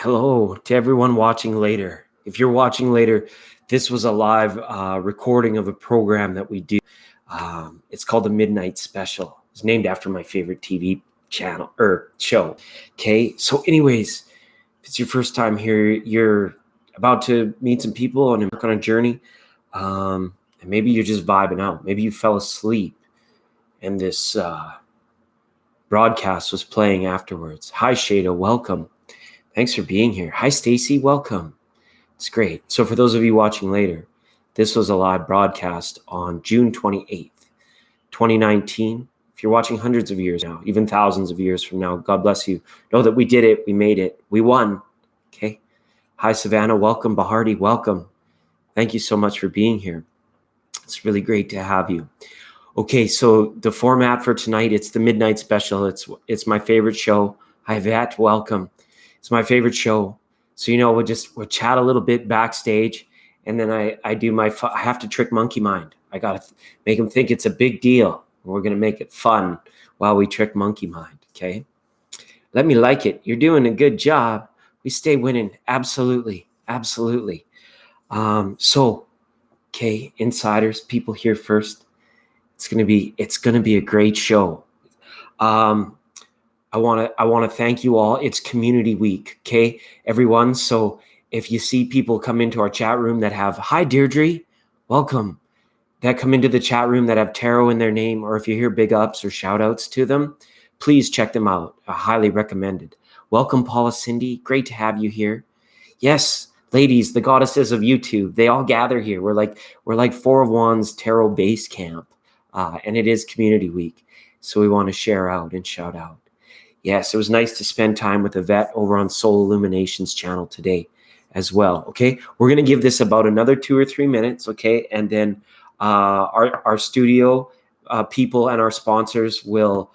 Hello to everyone watching later. If you're watching later, this was a live recording of a program that we do. It's called the Midnight Special. It's named after my favorite TV channel or show. Okay. So anyways, if it's your first time here, you're about to meet some people and embark on a journey. And maybe you're just vibing out. Maybe you fell asleep and this broadcast was playing afterwards. Hi, Shada. Welcome. Thanks for being here. Hi, Stacy. Welcome. It's great. So for those of you watching later, this was a live broadcast on June 28th, 2019. If you're watching hundreds of years now, even thousands of years from now, God bless you. Know that we did it. We made it. We won. Okay. Hi, Savannah. Welcome. Bahardi. Welcome. Thank you so much for being here. It's really great to have you. Okay. So the format for tonight, it's the Midnight Special. It's my favorite show. Hi, Vat. Welcome. It's my favorite show. So, we'll chat a little bit backstage. And then I have to trick Monkey Mind. I got to make him think it's a big deal. We're going to make it fun while we trick Monkey Mind. Okay. Let me like it. You're doing a good job. We stay winning. Absolutely. Absolutely. Okay. Insiders, people here first. It's going to be a great show. I want to thank you all. It's Community Week, okay, everyone. So if you see people come into our chat room that have, hi, Deirdre, welcome, that come into the chat room that have tarot in their name, or if you hear big ups or shout outs to them, please check them out. I highly recommended. Welcome, Paula Cindy. Great to have you here. Yes, ladies, the goddesses of YouTube, they all gather here. We're like Four of Wands Tarot Base Camp, and it is Community Week. So we want to share out and shout out. Yes, it was nice to spend time with Yvette over on Soul Illuminations channel today as well. Okay, we're going to give this about another 2 or 3 minutes. Okay, and then our studio people and our sponsors will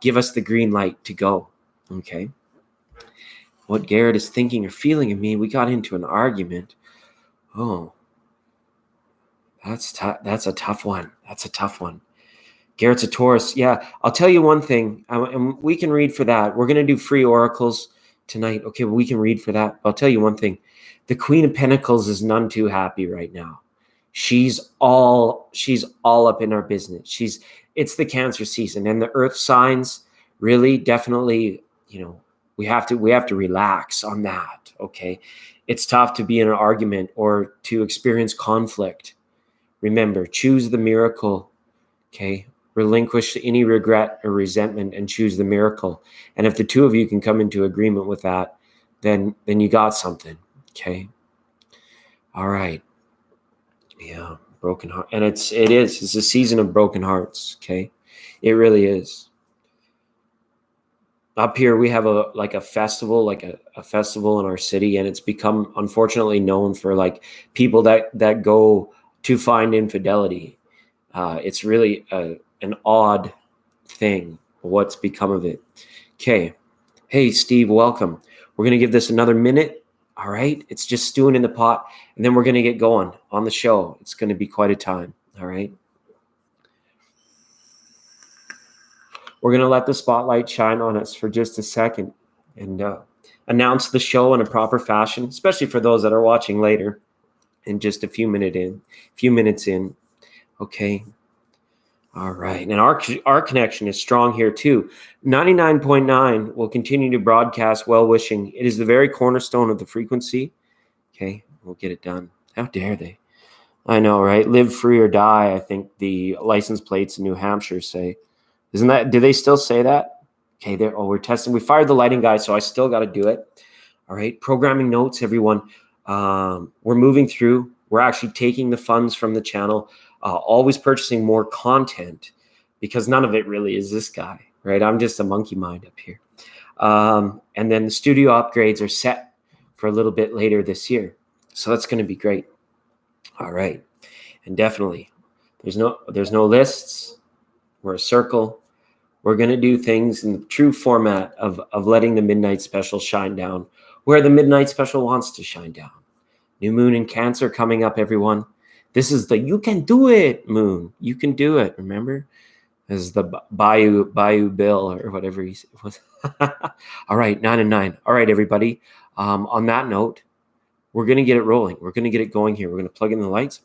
give us the green light to go. Okay. What Garrett is thinking or feeling of me, we got into an argument. Oh, that's a tough one. That's a tough one. Garrett's a Taurus. Yeah, I'll tell you one thing, and we can read for that. We're going to do free oracles tonight. Okay, we can read for that. I'll tell you one thing. The Queen of Pentacles is none too happy right now. She's all up in our business. It's the Cancer season, and the earth signs really definitely, we have to relax on that. Okay, it's tough to be in an argument or to experience conflict. Remember, choose the miracle. Okay. Relinquish any regret or resentment and choose the miracle. And if the two of you can come into agreement with that, then you got something. Okay. All right. Yeah. Broken heart. And it's a season of broken hearts. Okay. It really is. Up here, we have a festival, a festival in our city, and it's become unfortunately known for like people that go to find infidelity. It's really an odd thing, what's become of it. Okay. Hey, Steve, welcome. We're going to give this another minute. All right. It's just stewing in the pot. And then we're going to get going on the show. It's going to be quite a time. All right. We're going to let the spotlight shine on us for just a second and announce the show in a proper fashion, especially for those that are watching later in just a few minutes in. Okay. All right. And our connection is strong here too. 99.9 will continue to broadcast well-wishing. It is the very cornerstone of the frequency. Okay. We'll get it done. How dare they? I know, right? Live free or die, I think the license plates in New Hampshire say. Do they still say that? Okay. We're testing. We fired the lighting guy, so I still got to do it. All right. Programming notes, everyone. We're moving through. We're actually taking the funds from the channel. Always purchasing more content because none of it really is this guy, right? I'm just a monkey mind up here. And then the studio upgrades are set for a little bit later this year. So that's going to be great. All right. And definitely there's no lists. We're a circle. We're going to do things in the true format of letting the Midnight Special shine down where the Midnight Special wants to shine down. New moon in Cancer coming up, everyone. This is the you can do it moon. You can do it. Remember? This is the Bayou Bill or whatever he was. All right, 9 and 9. All right, everybody. On that note, we're going to get it rolling. We're going to get it going here. We're going to plug in the lights.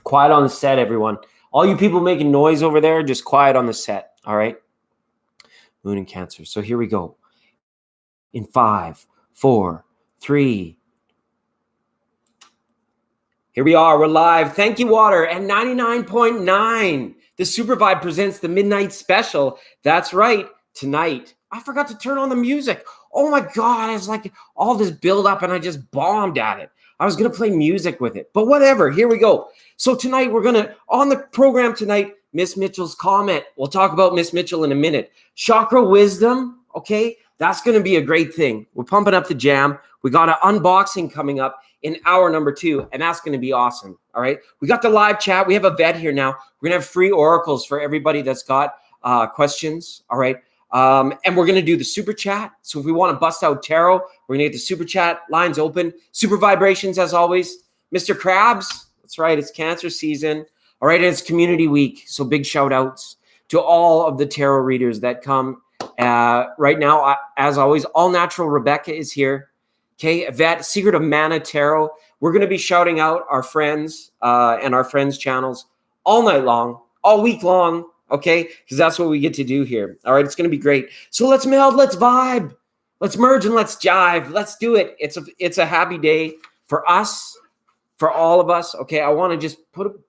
Quiet on the set, everyone. All you people making noise over there, just quiet on the set. All right. Moon and Cancer. So here we go. In 5, 4, 3. Here we are. We're live. Thank you, Water. And 99.9. The Super Vibe presents the Midnight Special. That's right. Tonight. I forgot to turn on the music. Oh my God. It's like all this build up and I just bombed at it. I was going to play music with it, but whatever. Here we go. So tonight we're going to, on the program tonight, Miss Mitchell's comment. We'll talk about Miss Mitchell in a minute. Chakra wisdom. Okay. That's going to be a great thing. We're pumping up the jam. We got an unboxing coming up in hour number 2, and that's going to be awesome. All right. We got the live chat. We have a vet here now. We're going to have free oracles for everybody that's got questions. All right. And we're going to do the super chat. So if we want to bust out tarot, we're going to get the super chat lines open. Super vibrations, as always. Mr. Krabs. That's right. It's Cancer season. All right. And it's community week. So big shout outs to all of the tarot readers that come right now. As always, All Natural Rebecca is here. Okay. Vet, Secret of Mana Tarot. We're going to be shouting out our friends and our friends' channels all night long, all week long. Okay, because that's what we get to do here. All right, it's going to be great. So let's meld, let's vibe, let's merge, and let's jive. Let's do it. It's a happy day for us, for all of us. Okay, I want to just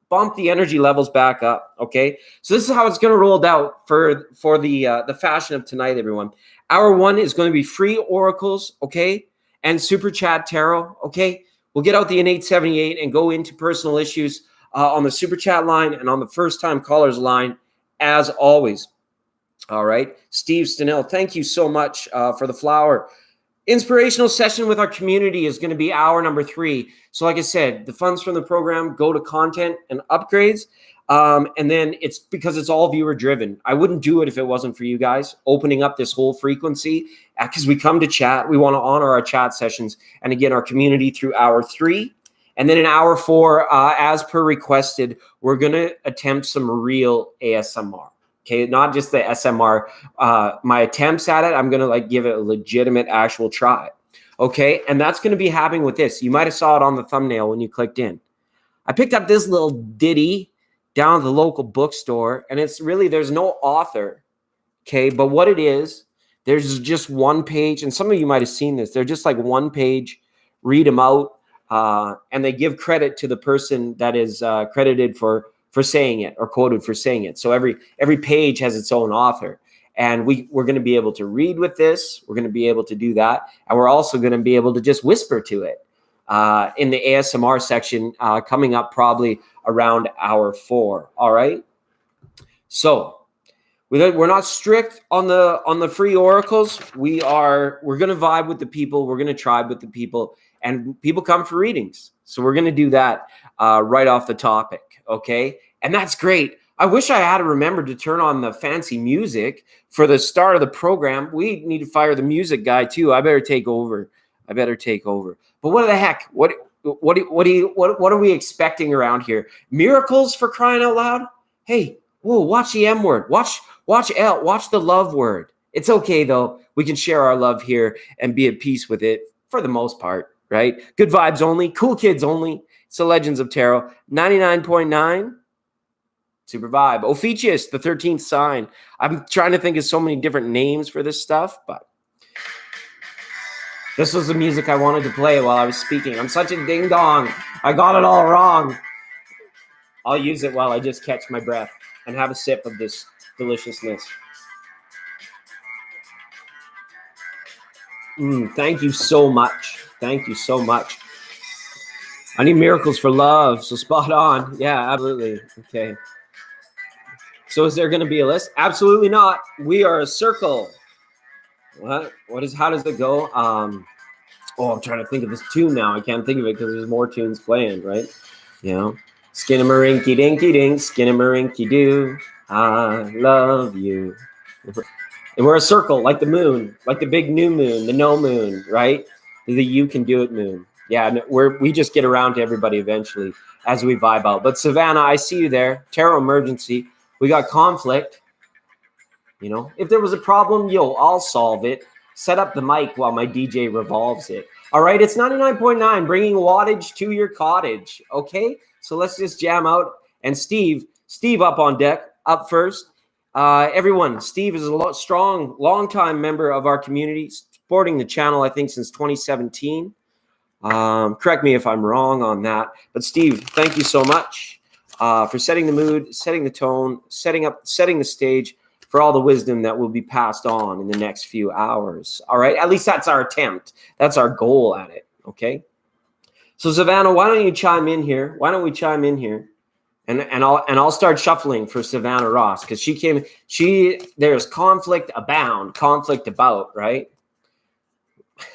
bump the energy levels back up. Okay, so this is how it's going to roll out for the fashion of tonight, everyone. Hour 1 is going to be free oracles. Okay, and super chat tarot. Okay, we'll get out the innate 78 and go into personal issues on the super chat line and on the first time callers line. As always. All right. Steve Stenell, thank you so much for the flower. Inspirational session with our community is going to be hour number 3. So like I said, the funds from the program go to content and upgrades. And then it's because it's all viewer driven. I wouldn't do it if it wasn't for you guys opening up this whole frequency because we come to chat. We want to honor our chat sessions and again, our community through hour 3. And then in hour 4, as per requested, we're going to attempt some real ASMR. Okay, not just the SMR. My attempts at it, I'm going to give it a legitimate actual try. Okay, and that's going to be happening with this. You might have saw it on the thumbnail when you clicked in. I picked up this little ditty down at the local bookstore, and it's really, there's no author. Okay, but what it is, there's just one page, and some of you might have seen this. They're just like one page, read them out. And they give credit to the person that is credited for saying it or quoted for saying it. So every page has its own author. And we're going to be able to read with this. We're going to be able to do that. And we're also going to be able to just whisper to it in the ASMR section coming up probably around hour 4. All right. So we're not strict on the free oracles. We're going to vibe with the people. We're going to tribe with the people. And people come for readings. So we're going to do that right off the topic, okay? And that's great. I wish I had remembered to turn on the fancy music for the start of the program. We need to fire the music guy too. I better take over. But what the heck? What are we expecting around here? Miracles, for crying out loud? Hey, whoa, watch the M word. Watch L. Watch the love word. It's okay though. We can share our love here and be at peace with it for the most part. Right? Good vibes only, cool kids only. It's the Legends of Tarot. 99.9 Super Vibe. Ophiuchus, the 13th sign. I'm trying to think of so many different names for this stuff, but this was the music I wanted to play while I was speaking. I'm such a ding dong. I got it all wrong. I'll use it while I just catch my breath and have a sip of this deliciousness. Thank you so much. Thank you so much. I need miracles for love. So spot on. Yeah, absolutely. Okay. So is there going to be a list? Absolutely not. We are a circle. How does it go? I'm trying to think of this tune now. I can't think of it because there's more tunes playing, right? You know, skinnamarink dinky dink, skinnamarink doo. I love you. And we're a circle, like the moon, like the big new moon, the no moon, right? The you can do it moon. Yeah, we just get around to everybody eventually as we vibe out. But Savannah, I see you there. Tarot emergency. We got conflict. You know, if there was a problem, I'll solve it. Set up the mic while my DJ revolves it. All right, it's 99.9, bringing wattage to your cottage. Okay, so let's just jam out. And Steve up on deck, up first. Everyone, Steve is a strong, long-time member of our community, supporting the channel, I think, since 2017. Correct me if I'm wrong on that. But Steve, thank you so much for setting the mood, setting the tone, setting the stage for all the wisdom that will be passed on in the next few hours. All right, at least that's our attempt. That's our goal at it. Okay. So Savannah, why don't you chime in here? Why don't we chime in here? And I'll start shuffling for Savannah Ross, because there's conflict abound, conflict about, right?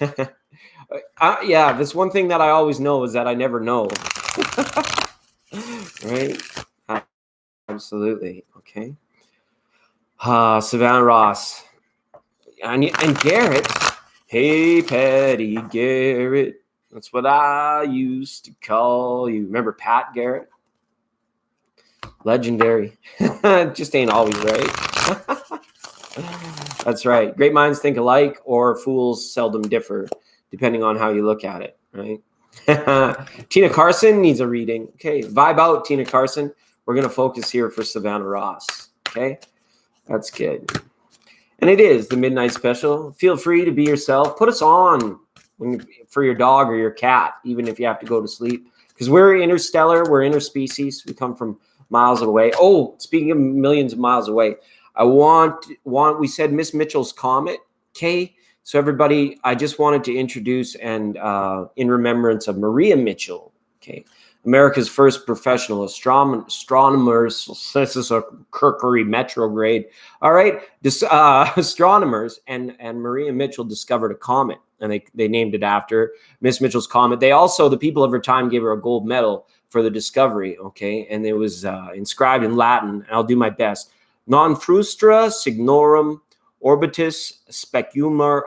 Yeah, that's one thing that I always know is that I never know. Right? Absolutely. Okay. Savannah Ross. And Garrett. Hey, Patty Garrett. That's what I used to call you. Remember Pat Garrett? Legendary. Just ain't always right. That's right. Great minds think alike, or fools seldom differ, depending on how you look at it, right? Tina Carson needs a reading. Okay, vibe out, Tina Carson. We're going to focus here for Savannah Ross. Okay, that's good. And it is the Midnight Special. Feel free to be yourself. Put us on for your dog or your cat, even if you have to go to sleep. Because we're interstellar, we're interspecies. We come from miles away. Oh, speaking of millions of miles away, we said Miss Mitchell's Comet. Okay, so everybody, I just wanted to introduce and in remembrance of Maria Mitchell. Okay, America's first professional astronomers. This is a Kirkery retrograde. All right, astronomers and Maria Mitchell discovered a comet, and they named it after Miss Mitchell's Comet. They also, the people of her time, gave her a gold medal for the discovery. Okay, and it was inscribed in Latin. And I'll do my best. Non frustra signorum orbitis specumur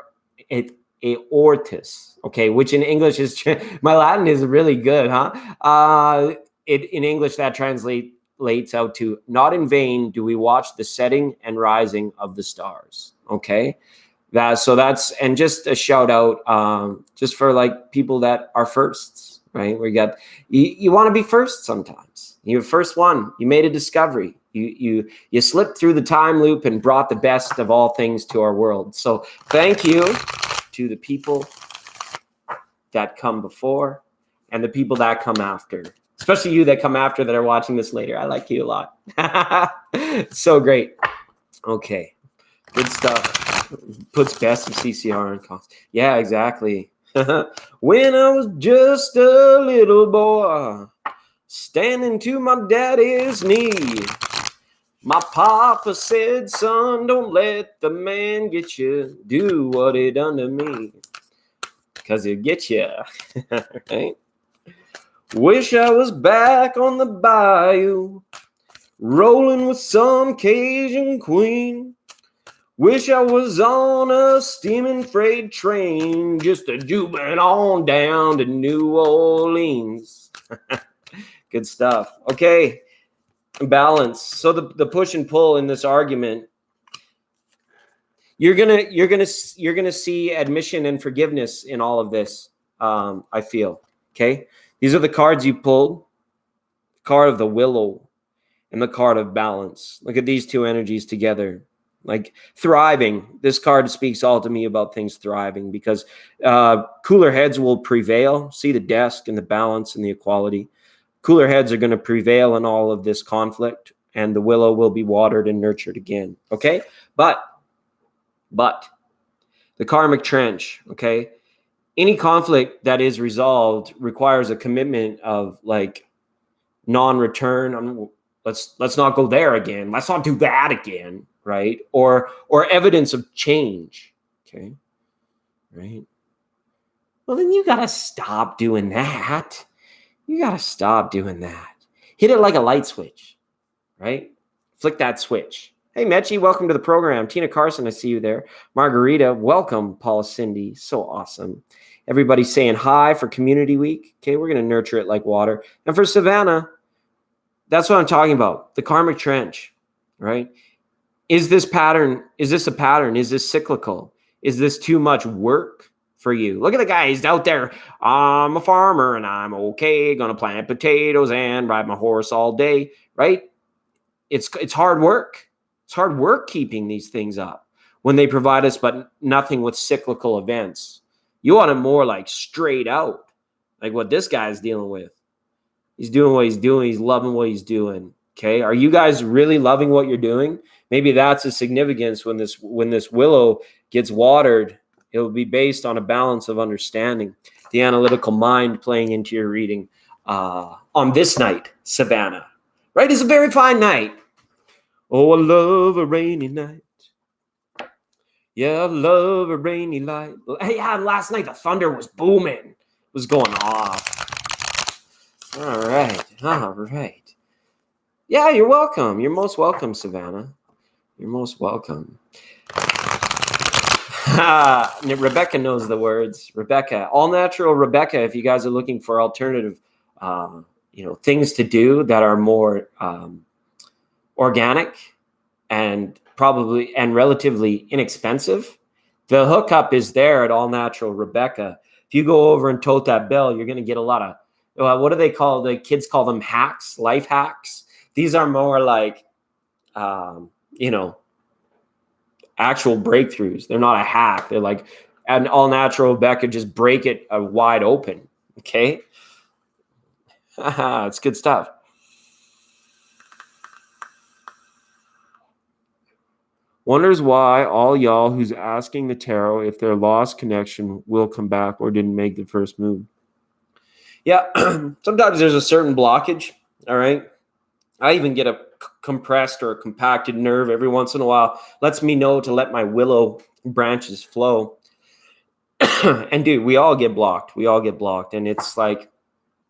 et aortis. Okay, which in English is, my Latin is really good, huh? In English, that translates out to, not in vain do we watch the setting and rising of the stars. Okay, that's, and just a shout out just for like people that are firsts, right? We got, you want to be first sometimes. You're first one. You made a discovery. You slipped through the time loop and brought the best of all things to our world. So thank you to the people that come before and the people that come after, especially you that come after that are watching this later. I like you a lot. So great. Okay. Good stuff. Puts best of CCR in cost. Yeah, exactly. When I was just a little boy, standing to my daddy's knee, my papa said, son, don't let the man get you. Do what he done to me, because he'll get you. Right? Wish I was back on the bayou, rolling with some Cajun queen. Wish I was on a steaming freight train, just a jubing on down to New Orleans. Good stuff. Okay. Balance. So the push and pull in this argument, you're gonna see admission and forgiveness in all of this. I feel. Okay, these are the cards you pulled: card of the willow and the card of balance. Look at these two energies together, like thriving. This card speaks all to me about things thriving, because cooler heads will prevail. See the desk and the balance and the equality. Cooler heads are going to prevail in all of this conflict, and the willow will be watered and nurtured again. Okay, but the karmic trench. Okay, any conflict that is resolved requires a commitment of like non-return. Let's not go there again. Let's not do that again, right? Or evidence of change. Okay, right. Well, then you gotta stop doing that. You got to stop doing that. Hit it like a light switch, right? Flick that switch. Hey, Mechi, welcome to the program. Tina Carson, I see you there. Margarita, welcome. Paula Cindy, so awesome. Everybody saying hi for Community Week. Okay, we're going to nurture it like water. And for Savannah, that's what I'm talking about. The karmic trench, right? Is this a pattern? Is this cyclical? Is this too much work for you. Look at the guy. He's out there. I'm a farmer and I'm okay. Gonna plant potatoes and ride my horse all day, right? It's hard work. It's hard work keeping these things up when they provide us, but nothing with cyclical events. You want it more like straight out, like what this guy's dealing with. He's doing what he's doing. He's loving what he's doing. Okay. Are you guys really loving what you're doing? Maybe that's the significance when this willow gets watered. It will be based on a balance of understanding, the analytical mind playing into your reading on this night, Savannah. Right? It's a very fine night. Oh, I love a rainy night. Yeah, I love a rainy night. Yeah, last night the thunder was booming. It was going off. All right. Yeah, you're welcome. You're most welcome, Savannah. You're most welcome. Rebecca knows the words. Rebecca, all natural Rebecca, if you guys are looking for alternative things to do that are more organic and relatively inexpensive, the hookup is there at All Natural Rebecca. If you go over and tote that bell, you're going to get a lot of what do they call, the kids call them hacks, life hacks. These are more like actual breakthroughs. They're not a hack. They're like an All Natural Rebecca, just break it wide open. Okay. It's good stuff. Wonders why all y'all who's asking the tarot if their lost connection will come back or didn't make the first move. Yeah, sometimes there's a certain blockage. All right. I even get a compressed or a compacted nerve every once in a while. Lets me know to let my willow branches flow. And dude, we all get blocked. And it's like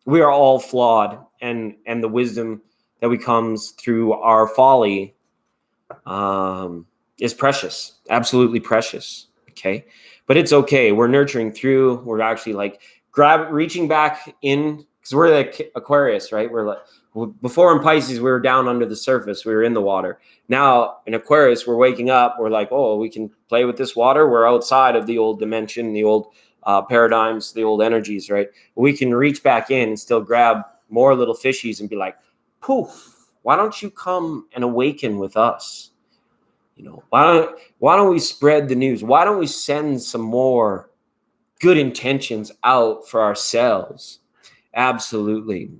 we are all flawed. And the wisdom that comes through our folly is precious, absolutely precious. Okay. But it's okay. We're nurturing through. We're actually like reaching back in, because we're the Aquarius, right? We're like, before in Pisces, we were down under the surface. We were in the water. Now in Aquarius, we're waking up. We're like, oh, we can play with this water. We're outside of the old dimension, the old paradigms, the old energies, right? We can reach back in and still grab more little fishies and be like, poof, why don't you come and awaken with us? Why don't we spread the news? Why don't we send some more good intentions out for ourselves? Absolutely.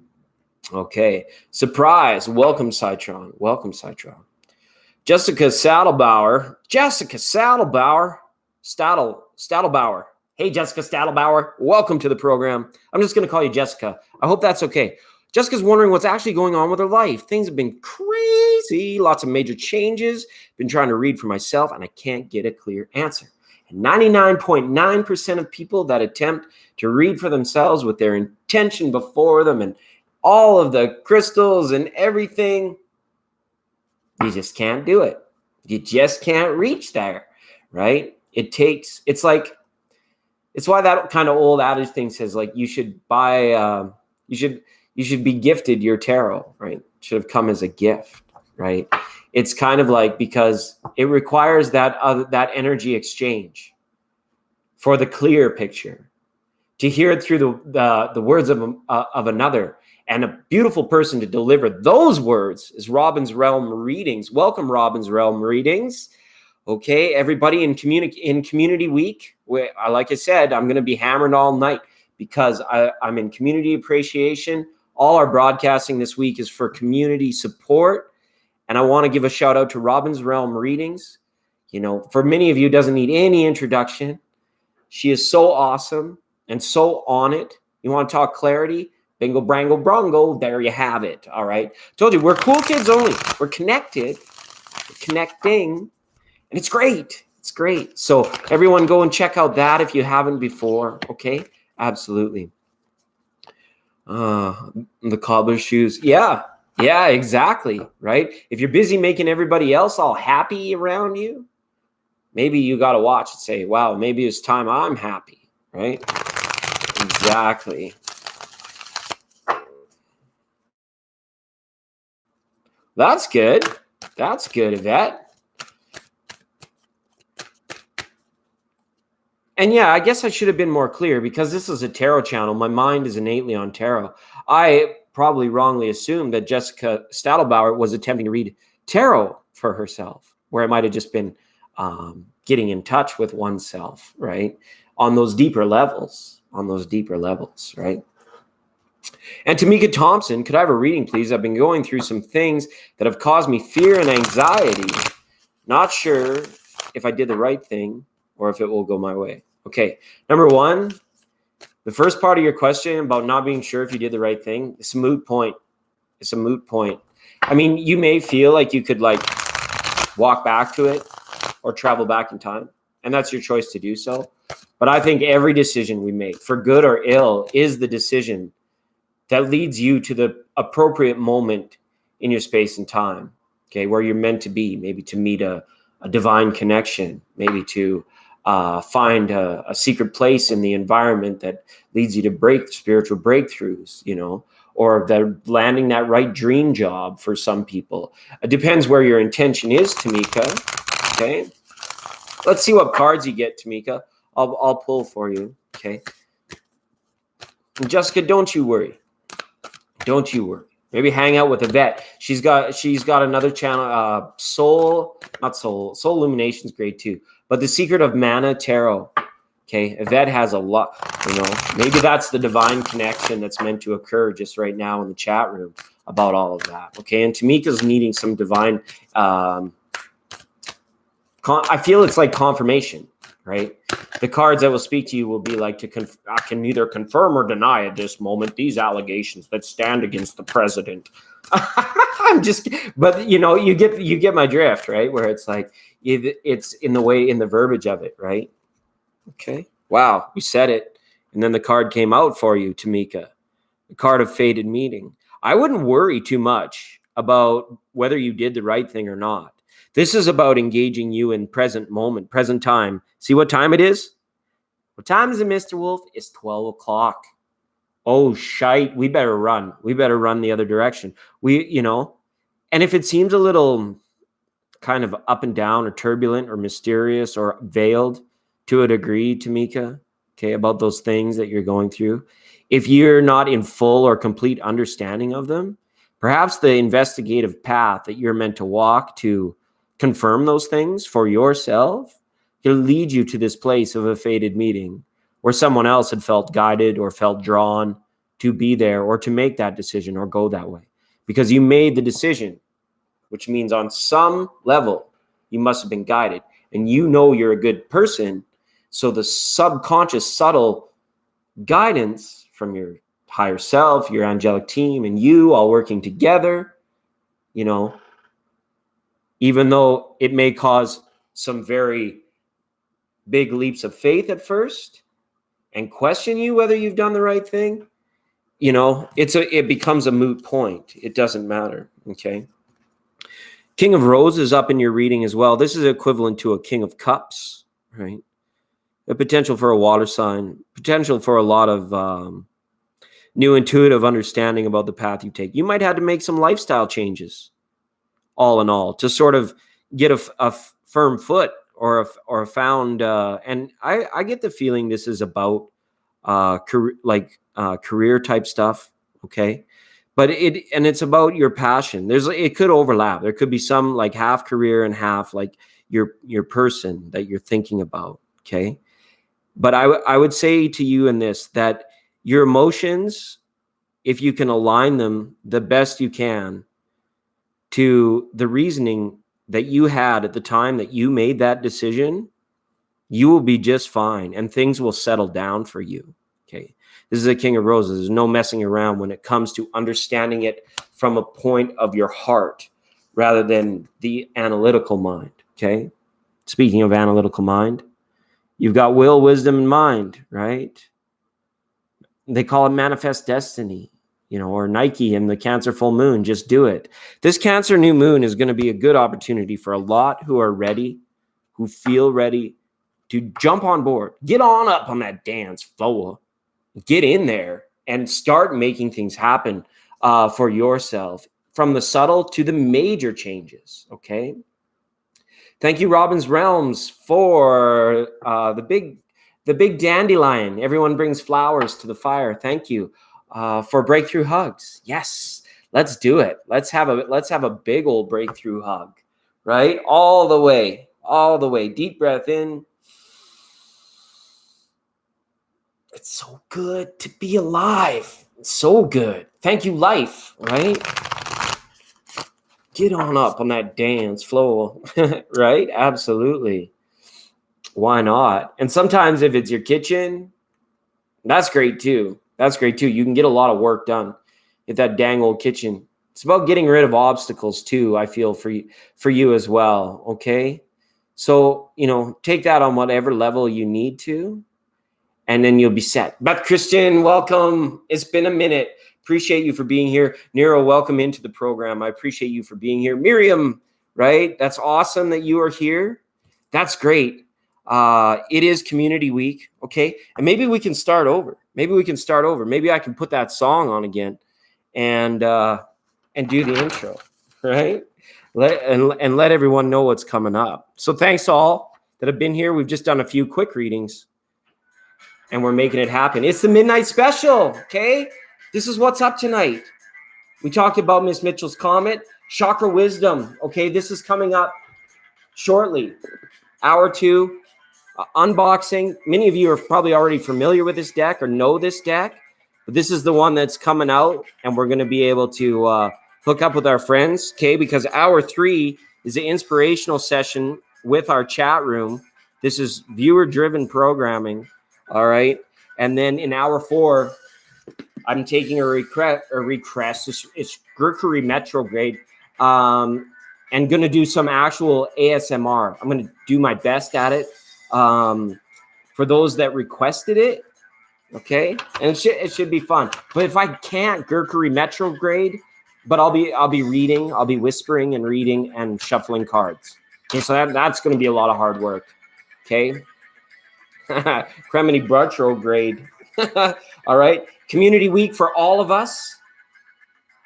Okay. Surprise. Welcome, Citron. Jessica Stadelbauer. Hey, Jessica Stadelbauer. Welcome to the program. I'm just going to call you Jessica. I hope that's okay. Jessica's wondering what's actually going on with her life. Things have been crazy. Lots of major changes. Been trying to read for myself, and I can't get a clear answer. And 99.9% of people that attempt to read for themselves with their intention before them and all of the crystals and everything, you just can't do it. You just can't reach there, right? It's why that kind of old adage thing says, like, you should be gifted your tarot, right? It should have come as a gift, right? It's kind of like, because it requires that energy exchange for the clear picture, to hear it through the words of another, and a beautiful person to deliver those words is Robin's Realm Readings. Welcome, Robin's Realm Readings. Okay, everybody in Community Week, like I said, I'm going to be hammered all night because I'm in community appreciation. All our broadcasting this week is for community support. And I want to give a shout out to Robin's Realm Readings. For many of you, doesn't need any introduction. She is so awesome and so on it. You want to talk clarity? Bingo, brango, brongo. There you have it. All right. Told you, we're cool kids only. We're connected. We're connecting. And it's great. It's great. So everyone go and check out that if you haven't before. Okay. Absolutely. The cobbler's shoes. Yeah, exactly. Right. If you're busy making everybody else all happy around you, maybe you got to watch and say, wow, maybe it's time I'm happy. Right. Exactly. That's good. Yvette. And yeah, I guess I should have been more clear because this is a tarot channel. My mind is innately on tarot. I probably wrongly assumed that Jessica Stadelbauer was attempting to read tarot for herself, where it might have just been getting in touch with oneself, right? On those deeper levels, right? And Tamika Thompson, could I have a reading, please? I've been going through some things that have caused me fear and anxiety. Not sure if I did the right thing or if it will go my way. Okay, number one, the first part of your question about not being sure if you did the right thing, it's a moot point. It's a moot point. I mean, you may feel like you could like walk back to it or travel back in time, and that's your choice to do so. But I think every decision we make, for good or ill, is the decision that leads you to the appropriate moment in your space and time, okay, where you're meant to be, maybe to meet a divine connection, maybe to find a secret place in the environment that leads you to break spiritual breakthroughs, you know, or that landing that right dream job for some people. It depends where your intention is, Tamika. Okay, let's see what cards you get, Tamika. I'll pull for you. Okay, and Jessica, don't you worry. Don't you worry. Maybe hang out with Yvette. She's got another channel, Soul Illumination's great too. But The Secret of Mana Tarot. Okay, Yvette has a lot, you know. Maybe that's the divine connection that's meant to occur just right now in the chat room about all of that. Okay, and Tamika's needing some divine, I feel it's like confirmation, right? The cards that will speak to you will be like I can neither confirm or deny at this moment these allegations that stand against the president. I'm just, but you know, you get my drift, right? Where it's like it's in the verbiage of it, right? Okay. Wow, you said it, and then the card came out for you, Tamika. The card of fated meeting. I wouldn't worry too much about whether you did the right thing or not. This is about engaging you in present moment, present time. See what time it is? What time is it, Mr. Wolf? It's 12 o'clock. Oh, shite. We better run. We better run the other direction. You know, and if it seems a little kind of up and down or turbulent or mysterious or veiled to a degree, Tamika, okay, about those things that you're going through, if you're not in full or complete understanding of them, perhaps the investigative path that you're meant to walk to confirm those things for yourself will lead you to this place of a fated meeting where someone else had felt guided or felt drawn to be there or to make that decision or go that way because you made the decision, which means on some level you must have been guided and you know you're a good person. So the subconscious, subtle guidance from your higher self, your angelic team, and you all working together, you know, even though it may cause some very big leaps of faith at first and question you whether you've done the right thing, you know, it becomes a moot point. It doesn't matter, okay? King of Roses up in your reading as well. This is equivalent to a King of Cups, right? The potential for a water sign, potential for a lot of new intuitive understanding about the path you take. You might have to make some lifestyle changes, all in all, to sort of get a firm foot or a found. And I get the feeling this is about career type stuff, okay? But it's about your passion. It could overlap. There could be some like half career and half like your person that you're thinking about, okay? But I would say to you in this that your emotions, if you can align them the best you can to the reasoning that you had at the time that you made that decision, you will be just fine and things will settle down for you. Okay. This is a King of Roses. There's no messing around when it comes to understanding it from a point of your heart rather than the analytical mind. Okay. Speaking of analytical mind, you've got will, wisdom, and mind, right? They call it manifest destiny, you know, or Nike and the Cancer full moon, just do it. This Cancer new moon is going to be a good opportunity for a lot who are ready, who feel ready to jump on board, get on up on that dance floor, get in there and start making things happen for yourself from the subtle to the major changes. Okay. Thank you, Robin's Realms, for the The big dandelion. Everyone brings flowers to the fire. Thank you for breakthrough hugs. Yes, let's do it. Let's have a big old breakthrough hug, right? All the way, all the way. Deep breath in. It's so good to be alive. It's so good. Thank you, life, right? Get on up on that dance floor, right? Absolutely. Why not? And sometimes if it's your kitchen, that's great too. That's great too. You can get a lot of work done at that dang old kitchen. It's about getting rid of obstacles too, I feel, for you as well, okay? So, take that on whatever level you need to, and then you'll be set. Beth Christian, welcome. It's been a minute. Appreciate you for being here. Nero, welcome into the program. I appreciate you for being here. Miriam, right? That's awesome that you are here. That's great. It is Community Week, okay? And maybe we can start over. Maybe I can put that song on again and do the intro, right? Let everyone know what's coming up. So thanks to all that have been here. We've just done a few quick readings, and we're making it happen. It's the midnight special, okay? This is what's up tonight. We talked about Miss Mitchell's Comet, Chakra Wisdom, okay? This is coming up shortly. Hour 2, unboxing. Many of you are probably already familiar with this deck or know this deck, but this is the one that's coming out, and we're going to be able to hook up with our friends, okay? Because hour 3 is an inspirational session with our chat room. This is viewer-driven programming, all right? And then in hour 4, I'm taking a request. It's Mercury Retrograde, and going to do some actual ASMR. I'm going to do my best at it for those that requested it, okay? And it should be fun. But if I can't, Mercury Retrograde, but I'll be reading, I'll be whispering and reading and shuffling cards. Okay, so that's going to be a lot of hard work, okay? Cremini Retrograde. All right. Community Week for all of us.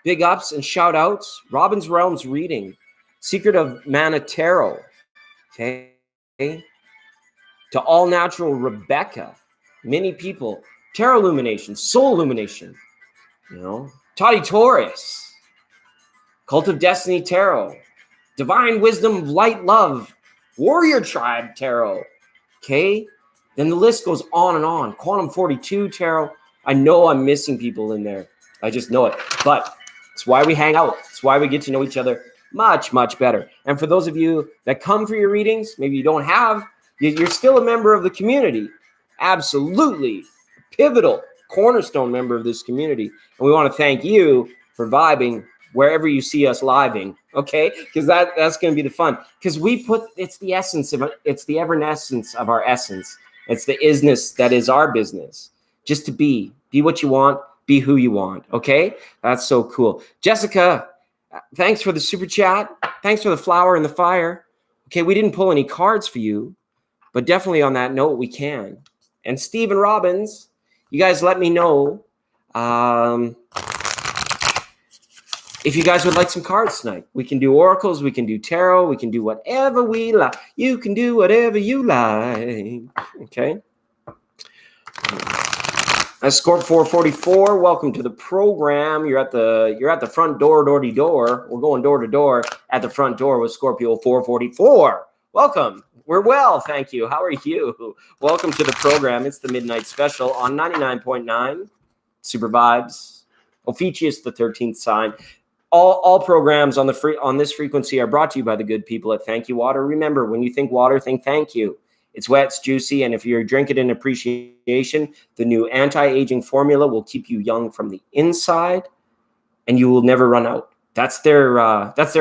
Big ups and shout outs. Robin's Realms reading. Secret of Mana Tarot. Okay. To All Natural Rebecca. Many people. Tarot Illumination. Soul Illumination. Toddy Taurus. Cult of Destiny Tarot. Divine Wisdom Light Love. Warrior Tribe Tarot. Okay. Then the list goes on and on. Quantum 42 Tarot. I know I'm missing people in there. I just know it. But it's why we hang out. It's why we get to know each other much, much better. And for those of you that come for your readings, maybe you don't have, you're still a member of the community. Absolutely. Pivotal, cornerstone member of this community. And we want to thank you for vibing wherever you see us living, okay? Because that's going to be the fun. Because it's the essence of it. It's the evanescence of our essence. It's the isness that is our business. Just to be what you want, be who you want, okay? That's so cool. Jessica, thanks for the super chat. Thanks for the flower in the fire. Okay, we didn't pull any cards for you, but definitely on that note, we can. And Stephen Robbins, you guys let me know if you guys would like some cards tonight. We can do oracles, we can do tarot, we can do whatever we like. You can do whatever you like, okay? Escort 444, welcome to the program. You're at the front door, door-to-door. We're going door to door at the front door with Scorpio 444. Welcome. We're well, thank you. How are you? Welcome to the program. It's the Midnight Special on 99.9 Super Vibes. Ophiuchus, the 13th sign. All programs on this frequency are brought to you by the good people at Thank You Water. Remember, when you think water, think thank you. It's wet, it's juicy, and if you're drinking in appreciation, the new anti-aging formula will keep you young from the inside, and you will never run out. That's their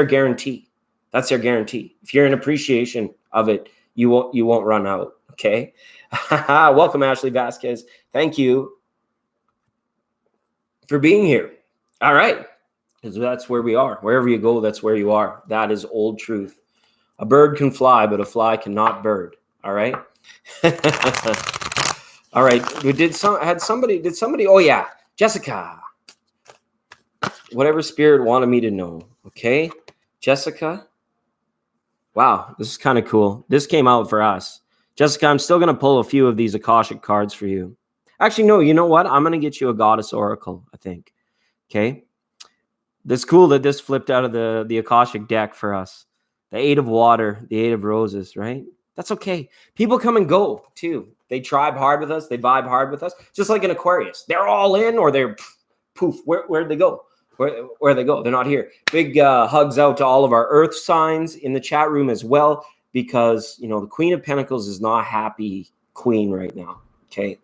guarantee. That's their guarantee. If you're in appreciation of it, you won't run out. Okay. Welcome, Ashley Vasquez. Thank you for being here. All right, because that's where we are. Wherever you go, that's where you are. That is old truth. A bird can fly, but a fly cannot bird. All right. All right. Did somebody? Oh yeah, Jessica. Whatever spirit wanted me to know. Okay, Jessica. Wow, this is kind of cool. This came out for us. Jessica, I'm still going to pull a few of these Akashic cards for you. Actually, no, you know what? I'm going to get you a goddess oracle, I think. Okay. That's cool that this flipped out of the Akashic deck for us. The 8 of water, the 8 of roses, right? That's okay. People come and go too. They tribe hard with us. They vibe hard with us. Just like an Aquarius. They're all in or they're poof. Where'd they go? Where'd they go? They're not here. Big hugs out to all of our earth signs in the chat room as well, because, you know, the Queen of Pentacles is not a happy queen right now. Okay.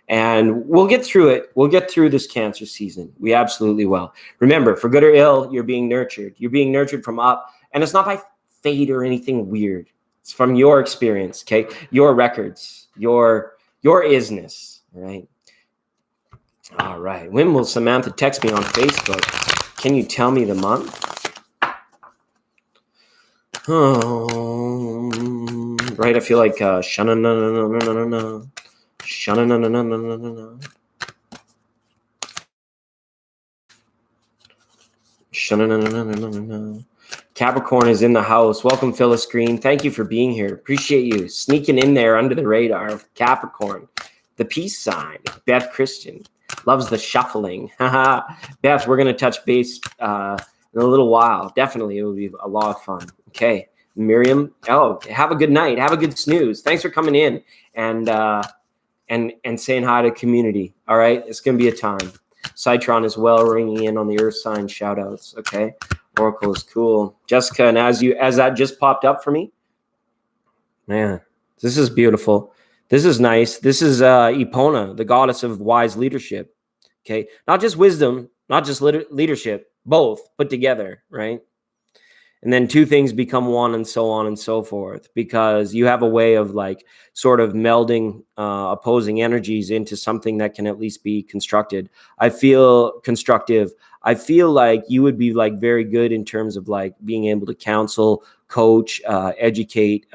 And we'll get through it. We'll get through this Cancer season. We absolutely will. Remember, for good or ill, you're being nurtured. You're being nurtured from up. And it's not by fate or anything weird. It's from your experience, okay? Your records, your isness, right? All right. When will Samantha text me on Facebook? Can you tell me the month? Oh, right. I feel like sha-na-na-na-na-na-na-na. Sha-na-na-na-na-na-na-na. Sha-na-na-na-na-na-na. Capricorn is in the house. Welcome, Phyllis Green. Thank you for being here. Appreciate you sneaking in there under the radar of Capricorn. The peace sign. Beth Christian loves the shuffling. Beth, we're going to touch base in a little while. Definitely. It will be a lot of fun. Okay. Miriam. Oh, have a good night. Have a good snooze. Thanks for coming in and saying hi to community. All right. It's going to be a time. Citron as well, ringing in on the earth sign shout outs. Okay. Oracle is cool. Jessica, and as that just popped up for me, man, this is beautiful. This is nice. This is Epona, the goddess of wise leadership. Okay. Not just wisdom, not just leadership, both put together, right? And then two things become one and so on and so forth, because you have a way of like sort of melding opposing energies into something that can at least be constructed. I feel constructive. I feel like you would be like very good in terms of like being able to counsel, coach, educate,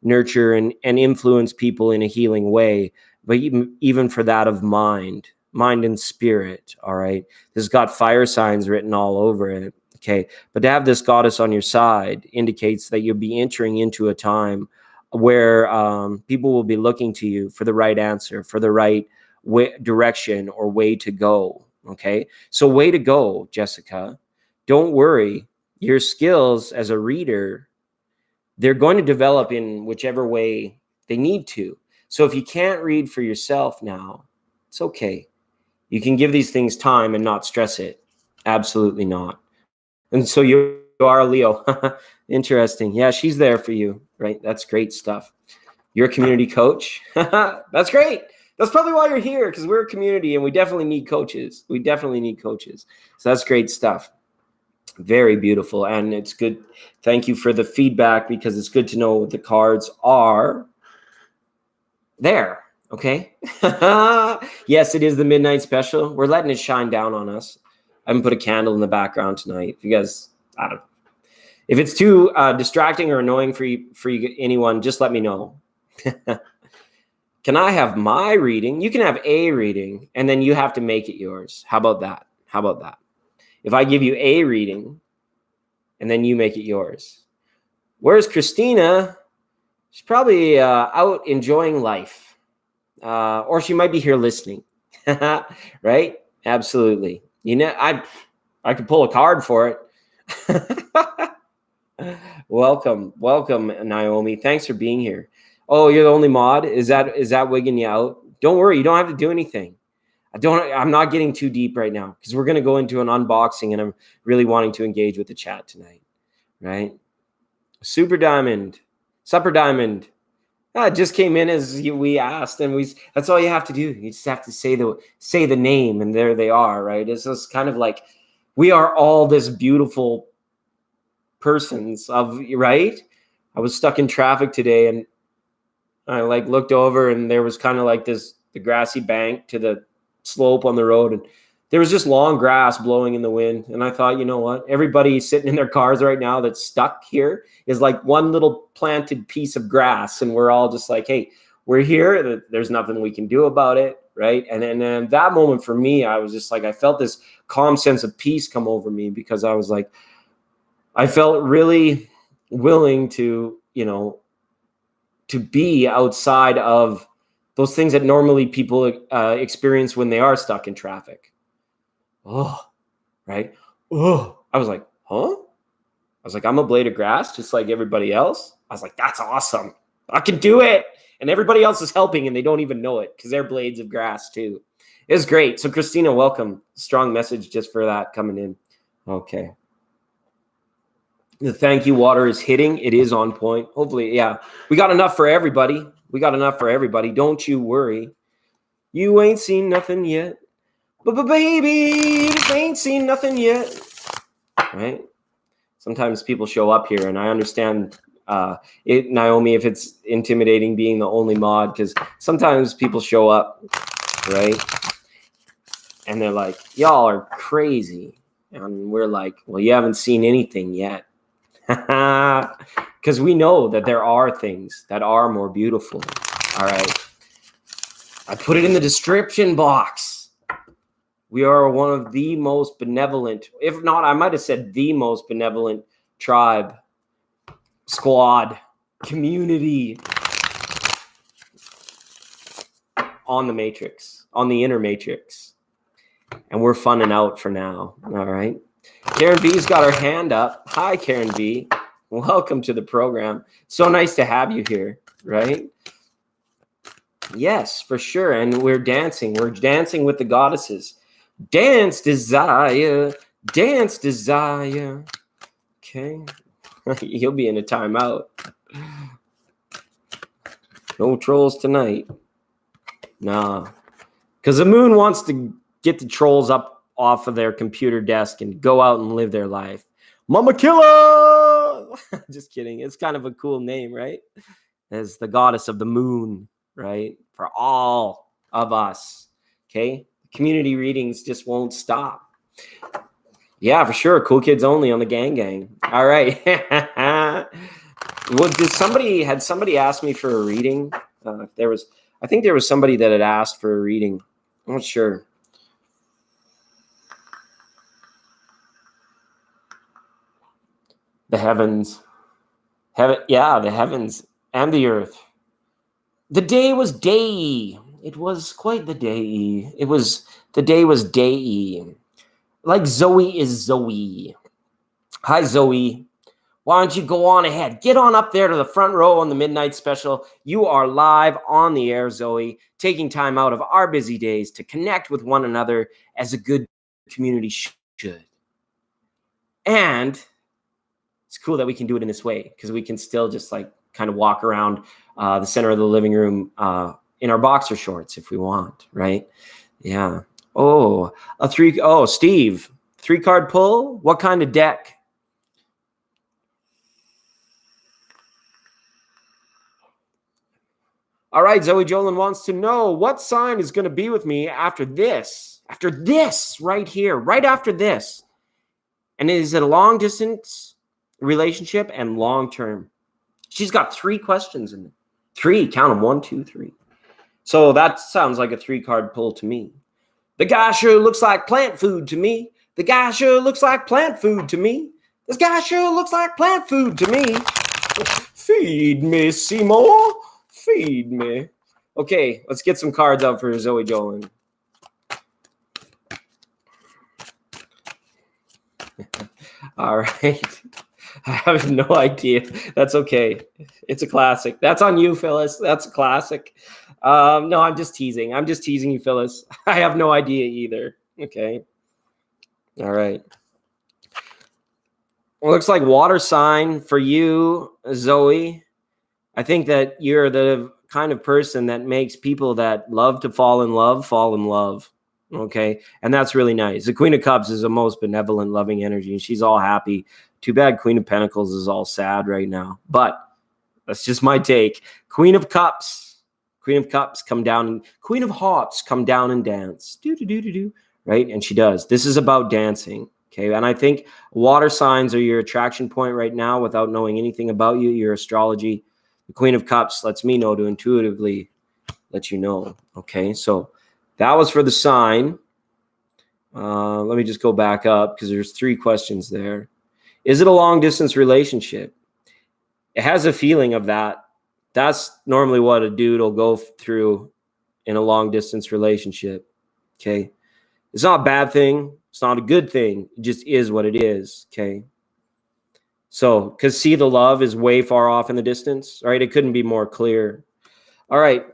nurture, and influence people in a healing way. But even for that of mind and spirit. All right. This has got fire signs written all over it. Okay. But to have this goddess on your side indicates that you'll be entering into a time where people will be looking to you for the right answer, for the right direction or way to go. Okay. So way to go, Jessica. Don't worry. Your skills as a reader, they're going to develop in whichever way they need to. So if you can't read for yourself now, it's okay. You can give these things time and not stress it. Absolutely not. And so you are a Leo. Interesting. Yeah, she's there for you, right? That's great stuff. You're a community coach. That's great. That's probably why you're here, because we're a community and we definitely need coaches. We definitely need coaches. So that's great stuff. Very beautiful. And it's good. Thank you for the feedback, because it's good to know the cards are there. Okay. Yes, it is the midnight special. We're letting it shine down on us. I haven't put a candle in the background tonight. If you guys, I don't know. If it's too distracting or annoying for you, anyone, just let me know. Can I have my reading? You can have a reading, and then you have to make it yours. How about that? How about that? If I give you a reading, and then you make it yours. Where's Christina? She's probably out enjoying life. Or she might be here listening. Right? Absolutely. You know, I could pull a card for it. Welcome, Naomi. Thanks for being here. Oh, you're the only mod. Is that wigging you out? Don't worry, you don't have to do anything. I'm not getting too deep right now, because we're going to go into an unboxing, and I'm really wanting to engage with the chat tonight. Right? Super Diamond, Supper Diamond. It just came in as we asked, and that's all you have to do. You just have to say the name, and there they are, right? It's just kind of like we are all this beautiful persons of, right? I was stuck in traffic today, and I like looked over, and there was kind of like the grassy bank to the slope on the road, and there was just long grass blowing in the wind. And I thought, you know what? Everybody sitting in their cars right now that's stuck here is like one little planted piece of grass. And we're all just like, hey, we're here. There's nothing we can do about it, right? And then that moment for me, I was just like, I felt this calm sense of peace come over me, because I was like, I felt really willing to, to be outside of those things that normally people experience when they are stuck in traffic. Oh, right. Oh, I was like, huh? I was like, I'm a blade of grass just like everybody else. I was like, that's awesome. I can do it. And everybody else is helping and they don't even know it because they're blades of grass too. It was great. So Christina, welcome. Strong message just for that coming in. Okay. The thank you water is hitting. It is on point. Hopefully, yeah. We got enough for everybody. Don't you worry. You ain't seen nothing yet. But baby, you just ain't seen nothing yet. Right? Sometimes people show up here, and I understand it, Naomi, if it's intimidating being the only mod, because sometimes people show up, right? And they're like, y'all are crazy. And we're like, well, you haven't seen anything yet. Because we know that there are things that are more beautiful. All right. I put it in the description box. We are one of the most benevolent, if not, I might have said the most benevolent tribe, squad, community on the matrix, on the inner matrix. And we're funning out for now. All right. Karen B's got her hand up. Hi, Karen B. Welcome to the program. So nice to have you here, right? Yes, for sure. And we're dancing. We're dancing with the goddesses. Dance, desire. Dance, desire. Okay. You'll be in a timeout. No trolls tonight. Nah. Because the moon wants to get the trolls up off of their computer desk and go out and live their life. Mama Killer! Just kidding. It's kind of a cool name, right? As the goddess of the moon, right? For all of us. Okay? Community readings just won't stop. Yeah, for sure. Cool kids only on the gang. All right. Well, had somebody asked me for a reading? I think there was somebody that had asked for a reading. I'm not sure. The heavens. The heavens and the earth. The day was day. It was quite the day. The day was day. Like Zoe is Zoe. Hi, Zoe. Why don't you go on ahead? Get on up there to the front row on the midnight special. You are live on the air, Zoe, taking time out of our busy days to connect with one another as a good community should. And it's cool that we can do it in this way because we can still just like kind of walk around the center of the living room in our boxer shorts if we want, right? Yeah. Oh, Steve, 3-card pull. What kind of deck? All right, Zoe Jolin wants to know what sign is going to be with me after this right here, right after this. And is it a long distance relationship and long term? She's got 3 questions in there. 3, count them, 1, 2, 3. So that sounds like a 3-card pull to me. The guy sure looks like plant food to me. The guy sure looks like plant food to me. This guy sure looks like plant food to me. Feed me, Seymour. Feed me. Okay, let's get some cards out for Zoe Jolin. All right. I have no idea. That's okay. It's a classic. That's on you, Phyllis. That's a classic. No, I'm just teasing. I'm just teasing you, Phyllis. I have no idea either. Okay. All right. Well, looks like water sign for you, Zoe. I think that you're the kind of person that makes people that love to fall in love. Okay. And that's really nice. The Queen of Cups is the most benevolent, loving energy, and she's all happy. Too bad Queen of Pentacles is all sad right now. But that's just my take. Queen of Cups come down, and Queen of Hearts come down and dance. Do. Right? And she does. This is about dancing. Okay. And I think water signs are your attraction point right now without knowing anything about you, your astrology. The Queen of Cups lets me know to intuitively let you know. Okay, so that was for the sign. Let me just go back up because there's 3 questions there. Is it a long-distance relationship? It has a feeling of that That's normally what a dude will go through in a long distance relationship. Okay. It's not a bad thing. It's not a good thing. It just is what it is. Okay. So, because see, the love is way far off in the distance, right? It couldn't be more clear. All right.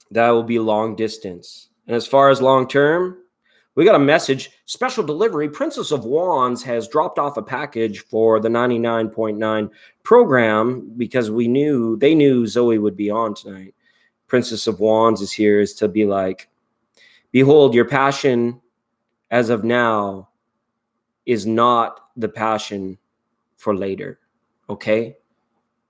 That will be long distance. And as far as long term, we got a message. Special delivery. Princess of Wands has dropped off a package for the 99.9 program because they knew Zoe would be on tonight. Princess of Wands is here is to be like, behold, your passion as of now is not the passion for later. Okay?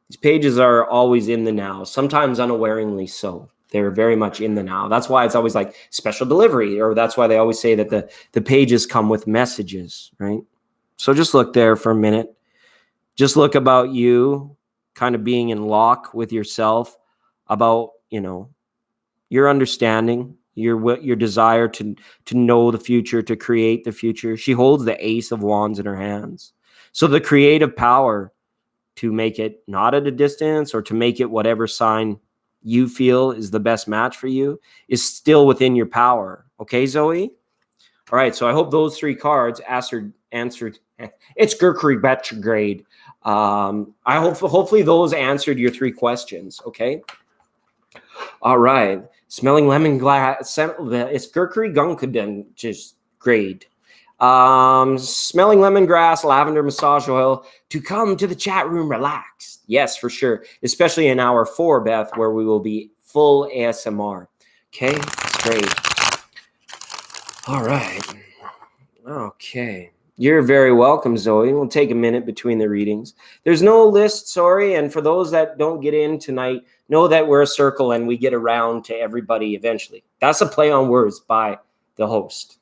These pages are always in the now, sometimes unawareingly so. They're very much in the now. That's why it's always like special delivery, or that's why they always say that the pages come with messages, right? So just look there for a minute. Just look about you kind of being in lock with yourself about, your understanding, your desire to know the future, to create the future. She holds the Ace of Wands in her hands. So the creative power to make it not at a distance or to make it whatever sign you feel is the best match for you is still within your power. Okay, Zoe? All right, so I hope those three cards answered. It's Mercury retrograde. Hopefully those answered your three questions, okay? All right. Smelling lemongrass. It's Mercury Gunkuden, just grade. Smelling lemongrass, lavender massage oil to come to the chat room relaxed. Yes, for sure. Especially in hour 4, Beth, where we will be full ASMR. Okay, that's great. All right. Okay. You're very welcome, Zoe. We'll take a minute between the readings. There's no list, sorry. And for those that don't get in tonight, know that we're a circle and we get around to everybody eventually. That's a play on words by the host.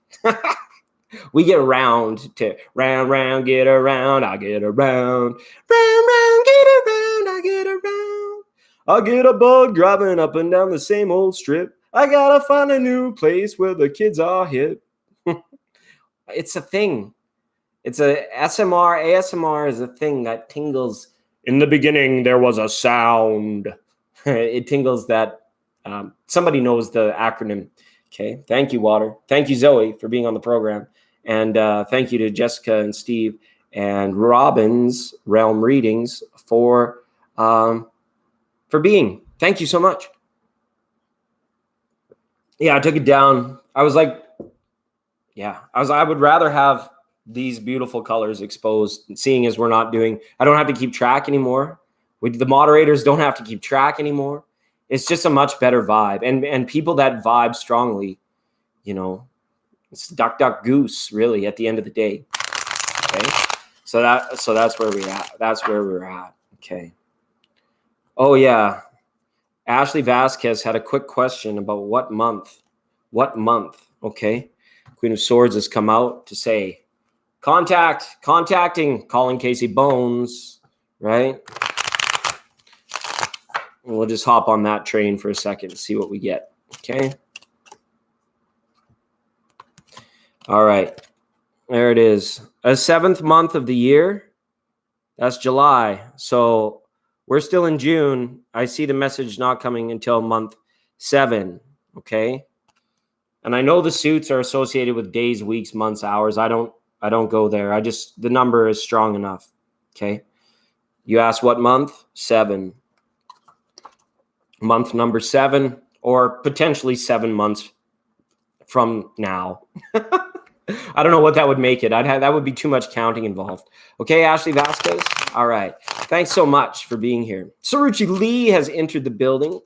We get around to round, get around, I get around. Round, get around, I get around. I get a bug driving up and down the same old strip. I gotta find a new place where the kids are hip. It's a thing. It's a ASMR is a thing that tingles. In the beginning, there was a sound. It tingles that. Somebody knows the acronym. Okay. Thank you, Water. Thank you, Zoe, for being on the program. And thank you to Jessica and Steve and Robin's Realm Readings for being. Thank you so much. Yeah, I took it down. I was like, I would rather have these beautiful colors exposed, seeing as I don't have to keep track anymore. The moderators don't have to keep track anymore. It's just a much better vibe. And people that vibe strongly, it's duck, duck, goose, really, at the end of the day. Okay. So that's where we're at. That's where we're at. Okay. Oh, yeah. Ashley Vasquez had a quick question about what month. Okay. Queen of Swords has come out to say, contacting, calling Casey Bones, right? And we'll just hop on that train for a second and see what we get. Okay. All right. There it is. A 7th month of the year. That's July. So we're still in June. I see the message not coming until month 7. Okay. And I know the suits are associated with days, weeks, months, hours. I don't go there. The number is strong enough. Okay. You asked what month? 7. Month number 7, or potentially 7 months from now. I don't know what that would make it. That would be too much counting involved. Okay, Ashley Vasquez. All right. Thanks so much for being here. Saruchi Lee has entered the building.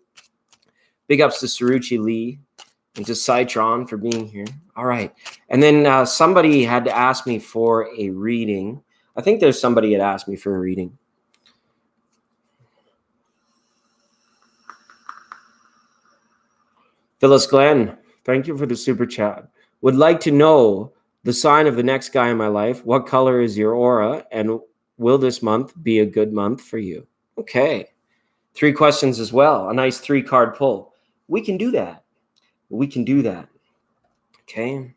Big ups to Saruchi Lee and to Citron for being here. All right. And then somebody had to ask me for a reading. I think there's somebody had asked me for a reading. Phyllis Glenn, thank you for the super chat. Would like to know the sign of the next guy in my life. What color is your aura? And will this month be a good month for you? Okay. 3 questions as well. A nice 3-card pull. We can do that. Okay.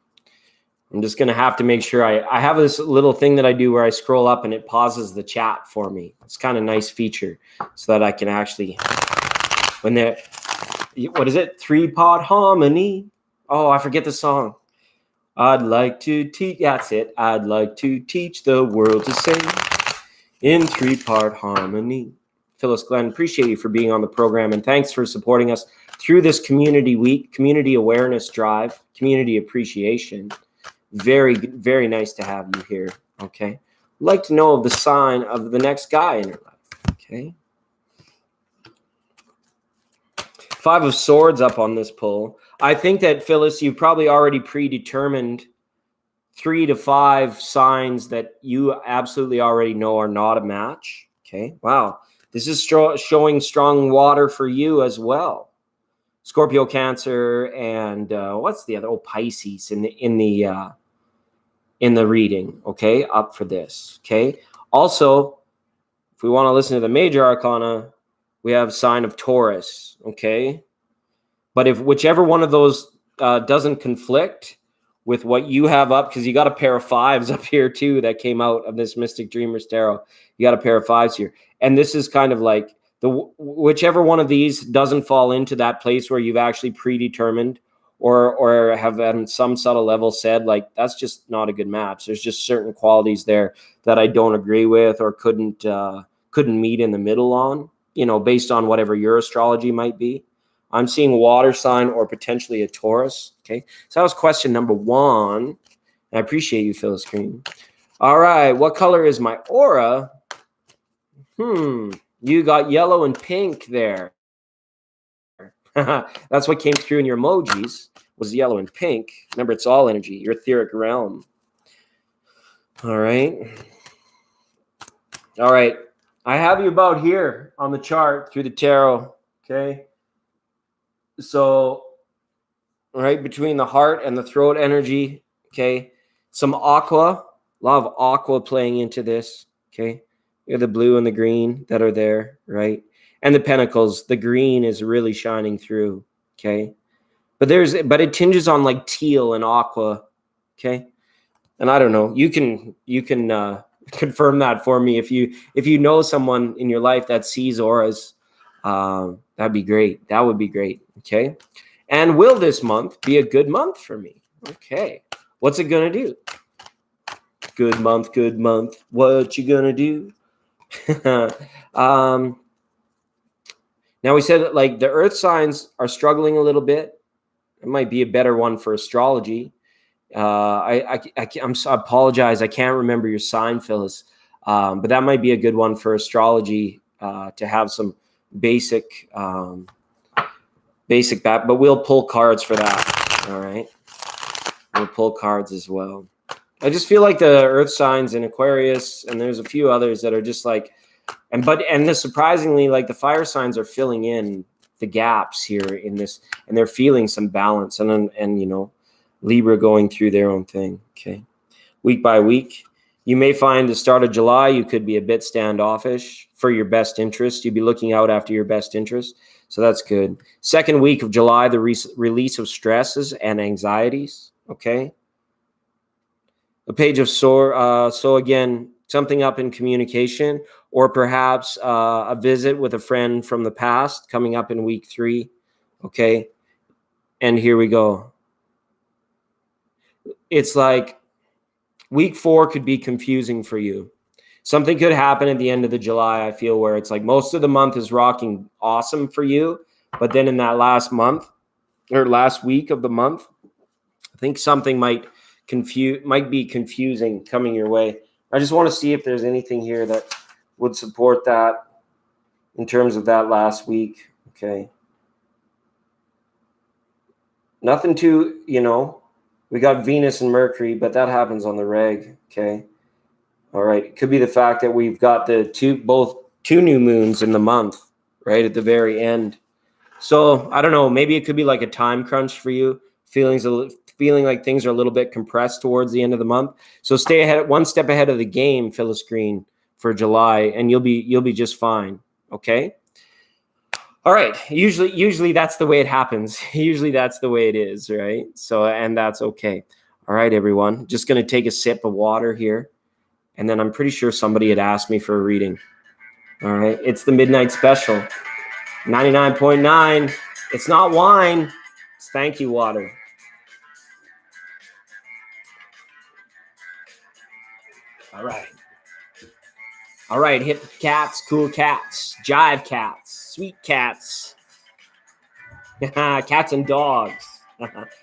I'm just going to have to make sure I have this little thing that I do where I scroll up and it pauses the chat for me. It's kind of a nice feature so that I can actually, when they're, what is it? 3-part harmony. Oh, I forget the song. I'd like to teach, that's it. I'd like to teach the world to sing in 3-part harmony. Phyllis Glenn, appreciate you for being on the program, and thanks for supporting us through this community week, community awareness drive, community appreciation. Very, very nice to have you here, okay? I'd like to know of the sign of the next guy in your life, okay? 5 of Swords up on this pull. I think that, Phyllis, you probably already predetermined 3 to 5 signs that you absolutely already know are not a match, okay? Wow, this is showing strong water for you as well. Scorpio, Cancer, and what's the other? Oh, Pisces in the reading, okay, up for this, okay? Also, if we want to listen to the major arcana, we have sign of Taurus, okay? But if whichever one of those doesn't conflict with what you have up, because you got a pair of 5s up here too that came out of this Mystic Dreamers Tarot. You got a pair of 5s here. And this is kind of like, whichever one of these doesn't fall into that place where you've actually predetermined or have on some subtle level said, like, that's just not a good match. There's just certain qualities there that I don't agree with or couldn't meet in the middle on, you know, based on whatever your astrology might be. I'm seeing water sign or potentially a Taurus, okay? So that was question number 1. I appreciate you, Phyllis Green. All right, what color is my aura? You got yellow and pink there. That's what came through in your emojis, was yellow and pink. Remember, it's all energy, your etheric realm. All right. All right. I have you about here on the chart through the tarot, okay? So, right between the heart and the throat energy, okay? Some aqua, a lot of aqua playing into this, okay? You have the blue and the green that are there, right? And the pentacles, the green is really shining through, okay? But it tinges on like teal and aqua, okay? And I don't know, you can confirm that for me if you know someone in your life that sees auras. That'd be great. That would be great, okay? And will this month be a good month for me? Okay. What's it gonna do? Good month. What you gonna do? Now we said that, like, the earth signs are struggling a little bit. It might be a better one for astrology. I apologize. I can't remember your sign, Phyllis. But that might be a good one for astrology to have some basic back. But we'll pull cards for that. All right. We'll pull cards as well. I just feel like the earth signs in Aquarius, and there's a few others that are just like, surprisingly, like, the fire signs are filling in the gaps here in this, and they're feeling some balance, and you know, Libra going through their own thing. Okay, week by week, you may find the start of July you could be a bit standoffish for your best interest. You'd be looking out after your best interest, so that's good. Second week of July, the release of stresses and anxieties. Okay, a page of swords. So again, something up in communication, or perhaps a visit with a friend from the past coming up in week 3. Okay. And here we go. It's like week 4 could be confusing for you. Something could happen at the end of the July, I feel, where it's like most of the month is rocking awesome for you. But then in that last month or last week of the month, I think something might be confusing coming your way. I just want to see if there's anything here that would support that in terms of that last week. Okay. Nothing too, we got Venus and Mercury, but that happens on the reg. Okay. All right. It could be the fact that we've got both two new moons in the month, right at the very end. So I don't know, maybe it could be like a time crunch for you, feeling like things are a little bit compressed towards the end of the month. So stay ahead, one step ahead of the game, Phyllis Green, for July, and you'll be just fine. Okay. All right. Usually that's the way it happens. Usually that's the way it is, right? So, and that's okay. All right, everyone. Just going to take a sip of water here. And then I'm pretty sure somebody had asked me for a reading. All right. It's the midnight special. 99.9. It's not wine. It's thank you water. All right. All right. Hip cats, cool cats, jive cats, sweet cats, cats and dogs.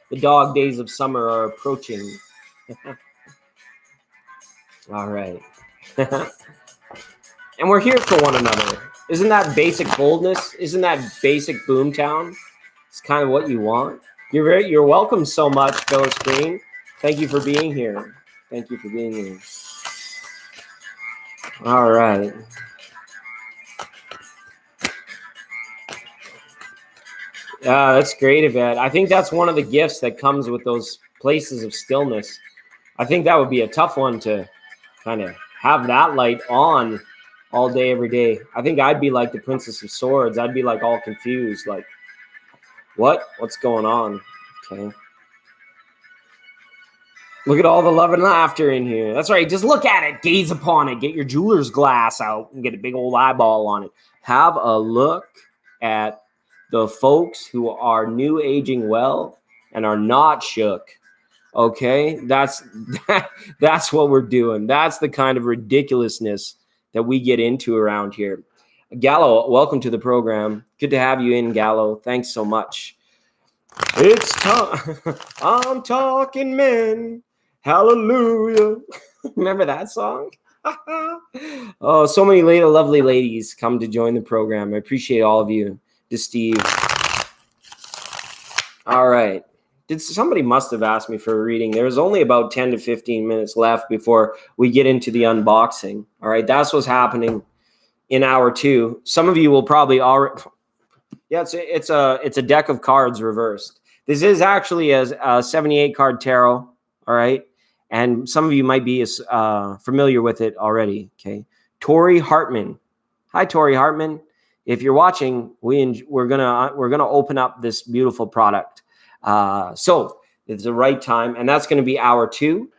The dog days of summer are approaching. All right. And we're here for one another. Isn't that basic boldness? Isn't that basic boomtown? It's kind of what you want. You're welcome so much, Phyllis Green. Thank you for being here. Thank you for being here. All right. That's great, Yvette. I think that's one of the gifts that comes with those places of stillness. I think that would be a tough one to kind of have that light on all day, every day. I think I'd be like the Princess of Swords. I'd be like all confused, like, what's going on? Okay. Look at all the love and laughter in here. That's right. Just look at it. Gaze upon it. Get your jeweler's glass out and get a big old eyeball on it. Have a look at the folks who are new aging well and are not shook. Okay? That's what we're doing. That's the kind of ridiculousness that we get into around here. Gallo, welcome to the program. Good to have you in, Gallo. Thanks so much. It's time. I'm talking men. Hallelujah. Remember that song? Oh, so many lovely ladies come to join the program. I appreciate all of you. To Steve. All right. Somebody must have asked me for a reading. There's only about 10 to 15 minutes left before we get into the unboxing. All right. That's what's happening in hour 2. Some of you will probably already. Yeah, it's a deck of cards reversed. This is actually a 78 card tarot. All right. And some of you might be familiar with it already. Okay. Tori Hartman. Hi, Tori Hartman. If you're watching, we're gonna open up this beautiful product. So it's the right time, and that's going to be hour 2.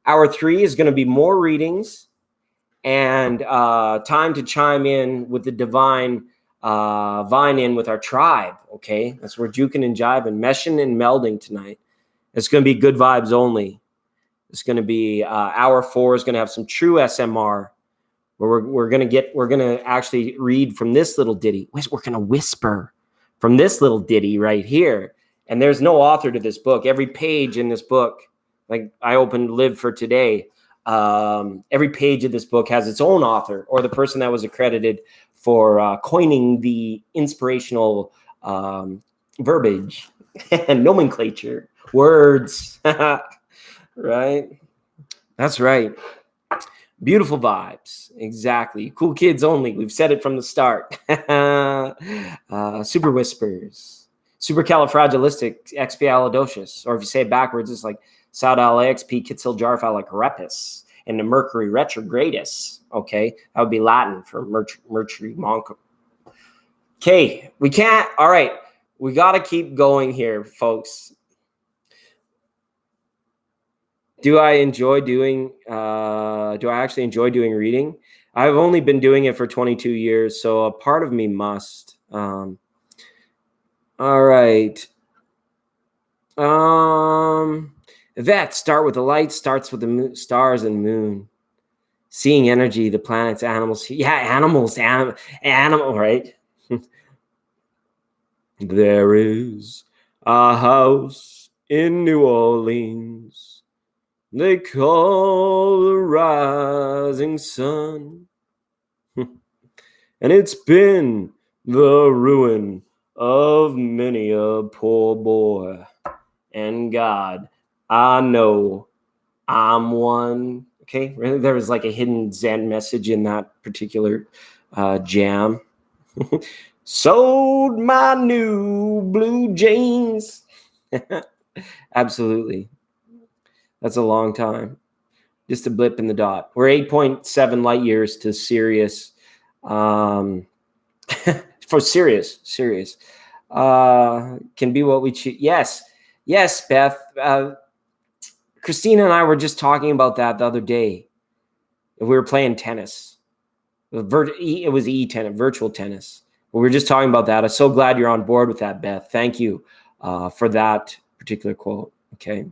Hour 3 is going to be more readings and time to chime in with the divine, vine in with our tribe. Okay, that's where juking and jiving, meshing and melding tonight. It's going to be good vibes only. It's going to be hour 4 is going to have some true SMR. Where we're gonna actually read from this little ditty. We're gonna whisper from this little ditty right here. And there's no author to this book. Every page in this book, like I opened Live for Today, every page of this book has its own author or the person that was accredited for coining the inspirational verbiage and nomenclature, words, right? That's right. Beautiful vibes. Exactly. Cool kids only. We've said it from the start. Super whispers. Supercalifragilisticexpialidocious. Or if you say it backwards, it's like Saudal-AXP Kitsil-Jarfalacarepis and the Mercury retrogradus. Okay. That would be Latin for Mercury Monco. Okay. We can't. All right. We got to keep going here, folks. Do I actually enjoy doing reading? I've only been doing it for 22 years, so a part of me must. All right. That start with the light, starts with the stars and moon. Seeing energy, the planets, animals. Yeah, animals, animal, right? There is a house in New Orleans. They call the rising sun. And it's been the ruin of many a poor boy. And God, I know I'm one. Okay, there was like a hidden Zen message in that particular jam. Sold my new blue jeans. Absolutely. That's a long time. Just a blip in the dot. We're 8.7 light years to Sirius. For Sirius. Can be what we choose. Yes, Beth. Christina and I were just talking about that the other day. We were playing tennis. It was e-tennis, virtual tennis. We were just talking about that. I'm so glad you're on board with that, Beth. Thank you for that particular quote. Okay.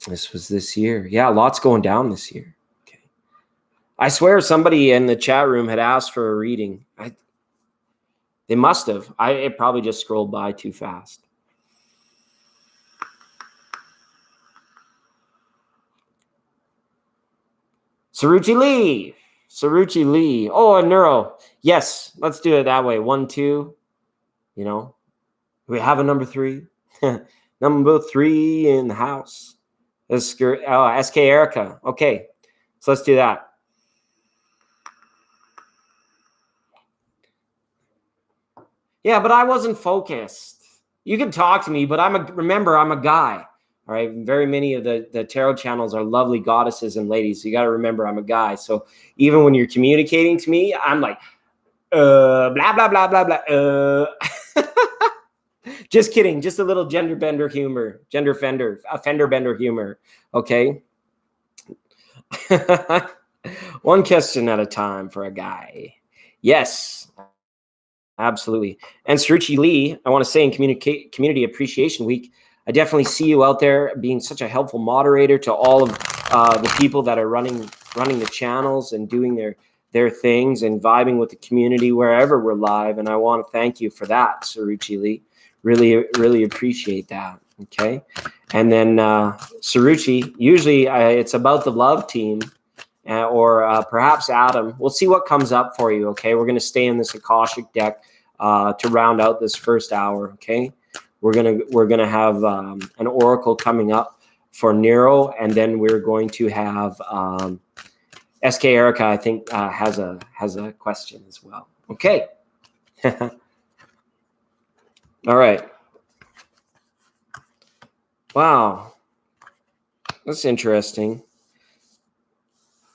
This was this year. Yeah, lots going down this year. Okay. I swear somebody in the chat room had asked for a reading. They must have. It probably just scrolled by too fast. Saruchi Lee. Oh, a neuro. Yes, let's do it that way. 1, 2. You know, we have a number 3. Number 3 in the house. SK Erica. Okay, so let's do that. Yeah, but I wasn't focused. You can talk to me, but remember, I'm a guy. All right. Very many of the tarot channels are lovely goddesses and ladies. So you got to remember I'm a guy. So even when you're communicating to me, I'm like, blah, blah, blah, blah, blah. Just kidding. Just a little fender bender humor. Okay. One question at a time for a guy. Yes. Absolutely. And Saruchi Lee, I want to say in Community Appreciation Week, I definitely see you out there being such a helpful moderator to all of the people that are running the channels and doing their things and vibing with the community wherever we're live. And I want to thank you for that, Saruchi Lee. Really, really appreciate that. Okay. And then Saruchi, usually it's about the love team. Or perhaps Adam. We'll see what comes up for you, okay? We're going to stay in this Akashic deck to round out this first hour, okay? We're gonna have an oracle coming up for Nero, and then we're going to have SK Erica, I think, has a question as well. Okay. All right. Wow. That's interesting.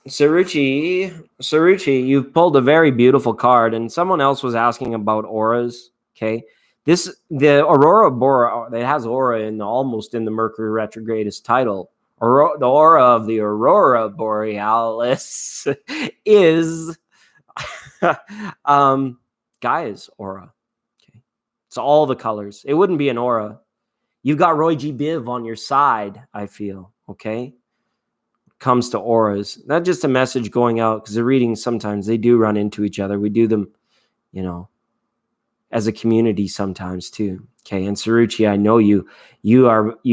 Saruchi, you've pulled a very beautiful card, and someone else was asking about auras. Okay, the Aurora Borealis, it has aura almost in the Mercury retrogradist title. The aura of the Aurora Borealis is Gaia's aura. Okay, it's all the colors. It wouldn't be an aura. You've got Roy G. Biv on your side, I feel. Okay. Comes to auras, not just a message going out, because the readings sometimes they do run into each other. We do them, as a community sometimes too. Okay, and Saruchi, I know you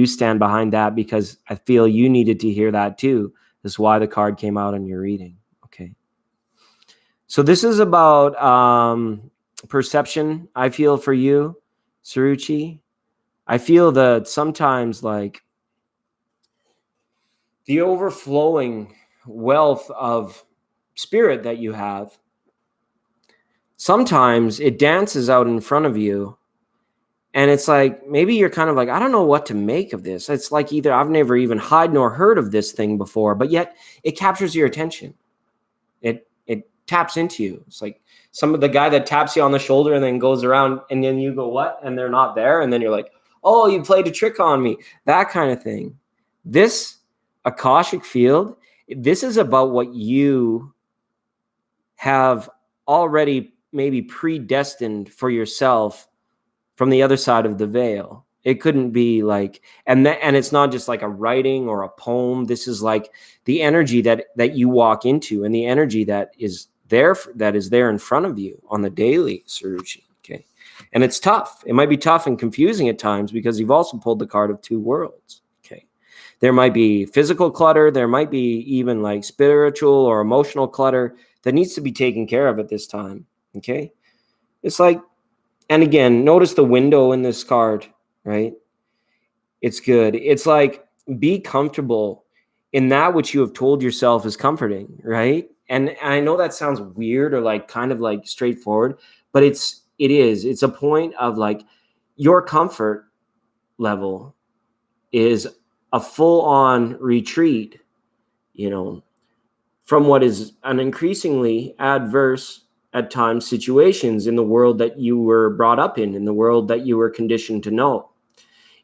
stand behind that because I feel you needed to hear that too. That's why the card came out in your reading. Okay, so this is about perception. I feel for you, Saruchi. I feel that sometimes the overflowing wealth of spirit that you have, sometimes it dances out in front of you. And it's like, maybe you're kind of like, I don't know what to make of this. It's like either I've never even had nor heard of this thing before, but yet it captures your attention. It taps into you. It's like some of the guy that taps you on the shoulder and then goes around and then you go, what? And they're not there. And then you're like, oh, you played a trick on me. That kind of thing. This Akashic field, this is about what you have already maybe predestined for yourself from the other side of the veil. It couldn't be like, and it's not just like a writing or a poem. This is like the energy that you walk into and the energy that is there in front of you on the daily, Saruchi. Okay. And it's tough. It might be tough and confusing at times because you've also pulled the card of two worlds. There might be physical clutter. There might be even like spiritual or emotional clutter that needs to be taken care of at this time. Okay. It's like, and again, notice the window in this card, right? It's good. It's like, be comfortable in that which you have told yourself is comforting, right? And I know that sounds weird or like kind of like straightforward, but it is. It's a point of like your comfort level is a full-on retreat, from what is an increasingly adverse at times situations in the world that you were brought up in the world that you were conditioned to know.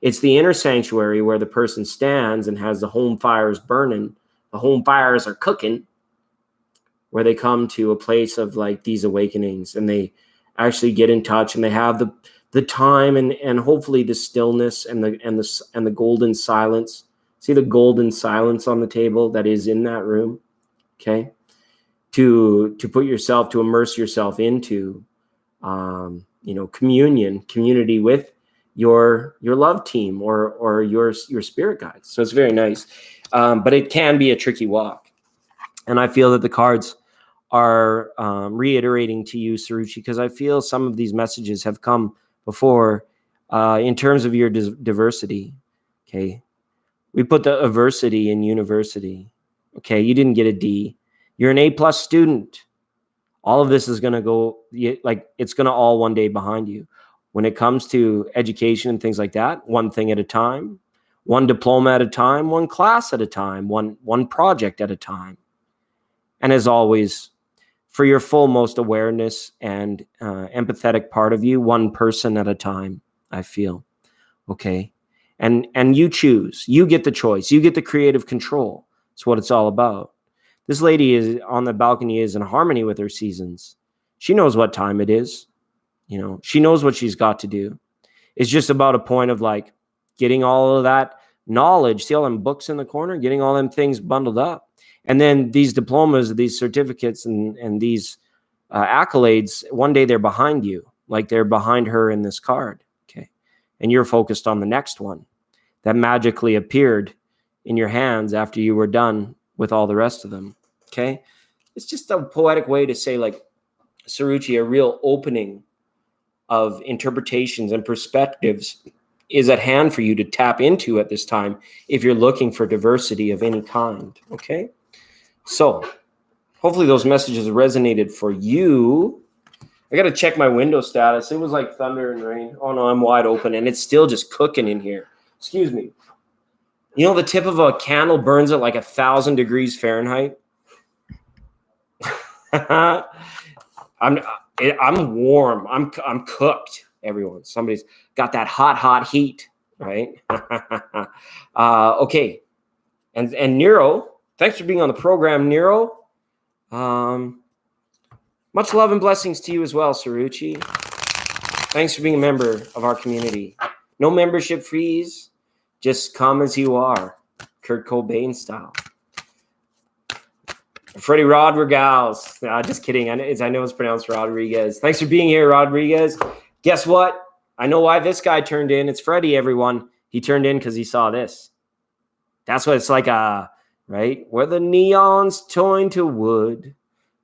It's the inner sanctuary where the person stands and has the home fires burning. The home fires are cooking, where they come to a place of like these awakenings, and they actually get in touch, and they have the time and hopefully the stillness and the golden silence. See the golden silence on the table that is in that room, okay? To put yourself, to immerse yourself into, community with your love team or your spirit guides. So it's very nice, but it can be a tricky walk. And I feel that the cards are reiterating to you, Saruchi, because I feel some of these messages have come before in terms of your diversity. Okay. We put the adversity in university. Okay. You didn't get a D. You're an A+ student. All of this is going to go, like, it's going to all one day behind you. When it comes to education and things like that, one thing at a time, one diploma at a time, one class at a time, one project at a time. And as always, for your full most awareness and empathetic part of you, one person at a time, I feel. Okay. And you choose. You get the choice. You get the creative control. It's what it's all about. This lady is on the balcony, is in harmony with her seasons. She knows what time it is. She knows what she's got to do. It's just about a point of like getting all of that knowledge, see all them books in the corner, getting all them things bundled up. And then these diplomas, these certificates, and these accolades, one day they're behind you, like they're behind her in this card. Okay. And you're focused on the next one that magically appeared in your hands after you were done with all the rest of them. Okay. It's just a poetic way to say, like, Saruchi, a real opening of interpretations and perspectives is at hand for you to tap into at this time if you're looking for diversity of any kind. Okay. So hopefully those messages resonated for you. I got to check my window status. It was like thunder and rain. Oh no, I'm wide open and it's still just cooking in here. Excuse me. The tip of a candle burns at like 1,000 degrees Fahrenheit. I'm warm. I'm cooked. Everyone, somebody's got that hot heat, right? Okay. And Nero, thanks for being on the program, Nero. Much love and blessings to you as well, Saruchi. Thanks for being a member of our community. No membership fees. Just come as you are. Kurt Cobain style. Freddie Rodriguez. Just kidding. I know it's pronounced Rodriguez. Thanks for being here, Rodriguez. Guess what? I know why this guy turned in. It's Freddie, everyone. He turned in because he saw this. That's what it's like, right? Where the neons toin to wood.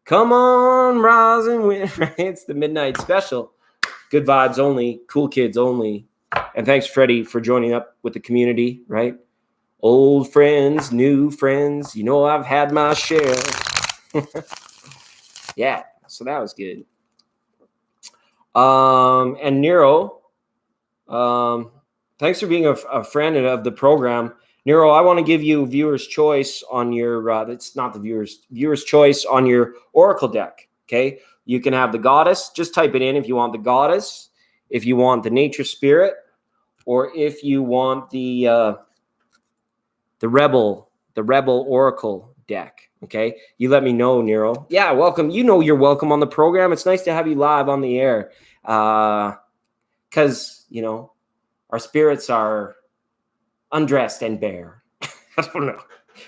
Come on, rise and win. Right? It's the midnight special. Good vibes only. Cool kids only. And thanks, Freddie, for joining up with the community, right? Old friends, new friends. I've had my share. Yeah, so that was good. And Nero, thanks for being a friend of the program. Nero, I want to give you viewer's choice on your, it's not the viewer's choice on your Oracle deck, okay? You can have the goddess. Just type it in if you want the goddess, if you want the nature spirit, or if you want the rebel Oracle deck, okay? You let me know, Nero. Yeah, welcome. You're welcome on the program. It's nice to have you live on the air because, our spirits are undressed and bare. I don't know.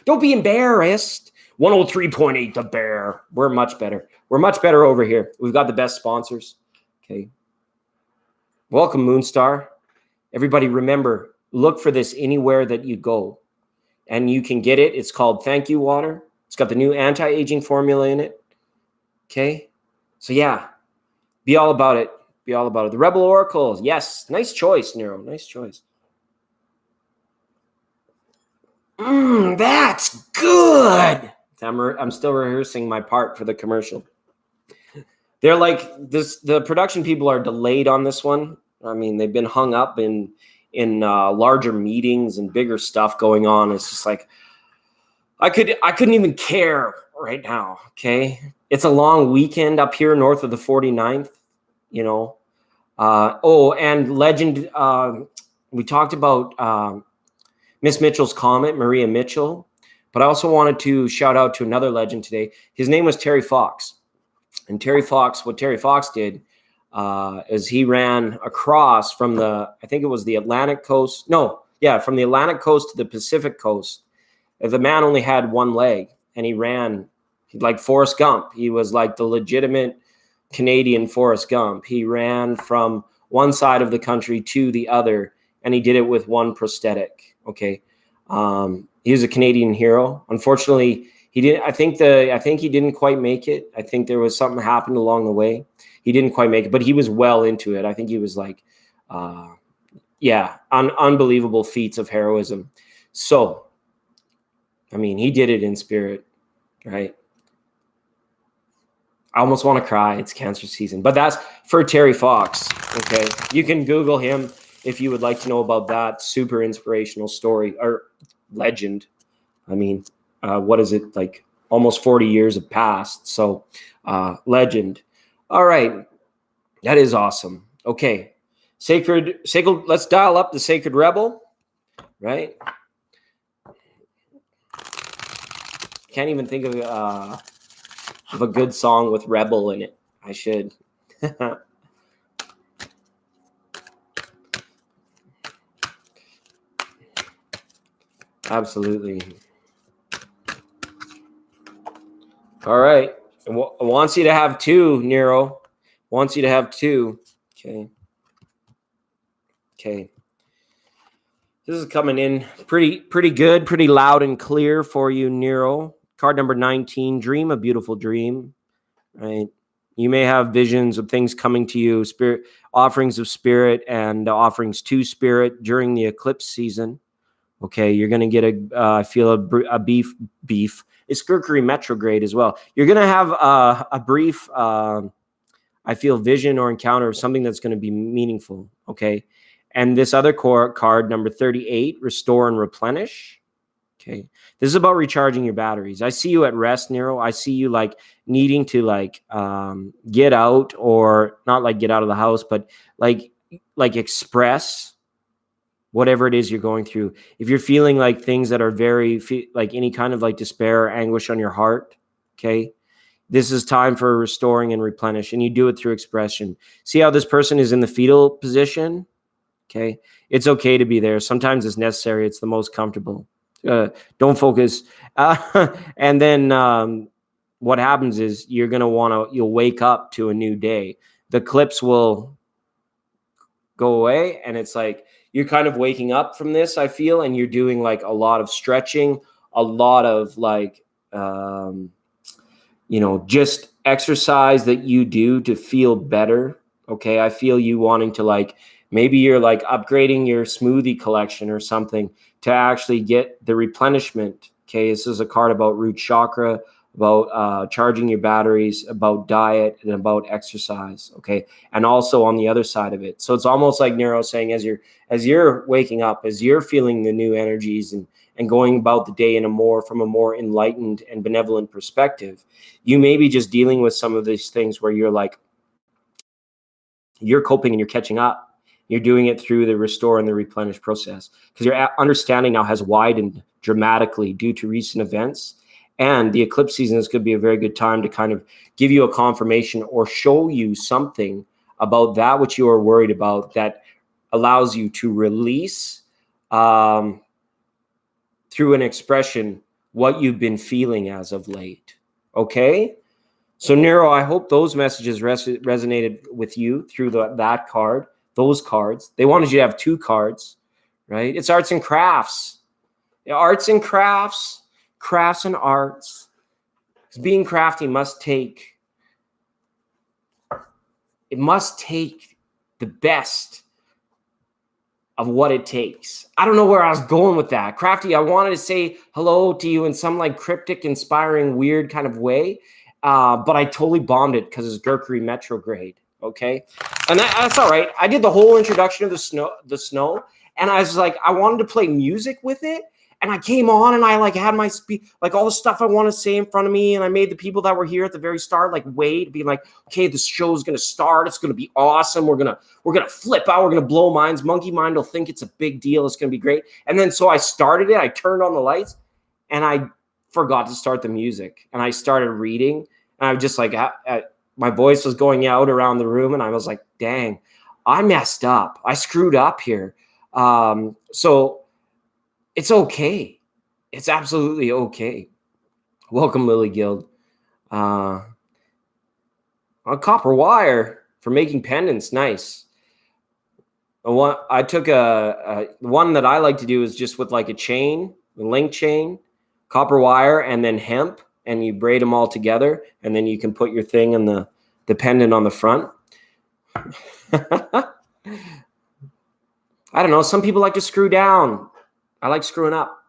Don't be embarrassed. 103.8 The Bear. We're much better. We're much better over here. We've got the best sponsors. Okay. Welcome, Moonstar. Everybody remember, look for this anywhere that you go. And you can get it. It's called Thank You Water. It's got the new anti-aging formula in it. Okay. So yeah, be all about it. Be all about it. The Rebel Oracles. Yes. Nice choice, Nero. Nice choice. That's good. I'm still rehearsing my part for the commercial. They're like this. The production people are delayed on this one. I mean, they've been hung up in larger meetings and bigger stuff going on. It's just like I couldn't even care right now. Okay, it's a long weekend up here north of the 49th. And legend. we talked about Miss Mitchell's comet, Maria Mitchell, but I also wanted to shout out to another legend today. His name was Terry Fox. And Terry Fox, what Terry Fox did is he ran across from I think it was the Atlantic coast. From the Atlantic coast to the Pacific coast. The man only had one leg, and he ran like Forrest Gump. He was like the legitimate Canadian Forrest Gump. He ran from one side of the country to the other, and he did it with one prosthetic. Okay. He was a Canadian hero. Unfortunately, he didn't. I think he didn't quite make it. I think there was something happened along the way. He didn't quite make it, but he was well into it. I think he was like, unbelievable feats of heroism. So, I mean, he did it in spirit, right? I almost want to cry. It's cancer season, but that's for Terry Fox. Okay. You can Google him if you would like to know about that super inspirational story or legend. I mean, what is it, like almost 40 years have passed. So legend. All right. That is awesome. Okay. Sacred, let's dial up the Sacred Rebel, right? Can't even think of a good song with Rebel in it. I should. Absolutely. All right. Wants you to have two, Nero. Wants you to have two. Okay. Okay. This is coming in pretty good, pretty loud and clear for you, Nero. Card number 19, dream a beautiful dream, right? You may have visions of things coming to you, spirit offerings of spirit and offerings to spirit during the eclipse season. Okay, you're going to get I feel a beef. It's Mercury retrograde as well. You're going to have a brief, I feel, vision or encounter of something that's going to be meaningful. Okay. And this other card, number 38, restore and replenish. Okay. This is about recharging your batteries. I see you at rest, Nero. I see you like needing to like get out, or not like get out of the house, but like express whatever it is you're going through. If you're feeling like things that are very like any kind of like despair or anguish on your heart, okay, this is time for restoring and replenish, and you do it through expression. See how this person is in the fetal position? Okay. It's okay to be there. Sometimes it's necessary. It's the most comfortable. Don't focus. And then what happens is you'll wake up to a new day. The clips will go away, and it's like you're kind of waking up from this, I feel, and you're doing like a lot of stretching, a lot of like, just exercise that you do to feel better. Okay. I feel you wanting to like, maybe you're like upgrading your smoothie collection or something to actually get the replenishment. Okay. This is a card about root chakra, about charging your batteries, about diet, and about exercise. Okay. And also on the other side of it. So it's almost like Nero saying, as you're waking up, as you're feeling the new energies and going about the day from a more enlightened and benevolent perspective, you may be just dealing with some of these things where you're like, you're coping and you're catching up. You're doing it through the restore and the replenish process, because your understanding now has widened dramatically due to recent events. And the eclipse season could be a very good time to kind of give you a confirmation or show you something about that which you are worried about, that allows you to release through an expression what you've been feeling as of late. Okay? So Nero, I hope those messages resonated with you through that card. Those cards. They wanted you to have two cards, right? It's arts and crafts. Arts and crafts, crafts and arts. Because being crafty must take the best of what it takes. I don't know where I was going with that. Crafty, I wanted to say hello to you in some like cryptic, inspiring, weird kind of way. But I totally bombed it because it's Mercury retrograde. Okay. And that's all right. I did the whole introduction of the snow, and I was like, I wanted to play music with it. And I came on and I like had my like all the stuff I want to say in front of me. And I made the people that were here at the very start like wait, be like, okay, this show's gonna start. It's gonna be awesome. We're gonna flip out. We're gonna blow minds. Monkey mind will think it's a big deal. It's gonna be great. And then so I started it. I turned on the lights, and I forgot to start the music. And I started reading, and I was just like, my voice was going out around the room, and I was like, dang, I messed up. I screwed up here. So it's okay. It's absolutely okay. Welcome, Lily Guild. A copper wire for making pendants. Nice. I took a one that I like to do is just with like a chain, a link chain, copper wire, and then hemp, and you braid them all together, and then you can put your thing in the pendant on the front. I don't know. Some people like to screw down. I like screwing up.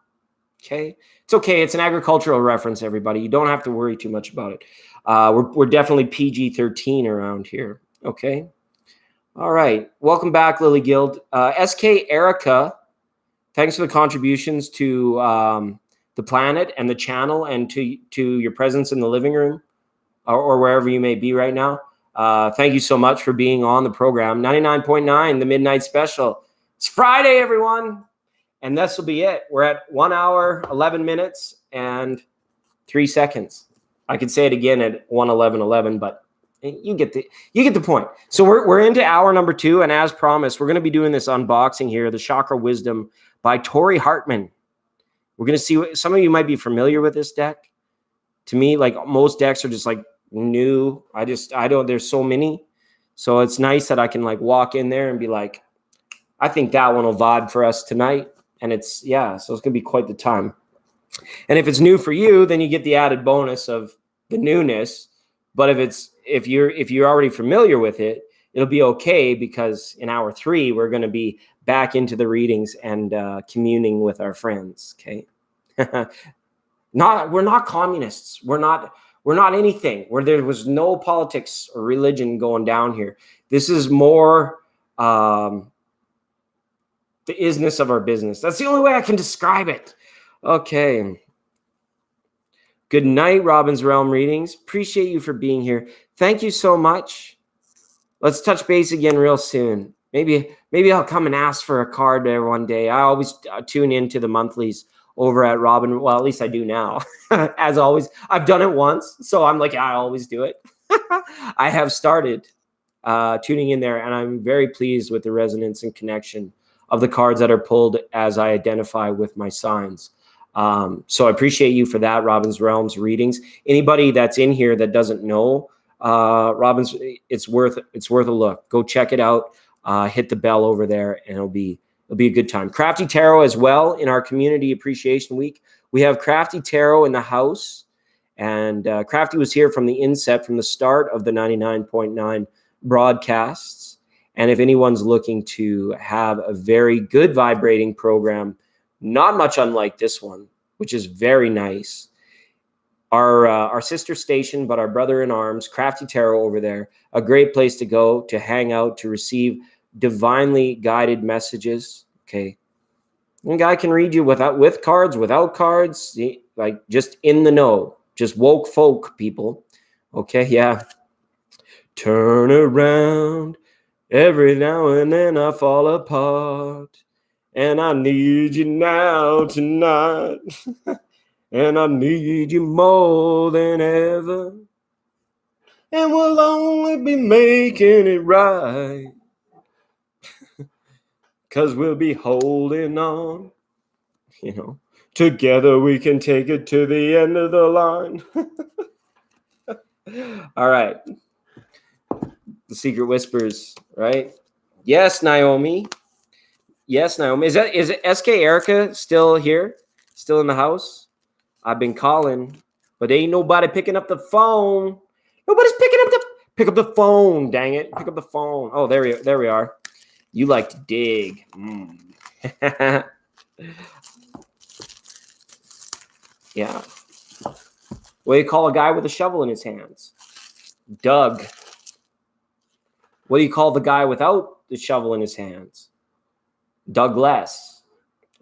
Okay. It's okay. It's an agricultural reference, everybody. You don't have to worry too much about it. We're definitely PG-13 around here. Okay. All right. Welcome back, Lily Guild. SK Erica, thanks for the contributions to the planet and the channel and to your presence in the living room or wherever you may be right now. Thank you so much for being on the program. 99.9, the Midnight Special. It's Friday, everyone. And this will be it. We're at 1 hour, 11 minutes, and 3 seconds. I could say it again at 1:11:11, but you get the point. So we're into hour number 2, and as promised, we're going to be doing this unboxing here, the Chakra Wisdom by Tori Hartman. We're going to see what some of you might be familiar with this deck. To me, like most decks are just like new. I don't. There's so many, so it's nice that I can like walk in there and be like, I think that one will vibe for us tonight. And so it's going to be quite the time. And if it's new for you, then you get the added bonus of the newness. But if you're already familiar with it, it'll be okay, because in hour 3, we're going to be back into the readings and communing with our friends. Okay. We're not communists. We're not anything where there was no politics or religion going down here. This is more, the isness of our business. That's the only way I can describe it. Okay. Good night, Robin's Realm Readings. Appreciate you for being here. Thank you so much. Let's touch base again real soon. Maybe I'll come and ask for a card there one day. I always tune into the monthlies over at Robin. Well, at least I do now. As always, I've done it once, so I'm like, I always do it. I have started tuning in there, and I'm very pleased with the resonance and connection of the cards that are pulled as I identify with my signs. So I appreciate you for that, Robin's Realms Readings. Anybody that's in here that doesn't know Robin's, it's worth a look. Go check it out. Hit the bell over there, and it'll be a good time. Crafty Tarot as well in our Community Appreciation Week. We have Crafty Tarot in the house, and Crafty was here from the inset, from the start of the 99.9 broadcasts. And if anyone's looking to have a very good vibrating program, not much unlike this one, which is very nice, our sister station, but our brother in arms, Crafty Tarot over there, a great place to go to hang out, to receive divinely guided messages. Okay. One guy can read you with cards, without cards, like just in the know, just woke folk people. Okay. Yeah. Turn around. Every now and then I fall apart, and I need you now tonight, and I need you more than ever, and we'll only be making it right, 'cause we'll be holding on, together we can take it to the end of the line. All right. The Secret Whispers, right? Yes, Naomi. Yes, Naomi. Is SK Erica still here? Still in the house? I've been calling, but ain't nobody picking up the phone. Nobody's pick up the phone, dang it. Pick up the phone. Oh, there we are. You like to dig. Yeah. What do you call a guy with a shovel in his hands? Doug. What do you call the guy without the shovel in his hands? Douglas.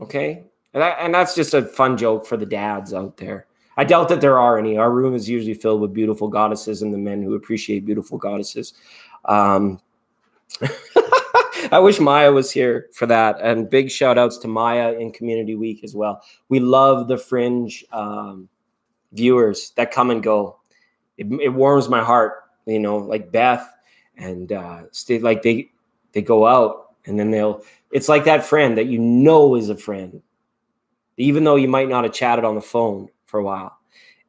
Okay? And that's just a fun joke for the dads out there. I doubt that there are any. Our room is usually filled with beautiful goddesses and the men who appreciate beautiful goddesses. I wish Maya was here for that. And big shout outs to Maya in Community Week as well. We love the fringe viewers that come and go. It warms my heart, like Beth and like they go out and then it's like that friend that is a friend, even though you might not have chatted on the phone for a while.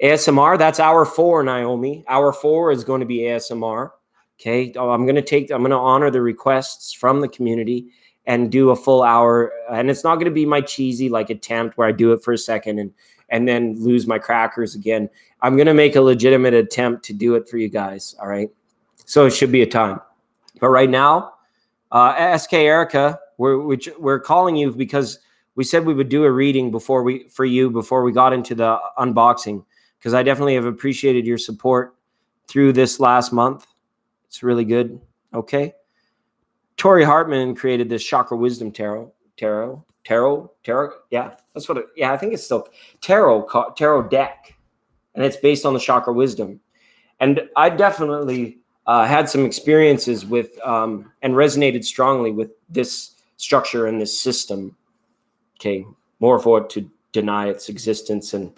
ASMR, that's hour 4, Naomi. Hour 4 is going to be ASMR. Okay. I'm going to honor the requests from the community and do a full hour. And it's not going to be my cheesy attempt where I do it for a second and then lose my crackers again. I'm going to make a legitimate attempt to do it for you guys. All right. So it should be a time. But right now, SK Erica, we're calling you because we said we would do a reading before we got into the unboxing, because I definitely have appreciated your support through this last month. It's really good. Okay. Tori Hartman created this Chakra Wisdom Tarot. Yeah, that's what I think it's still tarot deck. And it's based on the Chakra Wisdom. And I definitely had some experiences with and resonated strongly with this structure and this system. Okay. More for it to deny its existence and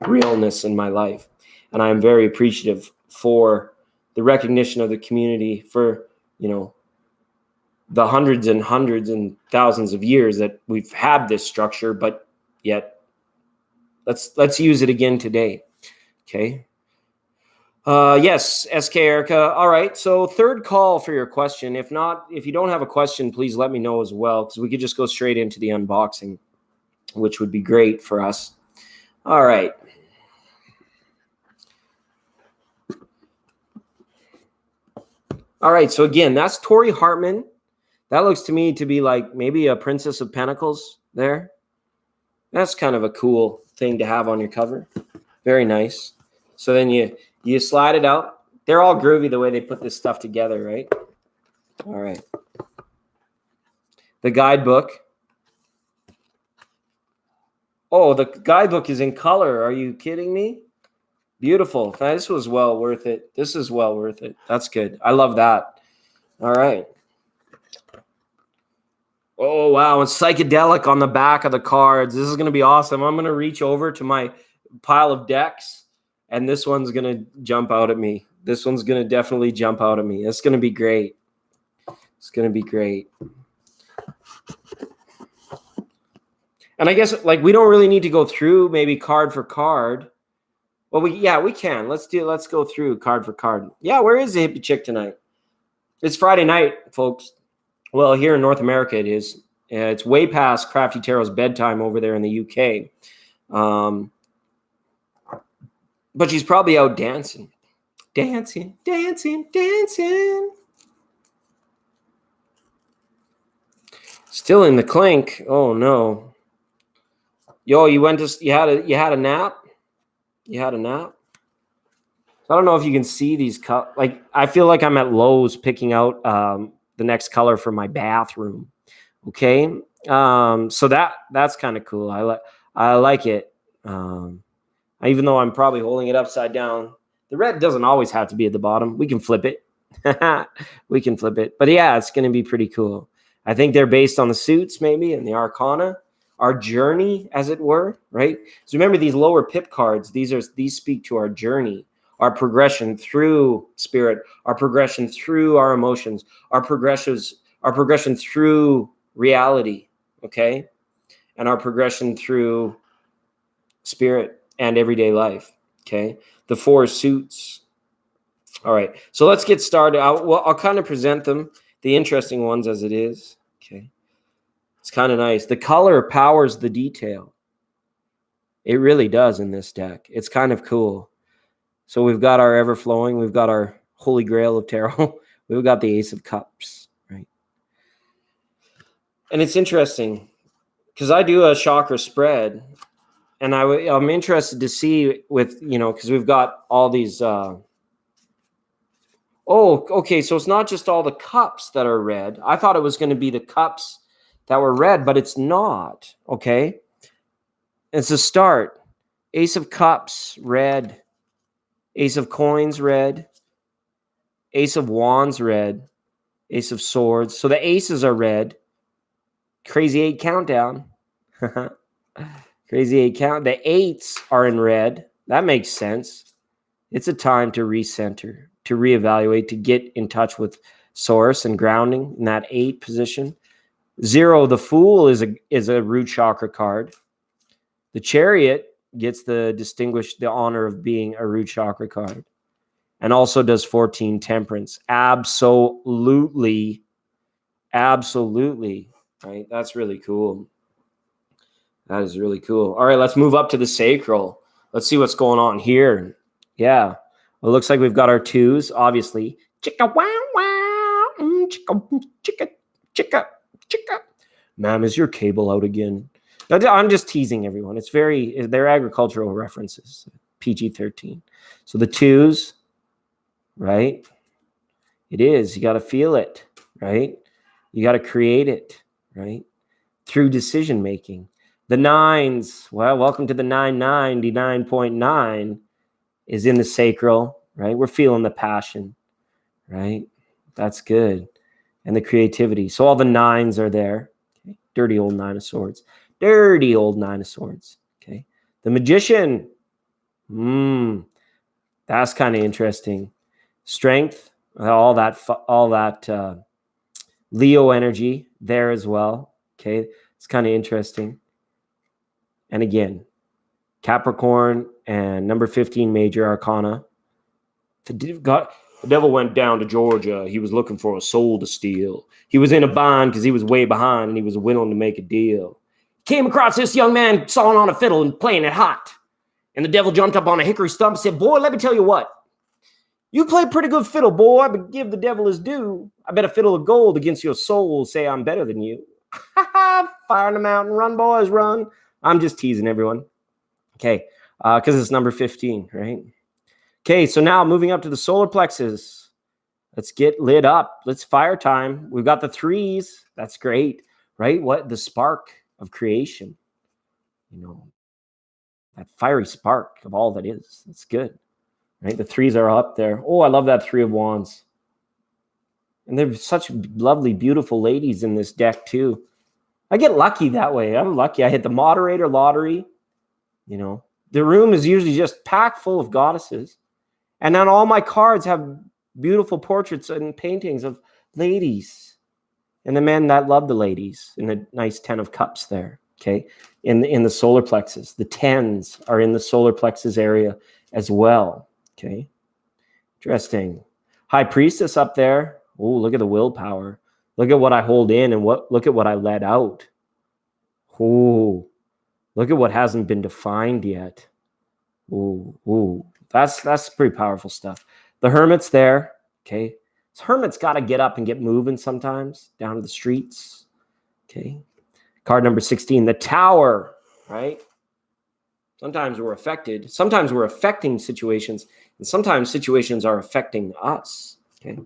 realness in my life. And I am very appreciative for the recognition of the community for, the hundreds and thousands of years that we've had this structure, but yet let's use it again today. Okay. Yes, SK Erica. All right. So third call for your question. If you don't have a question, please let me know as well, because we could just go straight into the unboxing, which would be great for us. All right. All right. So again, that's Tori Hartman. That looks to me to be like maybe a Princess of Pentacles there. That's kind of a cool thing to have on your cover. Very nice. So then you slide it out. They're all groovy the way they put this stuff together, right? All right. The guidebook. Oh, the guidebook is in color. Are you kidding me? Beautiful. This was well worth it. This is well worth it. That's good. I love that. All right. Oh, wow. It's psychedelic on the back of the cards. This is going to be awesome. I'm going to reach over to my pile of decks, and this one's going to jump out at me. This one's going to definitely jump out at me. It's going to be great. It's going to be great. And I guess we don't really need to go through maybe card for card. Well, we can. Let's go through card for card. Yeah, where is the hippie chick tonight? It's Friday night, folks. Well, here in North America, it is. It's way past Crafty Tarot's bedtime over there in the UK. But she's probably out dancing. Dancing. Still in the clink. Oh, no. Yo, you had a nap? You had a nap? I don't know if you can see these I feel like I'm at Lowe's picking out the next color for my bathroom. Okay. So that's kind of cool. I like it. Even though I'm probably holding it upside down, the red doesn't always have to be at the bottom. We can flip it. We can flip it. But yeah, it's going to be pretty cool. I think they're based on the suits maybe and the arcana, our journey, as it were, right? So remember these lower pip cards, these speak to our journey, our progression through spirit, our progression through our emotions, our progression through reality, okay? And our progression through spirit and everyday life, okay? The 4 suits. All right, so let's get started. I'll kind of present them, the interesting ones as it is, okay? It's kind of nice. The color powers the detail. It really does in this deck. It's kind of cool. So we've got our ever-flowing. We've got our Holy Grail of Tarot. We've got the Ace of Cups, right? And it's interesting because I do a chakra spread, and I'm interested to see with, because we've got all these. Oh, okay. So it's not just all the cups that are red. I thought it was going to be the cups that were red, but it's not. Okay. It's a start. Ace of Cups, red. Ace of Coins, red. Ace of Wands, red. Ace of Swords. So the aces are red. Crazy 8 countdown. Crazy 8 count. The 8s are in red. That makes sense. It's a time to recenter, to reevaluate, to get in touch with source and grounding in that 8 position. 0, the Fool, is a root chakra card. The Chariot gets the honor of being a root chakra card, and also does 14 Temperance. Absolutely, right? That's really cool. That is really cool. All right, let's move up to the sacral. Let's see what's going on here. Yeah, well, it looks like we've got our 2s, obviously. Chicka wow wow, chicka chicka chicka chicka. Ma'am, is your cable out again? I'm just teasing everyone. They're agricultural references, PG-13. So the 2s, right? It is. You got to feel it, right? You got to create it, right? Through decision making. The 9s, well, welcome to the 999.9 is in the sacral, right? We're feeling the passion, right? That's good. And the creativity. So all the 9s are there. Okay. Dirty old 9 of Swords. Dirty old 9 of Swords. Okay. The Magician. That's kind of interesting. Strength. All that Leo energy there as well. Okay. It's kind of interesting. And again, Capricorn and number 15 major arcana. The devil went down to Georgia. He was looking for a soul to steal. He was in a bind because he was way behind and he was willing to make a deal. Came across this young man sawing on a fiddle and playing it hot. And the devil jumped up on a hickory stump and said, boy, let me tell you what. You play pretty good fiddle, boy, but give the devil his due. I bet a fiddle of gold against your soul say I'm better than you. Fire in the mountain, run, boys, run. I'm just teasing everyone. Okay, because it's number 15, right? Okay, so now moving up to the solar plexus. Let's get lit up. Let's fire time. We've got the 3s. That's great, right? What? The spark of creation. You know, that fiery spark of all that is. That's good, right? The 3s are up there. Oh, I love that 3 of Wands. And there's such lovely, beautiful ladies in this deck too. I get lucky that way. I'm lucky. I hit the moderator lottery. You know, the room is usually just packed full of goddesses. And then all my cards have beautiful portraits and paintings of ladies and the men that love the ladies in a nice 10 of cups there. Okay. In the solar plexus, the 10s are in the solar plexus area as well. Okay. Interesting. High priestess up there. Oh, look at the willpower. Look at what I hold in and look at what I let out. Oh, look at what hasn't been defined yet. Ooh. That's pretty powerful stuff. The Hermit's there. Okay. So Hermit's got to get up and get moving sometimes down to the streets. Okay. Card number 16, the Tower, right? Sometimes we're affected. Sometimes we're affecting situations, and sometimes situations are affecting us. Okay.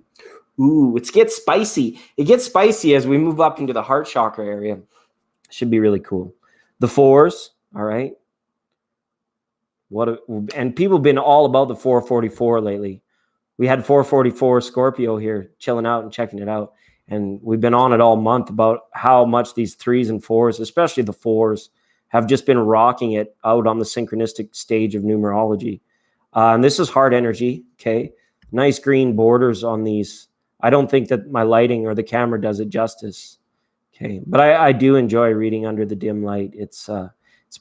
Ooh, it gets spicy. It gets spicy as we move up into the heart chakra area. Should be really cool. The 4s, all right. And people have been all about the 444 lately. We had 444 Scorpio here chilling out and checking it out. And we've been on it all month about how much these 3s and 4s, especially the 4s, have just been rocking it out on the synchronistic stage of numerology. And this is heart energy, okay? Nice green borders on these. I don't think that my lighting or the camera does it justice, okay? But I do enjoy reading under the dim light. It's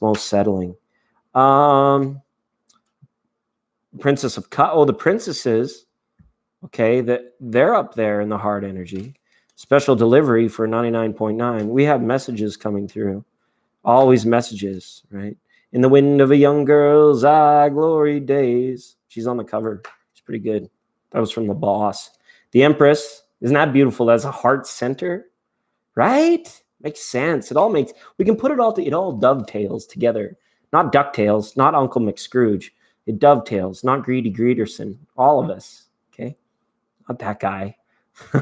most settling. Princess of Cups. Oh, the princesses, okay, they're up there in the heart energy. Special delivery for 99.9. We have messages coming through. Always messages, right? In the wind of a young girl's eye, glory days. She's on the cover. She's pretty good. That was from The Boss. The Empress. Isn't that beautiful? As a heart center, right? Makes sense. We can put it all dovetails together. Not DuckTales, not Uncle McScrooge. It dovetails, not Greedy Greederson. All of us, okay? Not that guy.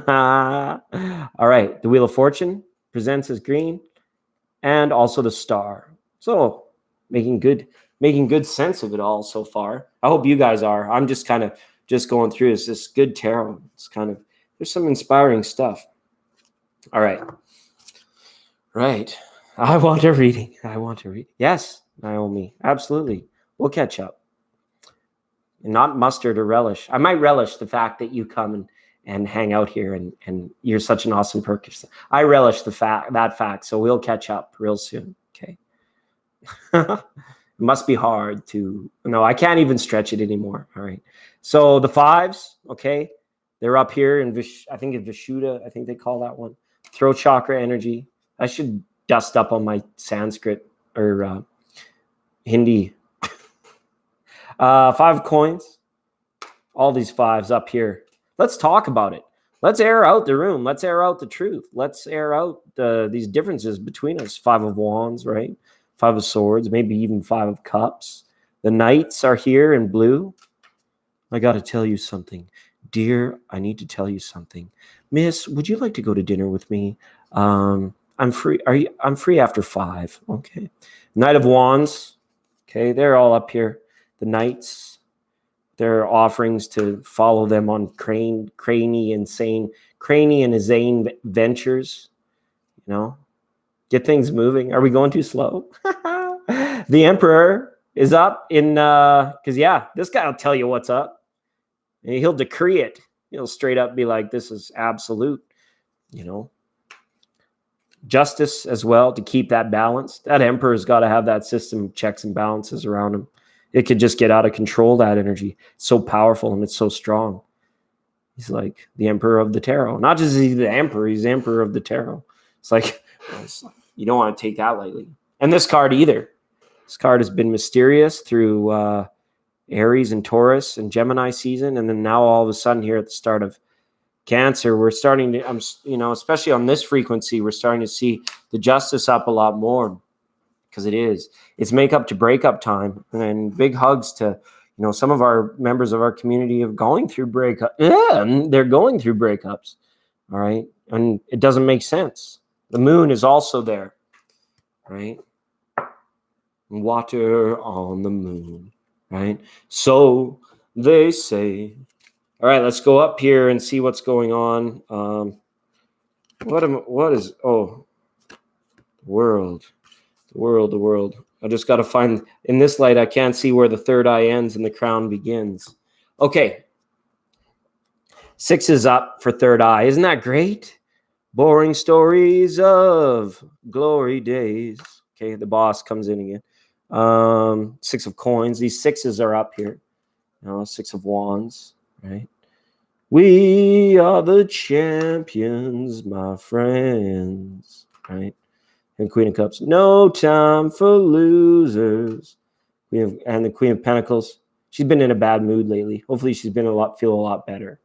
All right, the Wheel of Fortune presents as green, and also the Star. So making good sense of it all so far. I hope you guys are. I'm just kind of just going through this good tarot. It's kind of, there's some inspiring stuff. All right. Right. I want a reading. I want to read. Yes, Naomi. Absolutely. We'll catch up. And not mustard or relish. I might relish the fact that you come and hang out here and you're such an awesome person. I relish that fact. So we'll catch up real soon. Okay. It must be hard to, no, I can't even stretch it anymore. All right. So the fives, okay, they're up here in I think in Vishuddha, I think they call that one. Throat chakra energy. I should dust up on my Sanskrit or Hindi. 5 coins. All these fives up here. Let's talk about it. Let's air out the room. Let's air out the truth. Let's air out these differences between us. 5 of wands, right? 5 of swords, maybe even 5 of cups. The knights are here in blue. I got to tell you something. Dear, I need to tell you something. Miss, would you like to go to dinner with me? I'm free. I'm free after 5. Okay. Knight of wands. Okay, they're all up here. The knights. Their offerings to follow them on cranny and insane ventures, get things moving. Are we going too slow? The emperor is up in, because this guy will tell you what's up. And he'll decree it. He'll straight up be like, this is absolute, justice as well to keep that balance. That emperor's got to have that system of checks and balances around him. It could just get out of control, that energy. It's so powerful and it's so strong. He's like the emperor of the tarot. Not just he's the emperor, he's the emperor of the tarot. It's like, you don't want to take that lightly. And this card either. This card has been mysterious through Aries and Taurus and Gemini season. And then now all of a sudden here at the start of Cancer, we're starting to, especially on this frequency, we're starting to see the justice up a lot more. Because it's makeup to breakup time, and big hugs to some of our members of our community of going through breakup. Yeah, they're going through breakups. All right, and it doesn't make sense. The moon is also there, right? Water on the moon, right? So they say. All right, let's go up here and see what's going on. The world. I just got to find, in this light, I can't see where the third eye ends and the crown begins. Okay. 6 is up for third eye. Isn't that great? Boring stories of glory days. Okay, the boss comes in again. 6 of coins. These 6s are up here. 6 of wands, right? We are the champions, my friends, right? And Queen of Cups, no time for losers. And the Queen of Pentacles, she's been in a bad mood lately. Hopefully she's been feel a lot better.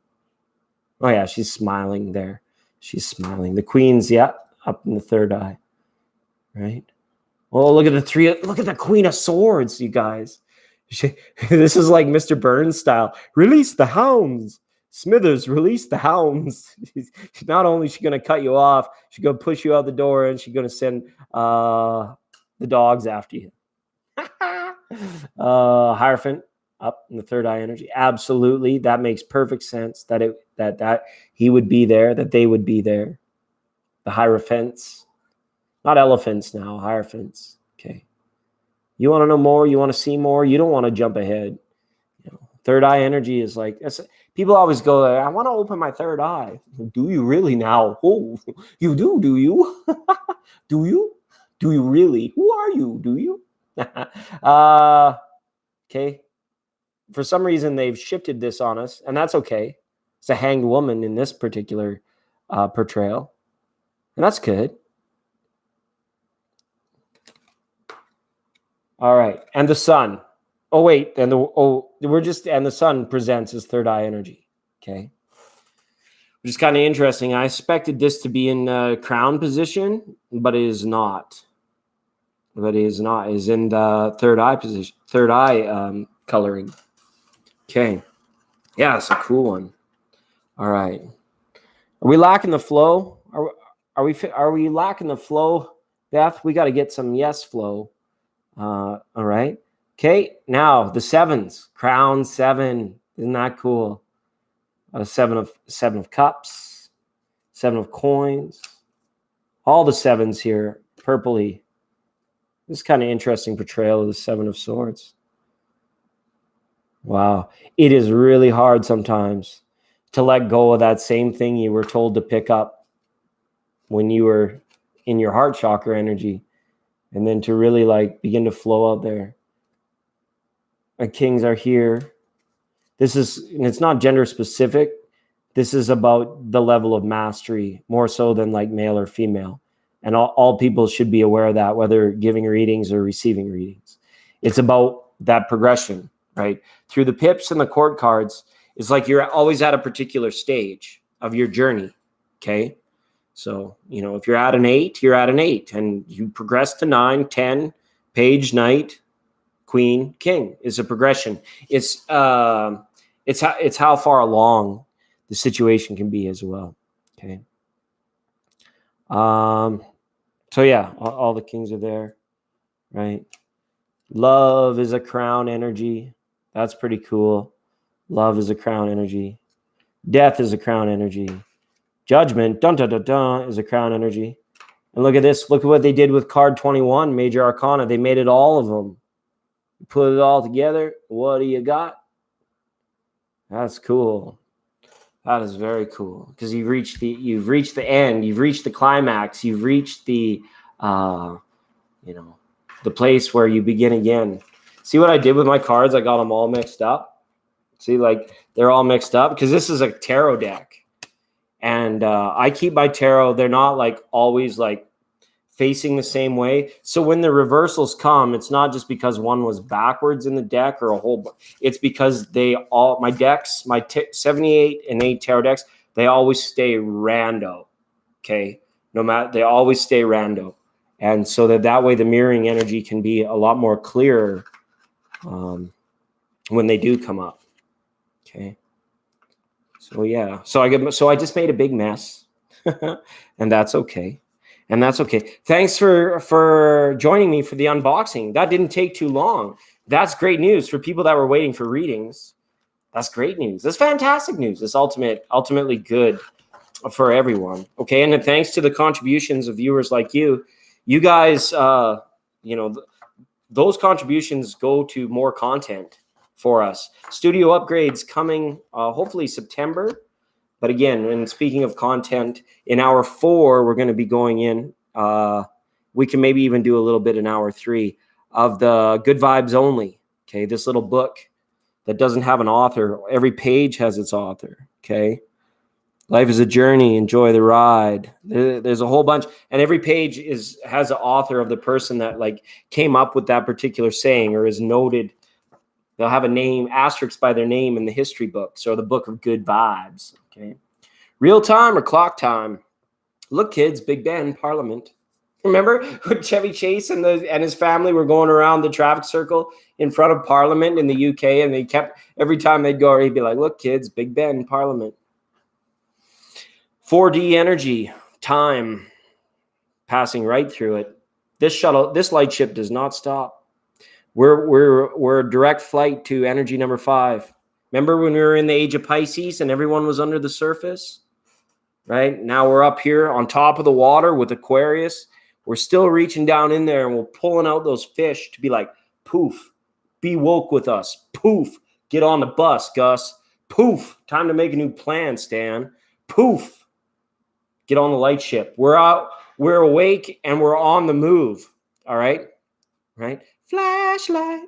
Oh yeah, she's smiling there. She's smiling. The Queen's, up in the third eye, right? Oh, look at the Queen of Swords, you guys. This is like Mr. Burns style. Release the hounds. Smithers, release the hounds. Not only is she going to cut you off, she's going to push you out the door, and she's going to send the dogs after you. Hierophant up in the third eye energy. Absolutely. That makes perfect sense that he would be there, that they would be there. The Hierophants. Not elephants now, Hierophants. Okay. You want to know more? You want to see more? You don't want to jump ahead. Third eye energy is like, people always go, I want to open my third eye. Do you really now? Oh, you do you? Do you? Do you really? Who are you? Do you? Okay. For some reason, they've shifted this on us, and that's okay. It's a hanged woman in this particular portrayal, and that's good. All right, and the sun. Oh wait, and the sun presents as third eye energy. Okay, which is kind of interesting. I expected this to be in crown position, but it is not. But it is not. It is in the third eye position, third eye coloring. Okay, yeah, it's a cool one. All right, are we lacking the flow? Are we lacking the flow, Beth? We got to get some yes flow. All right. Okay. Now the sevens. Crown 7. Isn't that cool? Seven of cups. 7 of coins. All the sevens here, purpley. This is kind of interesting portrayal of the 7 of swords. Wow. It is really hard sometimes to let go of that same thing you were told to pick up when you were in your heart chakra energy, and then to really like begin to flow out there. And kings are here. It's not gender specific. This is about the level of mastery more so than like male or female. And all people should be aware of that, whether giving readings or receiving readings. It's about that progression, right? Through the pips and the court cards, it's like you're always at a particular stage of your journey, okay? So, if you're at an 8, you're at an 8, and you progress to 9, 10, page, knight, queen, king is a progression. It's how far along the situation can be as well, okay? So yeah, all the kings are there, right? Love is a crown energy. That's pretty cool. Love is a crown energy. Death is a crown energy. Judgment, dun dun dun dun, is a crown energy. And look at this. Look at what they did with card 21, Major Arcana. They made it all of them. Put it all together. What do you got? That's cool. That is very cool, because you've reached the end, you've reached the climax, you've reached the the place where you begin again. See what I did with my cards? I got them all mixed up. See, like they're all mixed up because this is a tarot deck, and I keep my tarot. They're not like always like facing the same way. So when the reversals come, it's not just because one was backwards in the deck or a whole. It's because my decks, my 78 and 8 tarot decks, they always stay rando. Okay, they always stay rando, and so that way the mirroring energy can be a lot more clearer when they do come up. Okay, so yeah, so I just made a big mess, and that's okay. And that's okay. Thanks for joining me for the unboxing. That didn't take too long. That's great news for people that were waiting for readings. That's great news. That's fantastic news. It's ultimately good for everyone. Okay, and then thanks to the contributions of viewers like you guys, those contributions go to more content for us. Studio upgrades coming hopefully September. But again, and speaking of content, in hour 4, we're going to be going in. We can maybe even do a little bit in hour 3 of the Good Vibes Only. Okay, this little book that doesn't have an author. Every page has its author. Okay, life is a journey. Enjoy the ride. There's a whole bunch, and every page has an author of the person that like came up with that particular saying or is noted. They'll have a name asterisk by their name in the history books or the book of good vibes. Okay, real time or clock time? Look, kids, Big Ben, Parliament. Remember when Chevy Chase and his family were going around the traffic circle in front of Parliament in the UK, and they kept every time they'd go, he'd be like, "Look, kids, Big Ben, Parliament." 4D energy, time, passing right through it. This light ship does not stop. We're a direct flight to energy number 5. Remember when we were in the age of Pisces and everyone was under the surface? Right? Now we're up here on top of the water with Aquarius. We're still reaching down in there and we're pulling out those fish to be like, poof, be woke with us. Poof, get on the bus, Gus. Poof, time to make a new plan, Stan. Poof, get on the light ship. We're out, we're awake, and we're on the move. All right? Right? Flashlight.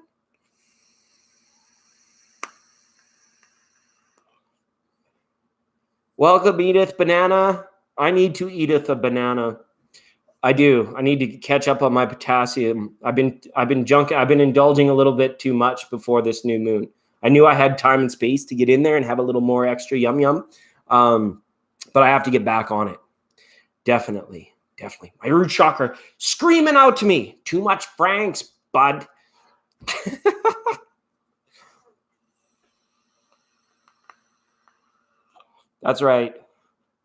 Welcome, Edith Banana. I need to Edith a banana. I do. I need to catch up on my potassium. I've been indulging a little bit too much before this new moon. I knew I had time and space to get in there and have a little more extra yum yum. But I have to get back on it. Definitely. My root chakra screaming out to me. Too much Franks, bud. That's right.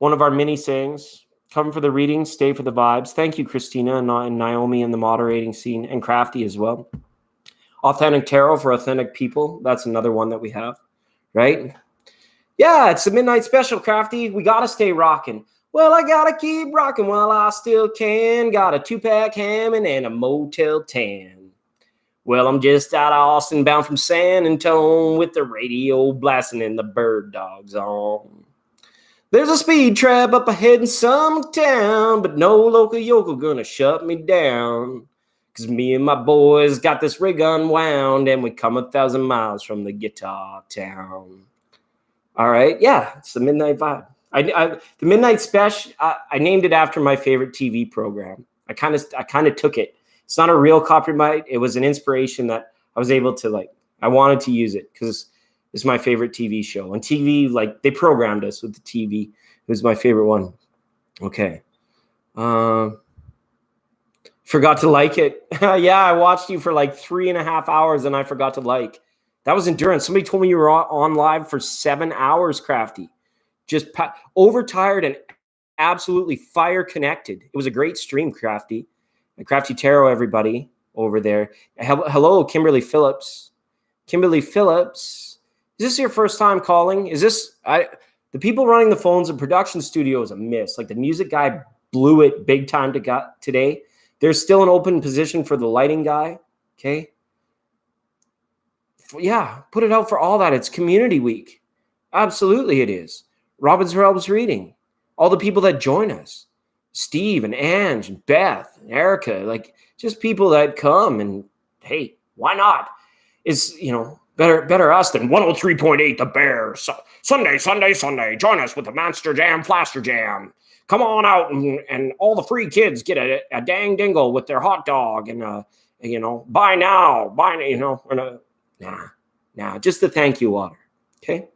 One of our mini sayings Come for the readings, stay for the vibes. Thank you, Christina and Naomi in the moderating scene, and Crafty as well. Authentic Tarot for authentic people. That's another one that we have, right? Yeah, it's the midnight special, Crafty. We got to stay rocking. Well, I got to keep rocking while I still can. Got a 2-pack Hammond and a Motel 10. Well, I'm just out of Austin, bound from San Antonio with the radio blasting and the bird dogs on. There's a speed trap up ahead in some town, but no local yokel gonna shut me down. 'Cause me and my boys got this rig unwound, and we come 1,000 miles from the guitar town. All right, yeah, it's the Midnight Vibe. The Midnight Special, I named it after my favorite TV program. I kind of took it. It's not a real copyright. It was an inspiration that I was able to I wanted to use it because it's my favorite TV show. And TV, they programmed us with the TV. It was my favorite one. Okay. Forgot to like it. Yeah, I watched you for 3.5 hours and I forgot to like. That was endurance. Somebody told me you were on live for 7 hours, Crafty. Just overtired and absolutely fire connected. It was a great stream, Crafty. And Crafty Tarot, everybody over there. Hello, Kimberly Phillips. Kimberly Phillips. Is this your first time calling? Is this the people running the phones in production studio is a miss. The music guy blew it big time today. There's still an open position for the lighting guy. Okay. Yeah, put it out for all that. It's community week. Absolutely it is. Robin's Realms reading. All the people that join us. Steve and Ange and Beth and Erica. Just people that come and hey, why not? It's, better us than 103.8 The Bear. Sunday. Join us with the Monster Jam, Flaster Jam. Come on out and all the free kids get a dang dingle with their hot dog and buy now, nah, just the thank you water. Okay.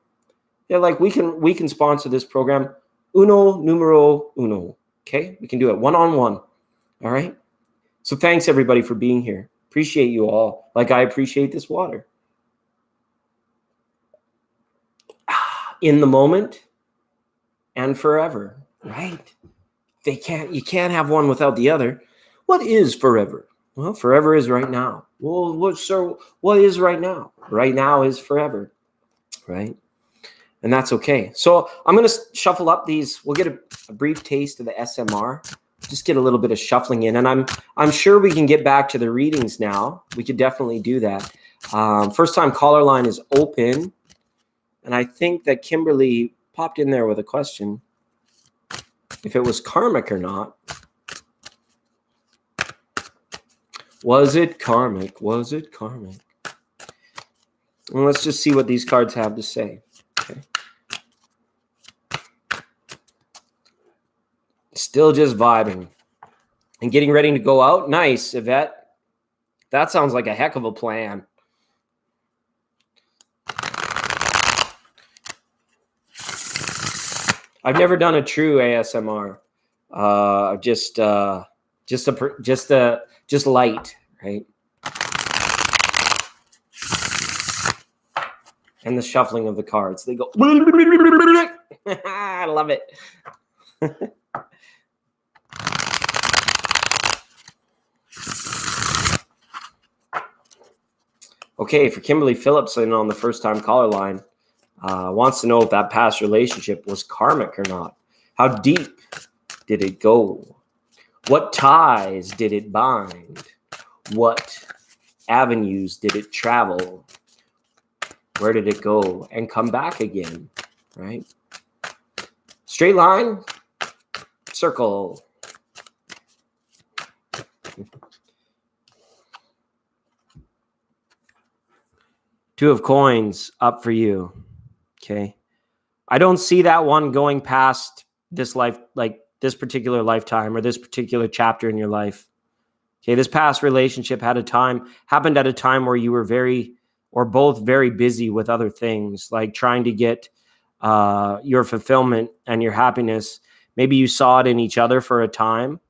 Yeah, we can sponsor this program. Uno numero uno. Okay. We can do it one-on-one. All right. So thanks everybody for being here. Appreciate you all. I appreciate this water. In the moment and forever, right? You can't have one without the other. What is forever? Well, forever is right now. Well, what is right now? Right now is forever, right? And that's okay. So I'm going to shuffle up these. We'll get a brief taste of the SMR. Just get a little bit of shuffling in. And I'm sure we can get back to the readings now. We could definitely do that. First time caller line is open. And I think that Kimberly popped in there with a question. If it was karmic or not. Was it karmic? Was it karmic? Well, let's just see what these cards have to say. Okay. Still just vibing. And getting ready to go out? Nice, Yvette. That sounds like a heck of a plan. I've never done a true ASMR. Just light, right? And the shuffling of the cards. They go. I love it. Okay, for Kimberly Phillips on the first time caller line. Wants to know if that past relationship was karmic or not. How deep did it go? What ties did it bind? What avenues did it travel? Where did it go and come back again? Right? Straight line, circle. Two of coins up for you. Okay. I don't see that one going past this life, this particular lifetime or this particular chapter in your life. Okay. This past relationship happened at a time where you were both very busy with other things, trying to get your fulfillment and your happiness. Maybe you saw it in each other for a time,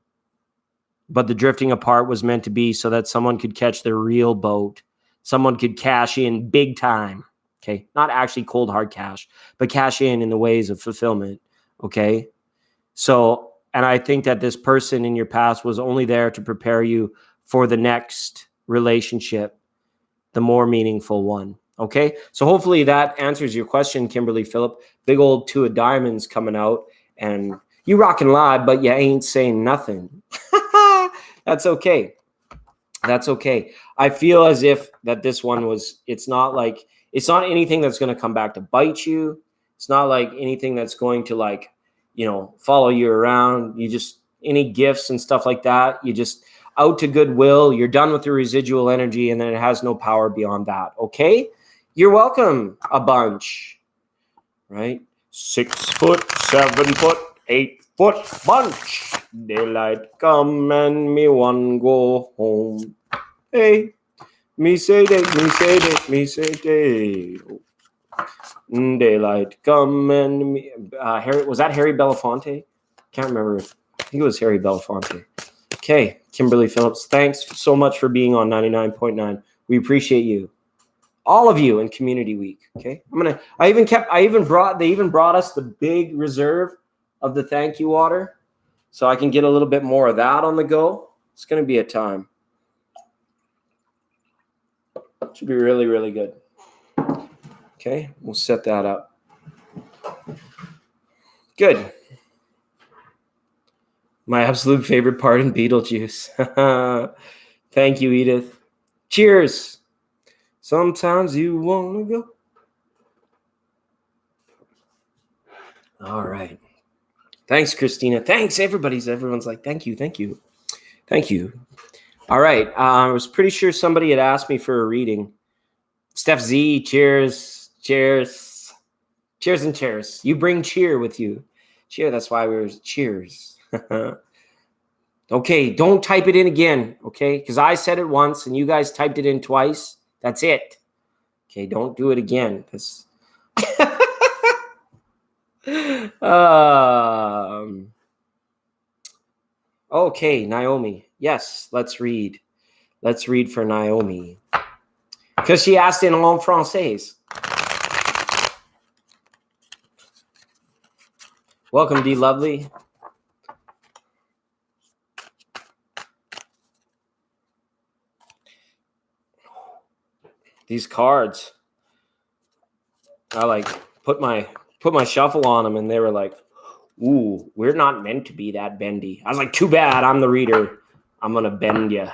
but the drifting apart was meant to be so that someone could catch their real boat. Someone could cash in big time. Okay. Not actually cold hard cash, but cash in the ways of fulfillment. Okay. So And I think that this person in your past was only there to prepare you for the next relationship, the more meaningful one. Okay. So hopefully that answers your question, Kimberly Phillip. Big old 2 of diamonds coming out, and you rock and lie, but you ain't saying nothing. That's okay. That's okay. I feel as if that this one was, it's not anything that's going to come back to bite you. It's not like anything that's going to follow you around. You just, any gifts and stuff like that, you just out to goodwill. You're done with the residual energy, and then it has no power beyond that. Okay. You're welcome a bunch, right? 6 foot, 7 foot, 8 foot bunch. Daylight come and me one go home. Hey, me say day, me say day, me say day. Daylight come and me. Harry, was that Harry Belafonte? Can't remember. I think it was Harry Belafonte. Okay, Kimberly Phillips, thanks so much for being on 99.9. We appreciate you, all of you, in Community Week. Okay, they even brought us the big reserve of the thank you water, so I can get a little bit more of that on the go. It's going to be a time. Should be really, really good. Okay, we'll set that up. Good. My absolute favorite part in Beetlejuice. Thank you, Edith. Cheers. Sometimes you want to go. All right. Thanks, Christina. Thanks, everyone's like, thank you, thank you, thank you. All right. I was pretty sure somebody had asked me for a reading. Steph Z, cheers, cheers, cheers and cheers. You bring cheer with you. Cheer, that's why we're cheers. Okay, don't type it in again, okay? Because I said it once and you guys typed it in twice. That's it. Okay, don't do it again. Okay, Naomi. Yes, let's read. Let's read for Naomi. Because she asked in en français. Welcome, D. Lovely. These cards, I put my shuffle on them, and they were like, "Ooh, we're not meant to be that bendy." I was like, "Too bad, I'm the reader. I'm gonna bend you."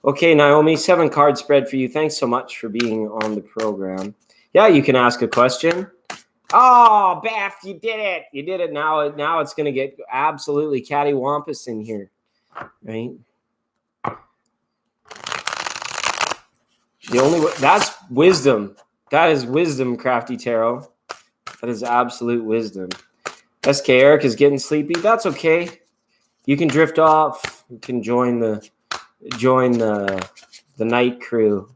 Okay, Naomi, 7 card spread for you. Thanks so much for being on the program. Yeah, you can ask a question. Oh, Beth, you did it. You did it. Now it's going to get absolutely cattywampus in here, right? That's wisdom. That is wisdom, Crafty Tarot. That is absolute wisdom. SK Eric is getting sleepy. That's okay. You can drift off. You can join the night crew.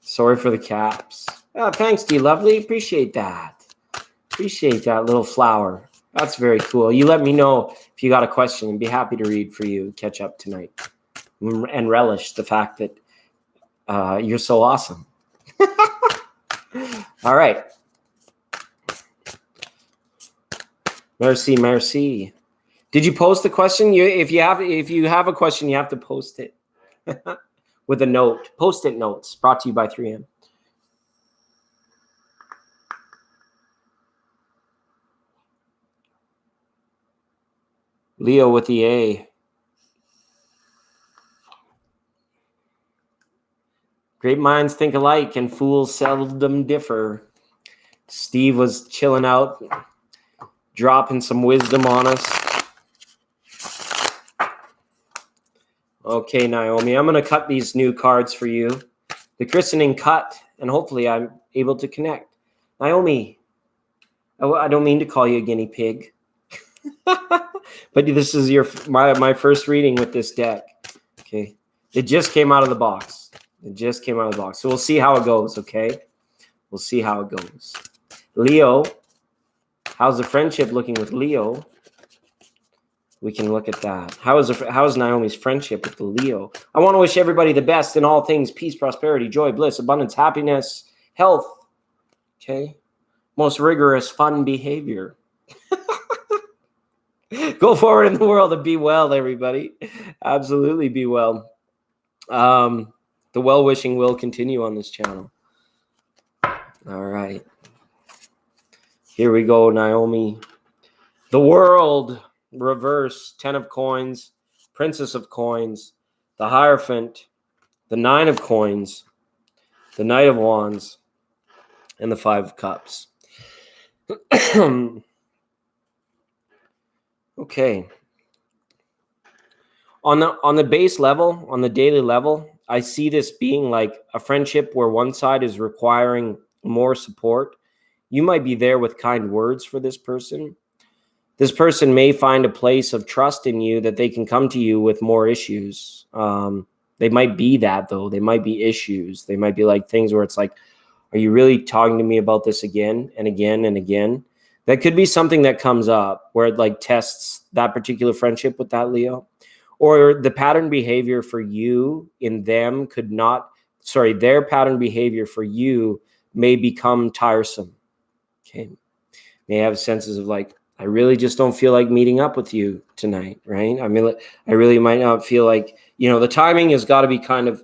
Sorry for the caps. Oh, thanks, D. Lovely. Appreciate that. Appreciate that little flower. That's very cool. You let me know if you got a question. I'd be happy to read for you. Catch up tonight. And relish the fact that you're so awesome. All right. Merci, merci. Did you post the question? If you have a question, you have to post it with a note. Post-it notes brought to you by 3M. Leo with the A. Great minds think alike and fools seldom differ. Steve was chilling out, dropping some wisdom on us. Okay, Naomi, I'm going to cut these new cards for you. The christening cut, and hopefully I'm able to connect. Naomi, I don't mean to call you a guinea pig, but this is my first reading with this deck. Okay, it just came out of the box. So we'll see how it goes, okay? We'll see how it goes. Leo, how's the friendship looking with Leo? we can look at that. How is Naomi's friendship with the Leo? I want to wish everybody the best in all things: peace, prosperity, joy, bliss, abundance, happiness, health. Okay. Most rigorous, fun behavior. Go forward in the world and be well, everybody. Absolutely be well. The well-wishing will continue on this channel. All right. Here we go, Naomi. The world, reverse, 10 of coins, princess of coins, the Hierophant, the 9 of coins, the Knight of Wands, and the 5 of Cups. Okay. On the base level, on the daily level, I see this being like a friendship where one side is requiring more support. You might be there with kind words for this person. This person may find a place of trust in you that they can come to you with more issues. They might be that, though. They might be issues. They might be like things where it's like, are you really talking to me about this again and again and again? That could be something that comes up where it like tests that particular friendship with that Leo. Or the pattern behavior for you in them could not, sorry, their pattern behavior for you may become tiresome. Okay. May have senses of like, I really just don't feel like meeting up with you tonight, right? I mean, I really might not feel like, you know, the timing has got to be kind of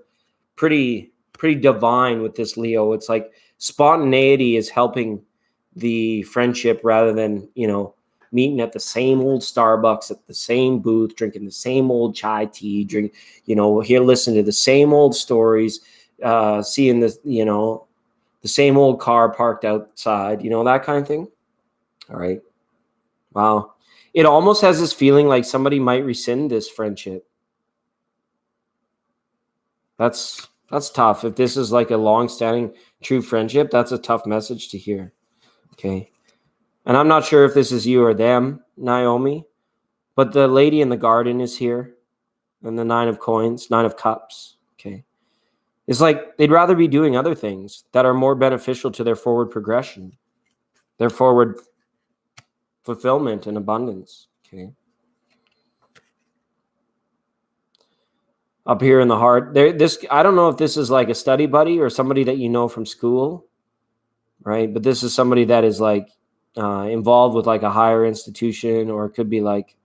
pretty divine with this Leo. It's like spontaneity is helping the friendship rather than, you know, meeting at the same old Starbucks, at the same booth, drinking the same old chai tea, listen to the same old stories, seeing the, you know, the same old car parked outside, you know, that kind of thing. All right. Wow. It almost has this feeling like somebody might rescind this friendship. That's tough. If this is like a long-standing true friendship, that's a tough message to hear. Okay. And I'm not sure if this is you or them, Naomi, but the lady in the garden is here. And the 9 of coins, 9 of cups. Okay. It's like they'd rather be doing other things that are more beneficial to their forward progression, their forward fulfillment and abundance. Okay. Up here in the heart, I don't know if this is like a study buddy or somebody that you know from school, right? But this is somebody that is like involved with like a higher institution, or it could be like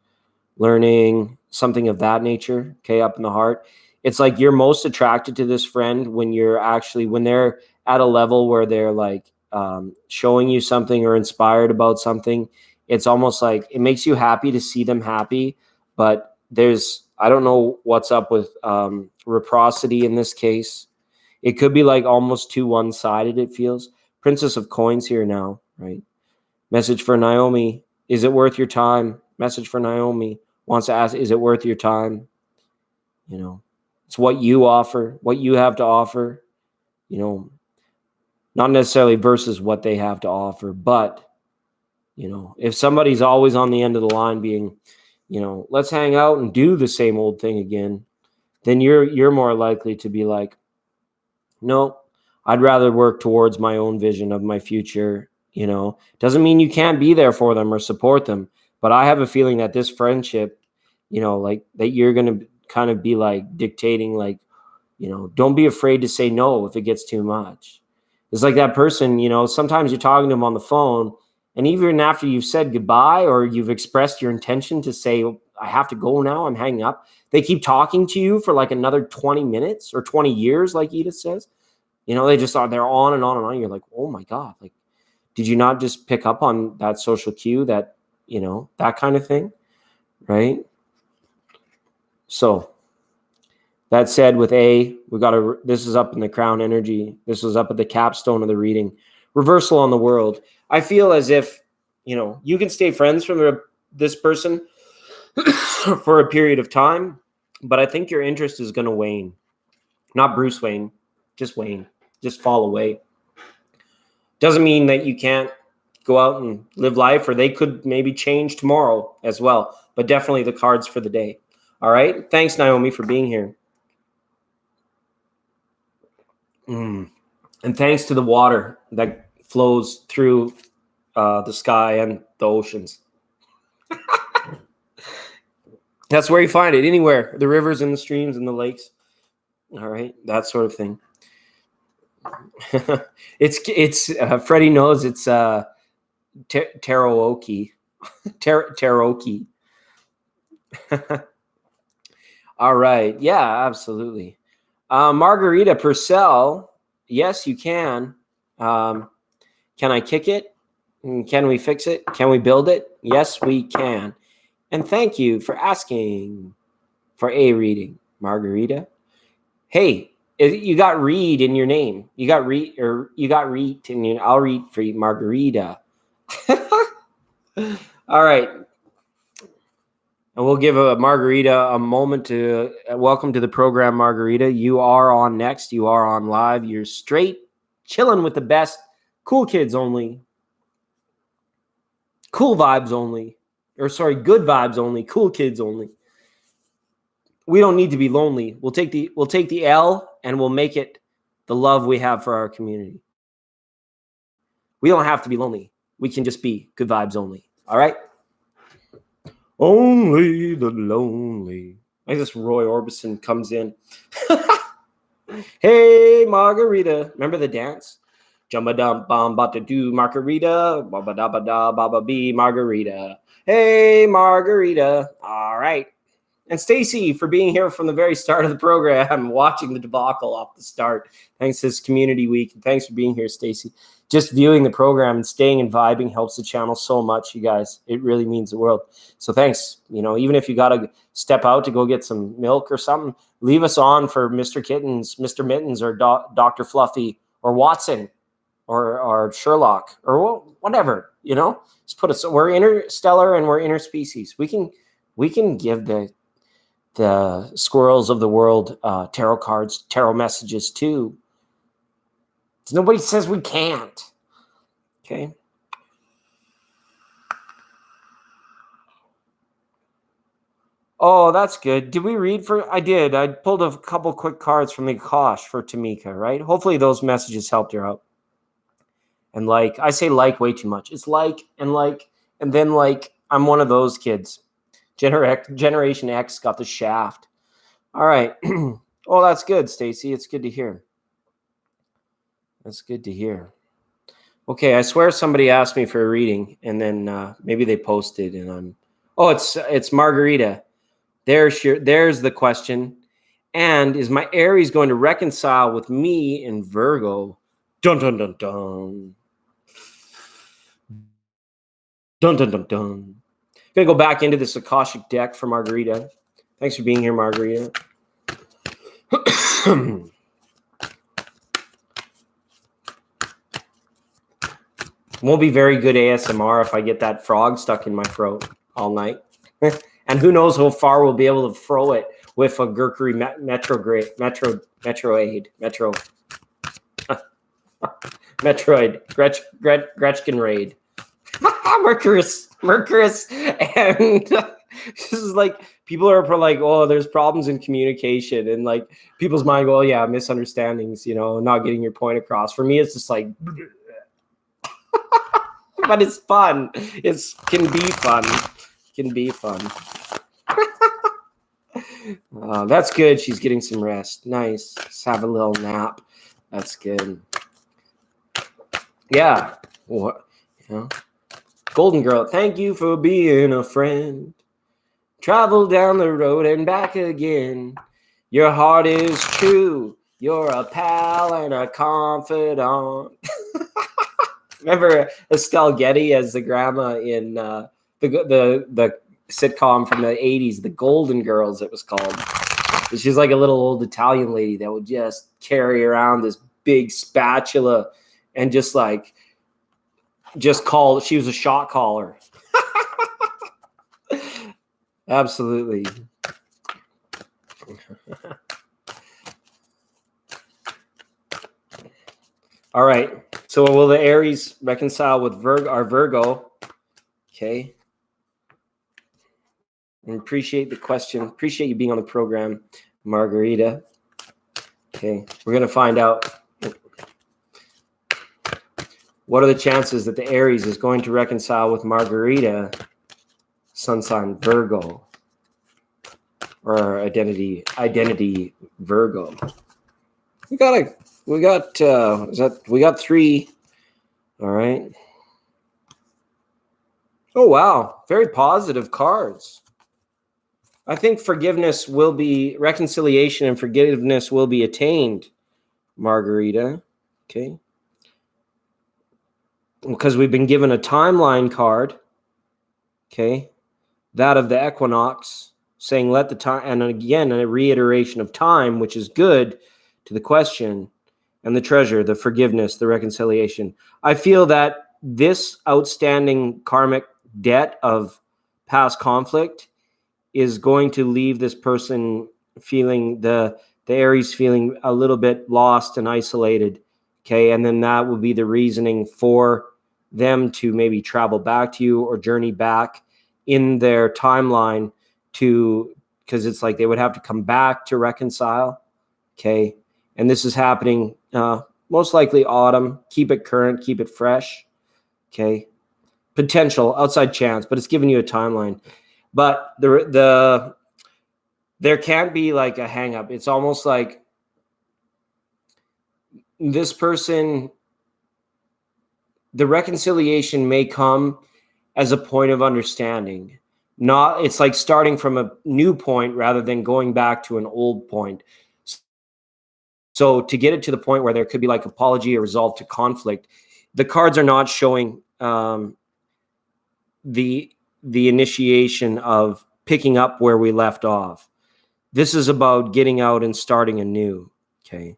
learning, something of that nature. Okay, up in the heart, it's like you're most attracted to this friend when they're at a level where they're like showing you something or inspired about something. It's almost like it makes you happy to see them happy, but I don't know what's up with reciprocity in this case. It could be like almost too one-sided, it feels. Princess of Coins here now, right? Message for Naomi. Is it worth your time? Message for Naomi. Wants to ask, is it worth your time? You know, it's what you offer, what you have to offer, you know, not necessarily versus what they have to offer, but, you know, if somebody's always on the end of the line being, you know, let's hang out and do the same old thing again, then you're more likely to be like, no, I'd rather work towards my own vision of my future. You know, doesn't mean you can't be there for them or support them, but I have a feeling that this friendship, you know, like that you're going to kind of be like dictating, like, you know, don't be afraid to say no if it gets too much. It's like that person, you know, sometimes you're talking to them on the phone, and even after you've said goodbye or you've expressed your intention to say, I have to go now, I'm hanging up, they keep talking to you for like another 20 minutes or 20 years, like Edith says. You know, they're on and on and on. You're like, oh my God, like, did you not just pick up on that social cue, that, you know, that kind of thing, right? So that said, with this is up in the crown energy. This was up at the capstone of the reading. Reversal on the world. I feel as if, you know, you can stay friends from this person for a period of time, but I think your interest is going to wane. Not Bruce Wayne, just Wayne. Just fall away. Doesn't mean that you can't go out and live life, or they could maybe change tomorrow as well, but definitely the cards for the day. All right. Thanks, Naomi, for being here. And thanks to the water that flows through the sky and the oceans. That's where you find it, anywhere. The rivers and the streams and the lakes. All right, that sort of thing. It's Freddie knows it's Taraoke. Taraoke. All right. Yeah, absolutely. Margarita Purcell. Yes, you can. Can I kick it? Can we fix it? Can we build it? Yes, we can. And thank you for asking for a reading, Margarita. Hey, you got read in your name. You got read, or you got read in your. I'll read for you, Margarita. All right. And we'll give a Margarita a moment to welcome to the program, Margarita. You are on next. You are on live. You're straight, chilling with the best. Cool kids only. Cool vibes only. Or sorry, good vibes only. Cool kids only. We don't need to be lonely. We'll take the L and we'll make it the love we have for our community. We don't have to be lonely. We can just be good vibes only. All right? Only the lonely. Like this Roy Orbison comes in. Hey, Margarita. Remember the dance? Jumba dum bum bata do Margarita. Baba da ba da baba be Margarita. Hey, Margarita. All right. And Stacy for being here from the very start of the program, watching the debacle off the start. Thanks to this community week. And thanks for being here, Stacy. Just viewing the program and staying and vibing helps the channel so much, you guys. It really means the world. So thanks. You know, even if you got to step out to go get some milk or something, leave us on for Mr. Kittens, Mr. Mittens, or Dr. Fluffy, or Watson, or Sherlock, or whatever, you know. Just put us. We're interstellar and we're interspecies. We can give the squirrels of the world tarot cards, tarot messages too. Nobody says we can't. Okay. Oh, that's good. Did we read for? I did. I pulled a couple quick cards from the Akash for Tamika, right? Hopefully those messages helped her out. And I say way too much. It's and then I'm one of those kids. Generation X got the shaft. All right. Oh, that's good, Stacy. It's good to hear. That's good to hear. Okay, I swear somebody asked me for a reading, and then maybe they posted, and I'm. Oh, it's Margarita. There's the question. And is my Aries going to reconcile with me in Virgo? Dun dun dun dun. Dun dun dun dun. Gonna go back into this Akashic deck for Margarita. Thanks for being here, Margarita. Won't be very good ASMR if I get that frog stuck in my throat all night. And who knows how far we'll be able to throw it with a Mercury Metroid, Gretchen raid. Mercurus, and this is people are like, oh, there's problems in communication, and people's mind go, oh yeah, misunderstandings, not getting your point across. For me, it's just but it's fun. It can be fun. That's good. She's getting some rest. Nice. Just have a little nap. That's good. Yeah. What? Golden Girl, thank you for being a friend. Travel down the road and back again. Your heart is true. You're a pal and a confidant. Remember Estelle Getty as the grandma in the sitcom from the 80s, The Golden Girls, it was called. She's like a little old Italian lady that would just carry around this big spatula and just call. She was a shot caller. Absolutely. All right. So will the Aries reconcile with our Virgo? Okay. And appreciate the question. Appreciate you being on the program, Margarita. Okay. We're going to find out. What are the chances that the Aries is going to reconcile with Margarita, sun sign Virgo? or identity Virgo. We got 3. All right. Oh, wow. Very positive cards. I think reconciliation and forgiveness will be attained, Margarita. Okay. Because we've been given a timeline card. Okay. That of the equinox, saying let the time, and again, a reiteration of time, which is good to the question, and the treasure, the forgiveness, the reconciliation. I feel that this outstanding karmic debt of past conflict is going to leave this person feeling the Aries feeling a little bit lost and isolated. Okay. And then that will be the reasoning for them to maybe travel back to you or journey back in their timeline because it's like they would have to come back to reconcile. Okay. And this is happening most likely autumn. Keep it current, keep it fresh. Okay. Potential, outside chance, but it's giving you a timeline. But there can't be like a hang up. It's almost like this person, the reconciliation may come as a point of understanding. It's like starting from a new point rather than going back to an old point. So to get it to the point where there could be like apology or resolve to conflict, the cards are not showing the initiation of picking up where we left off. This is about getting out and starting anew. Okay.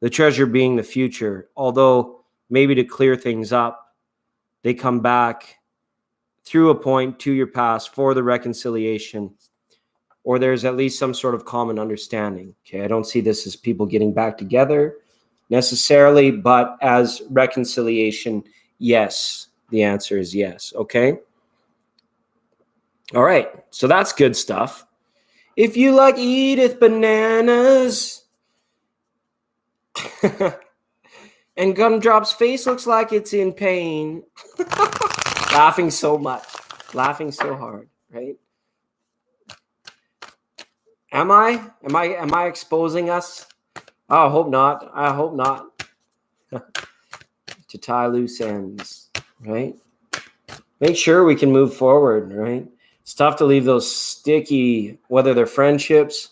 The treasure being the future, although maybe to clear things up, they come back through a point to your past for the reconciliation, or there's at least some sort of common understanding. Okay. I don't see this as people getting back together necessarily, but as reconciliation, yes. The answer is yes. Okay. All right. So that's good stuff. If you like Edith bananas, and Gumdrop's face looks like it's in pain. Laughing so much. Laughing so hard, right? Am I exposing us? Oh, I hope not. I hope not. To tie loose ends, right? Make sure we can move forward, right? It's tough to leave those sticky, whether they're friendships,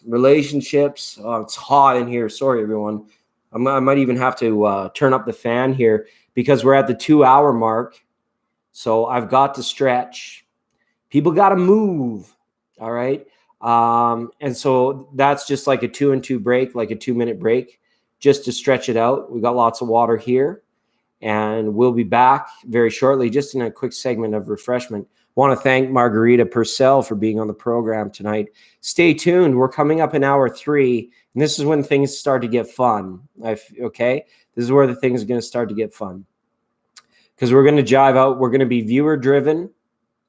relationships. Oh, it's hot in here. Sorry, everyone. I might even have to turn up the fan here because we're at the 2-hour mark. So I've got to stretch. People got to move. All right. And so that's just like a 2-and-2 break, like a 2-minute break, just to stretch it out. We got lots of water here. And we'll be back very shortly, just in a quick segment of refreshment. Want to thank Margarita Purcell for being on the program tonight. Stay tuned. We're coming up in hour 3, and this is when things start to get fun. Okay? This is where the things are going to start to get fun. Because we're going to jive out. We're going to be viewer-driven,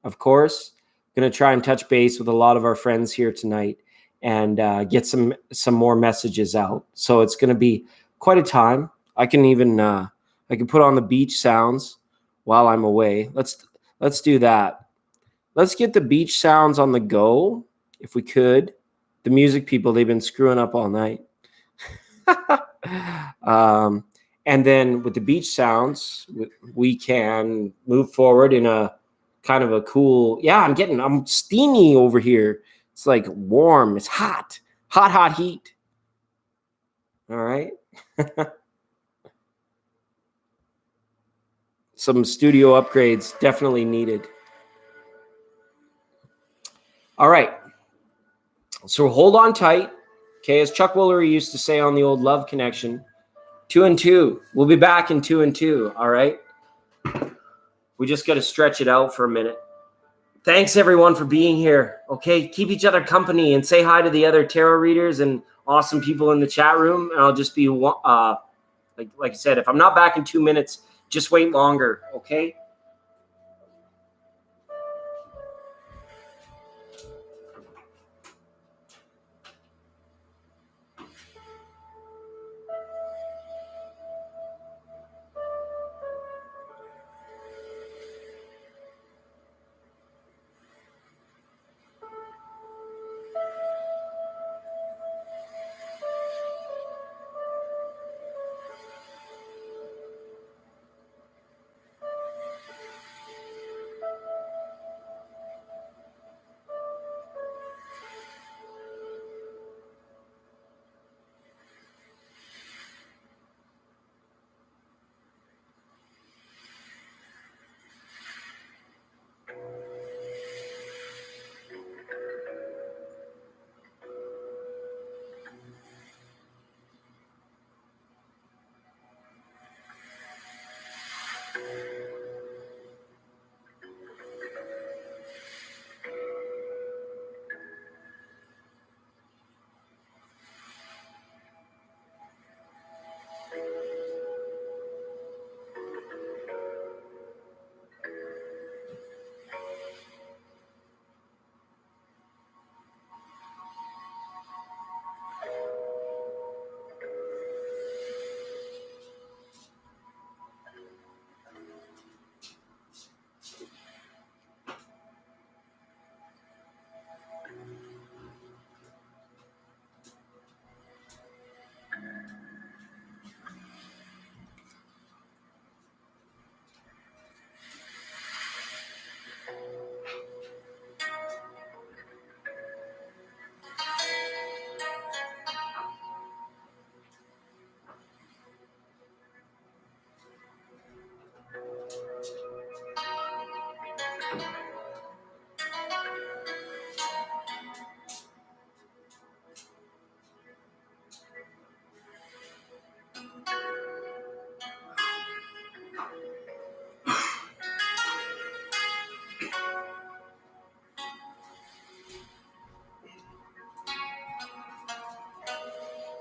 of course. Going to try and touch base with a lot of our friends here tonight and get some more messages out. So it's going to be quite a time. I can put on the beach sounds while I'm away. Let's do that. Let's get the beach sounds on the go, if we could. The music people, they've been screwing up all night. And then with the beach sounds, we can move forward in a kind of a cool, I'm steamy over here. It's like warm. It's hot. Hot heat. All right. Some studio upgrades definitely needed. All right. So hold on tight. Okay, as Chuck Woolery used to say on the old Love Connection, 2-and-2. We'll be back in 2-and-2. All right. We just got to stretch it out for a minute. Thanks everyone for being here. Okay, keep each other company and say hi to the other tarot readers and awesome people in the chat room. And I'll just be like I said, if I'm not back in 2 minutes, just wait longer. Okay.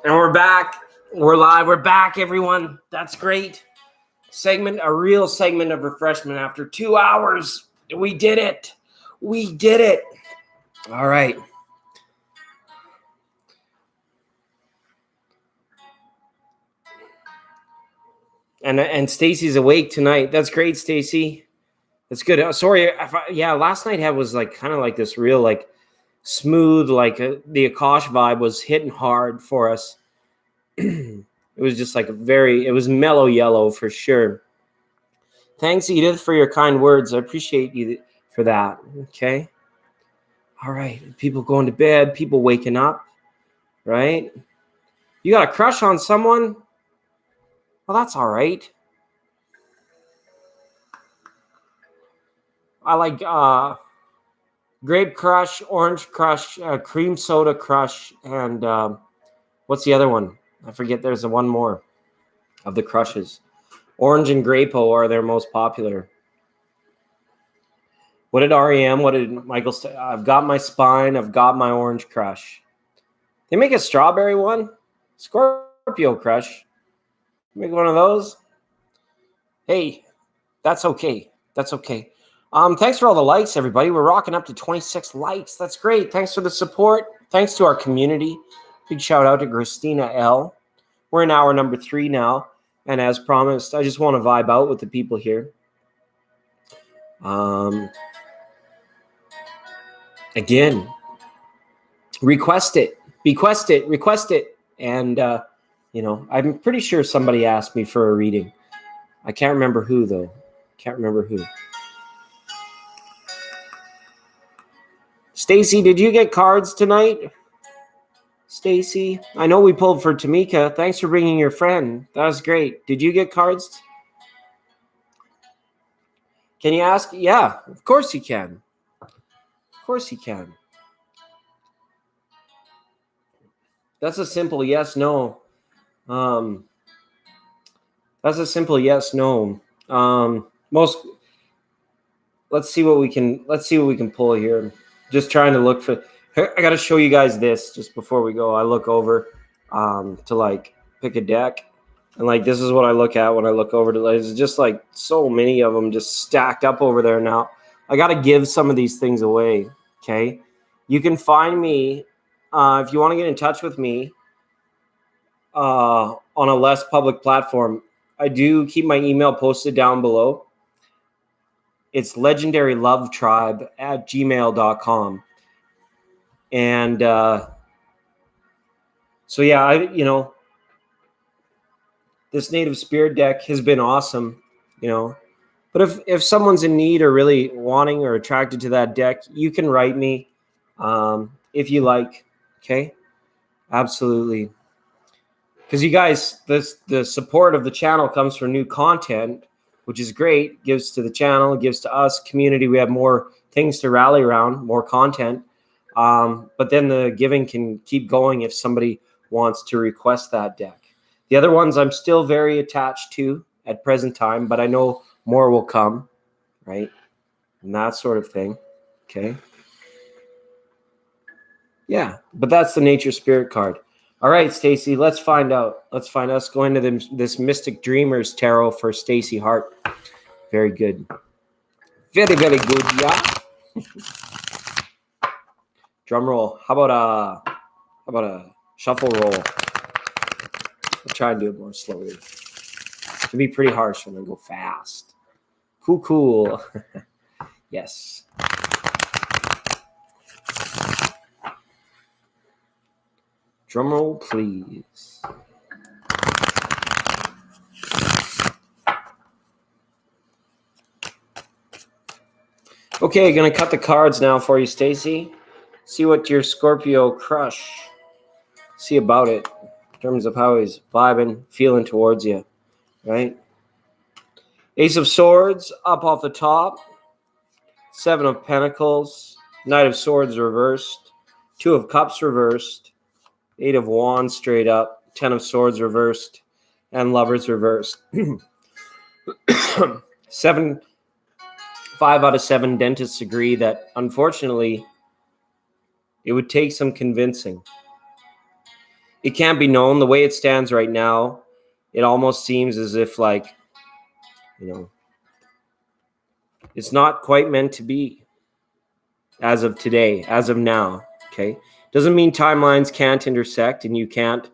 And we're back. We're live. We're back, everyone. That's great. A real segment of refreshment after 2 hours. We did it. We did it. All right. And Stacy's awake tonight. That's great, Stacy. That's good. Sorry. Last night was like kind of like this real like smooth, like the Akash vibe was hitting hard for us. It was just like it was mellow yellow for sure. Thanks, Edith, for your kind words. I appreciate you for that. Okay. All right. People going to bed, people waking up, right? You got a crush on someone? Well, that's all right. I like grape crush, orange crush, cream soda crush, and what's the other one? I forget. There's one more of the crushes. Orange and Grapo are their most popular. What did REM? What did Michael say? I've got my spine. I've got my orange crush. They make a strawberry one? Scorpio crush. Make one of those? Hey, that's okay. That's okay. Thanks for all the likes, everybody. We're rocking up to 26 likes. That's great. Thanks for the support. Thanks to our community. Big shout out to Christina L. We're in hour number 3 now. And as promised, I just want to vibe out with the people here. Again, request it. And, I'm pretty sure somebody asked me for a reading. I can't remember who, though. Stacy, did you get cards tonight? Stacy, I know we pulled for Tamika. Thanks for bringing your friend. That was great. Did you get cards? Can you ask? Yeah, of course you can. That's a simple yes, no. Let's see what we can pull here. Just trying to look for. I got to show you guys this just before we go. I look over to like pick a deck, and like this is what I look at when I look over to. There's just like so many of them just stacked up over there now. I got to give some of these things away. Okay, you can find me if you want to get in touch with me on a less public platform. I do keep my email posted down below. It's legendarylovetribe@gmail.com. And so, yeah, this native spirit deck has been awesome, But if someone's in need or really wanting or attracted to that deck, you can write me if you like, okay? Absolutely. Because you guys, the support of the channel comes from new content, which is great. Gives to the channel, gives to us, community. We have more things to rally around, more content. But then the giving can keep going if somebody wants to request that deck. The other ones I'm still very attached to at present time, but I know more will come, right? And that sort of thing, okay? Yeah, but that's the nature spirit card. All right, Stacy, let's find out. Let's find us going to this Mystic Dreamers Tarot for Stacy Hart. Very good. Very, very good, yeah. Drum roll. How about a shuffle roll? I'll try and do it more slowly. It can be pretty harsh when I go fast. Cool. Yes. Drum roll, please. Okay, gonna cut the cards now for you, Stacy. See what your Scorpio crush see about it in terms of how he's vibing, feeling towards you, right? Ace of Swords up off the top. Seven of Pentacles, Knight of Swords reversed, Two of Cups reversed, Eight of Wands straight up, Ten of Swords reversed, and Lovers reversed. 5 out of 7 dentists agree that, unfortunately, it would take some convincing. It can't be known. The way it stands right now, it almost seems as if, like, it's not quite meant to be as of today, as of now, okay? Doesn't mean timelines can't intersect and you can't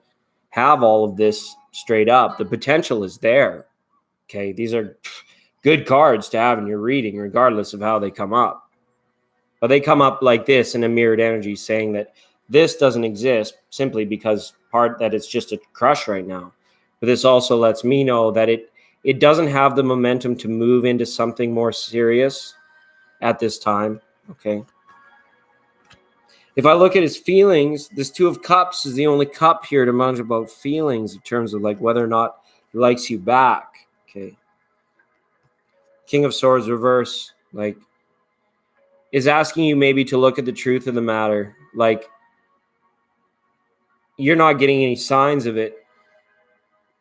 have all of this straight up. The potential is there, okay? These are good cards to have in your reading, regardless of how they come up. But they come up like this in a mirrored energy, saying that this doesn't exist simply because that it's just a crush right now. But this also lets me know that it doesn't have the momentum to move into something more serious at this time, okay? If I look at his feelings, this Two of Cups is the only cup here to much about feelings in terms of like whether or not he likes you back, okay? King of Swords reverse, like, is asking you maybe to look at the truth of the matter. Like, you're not getting any signs of it,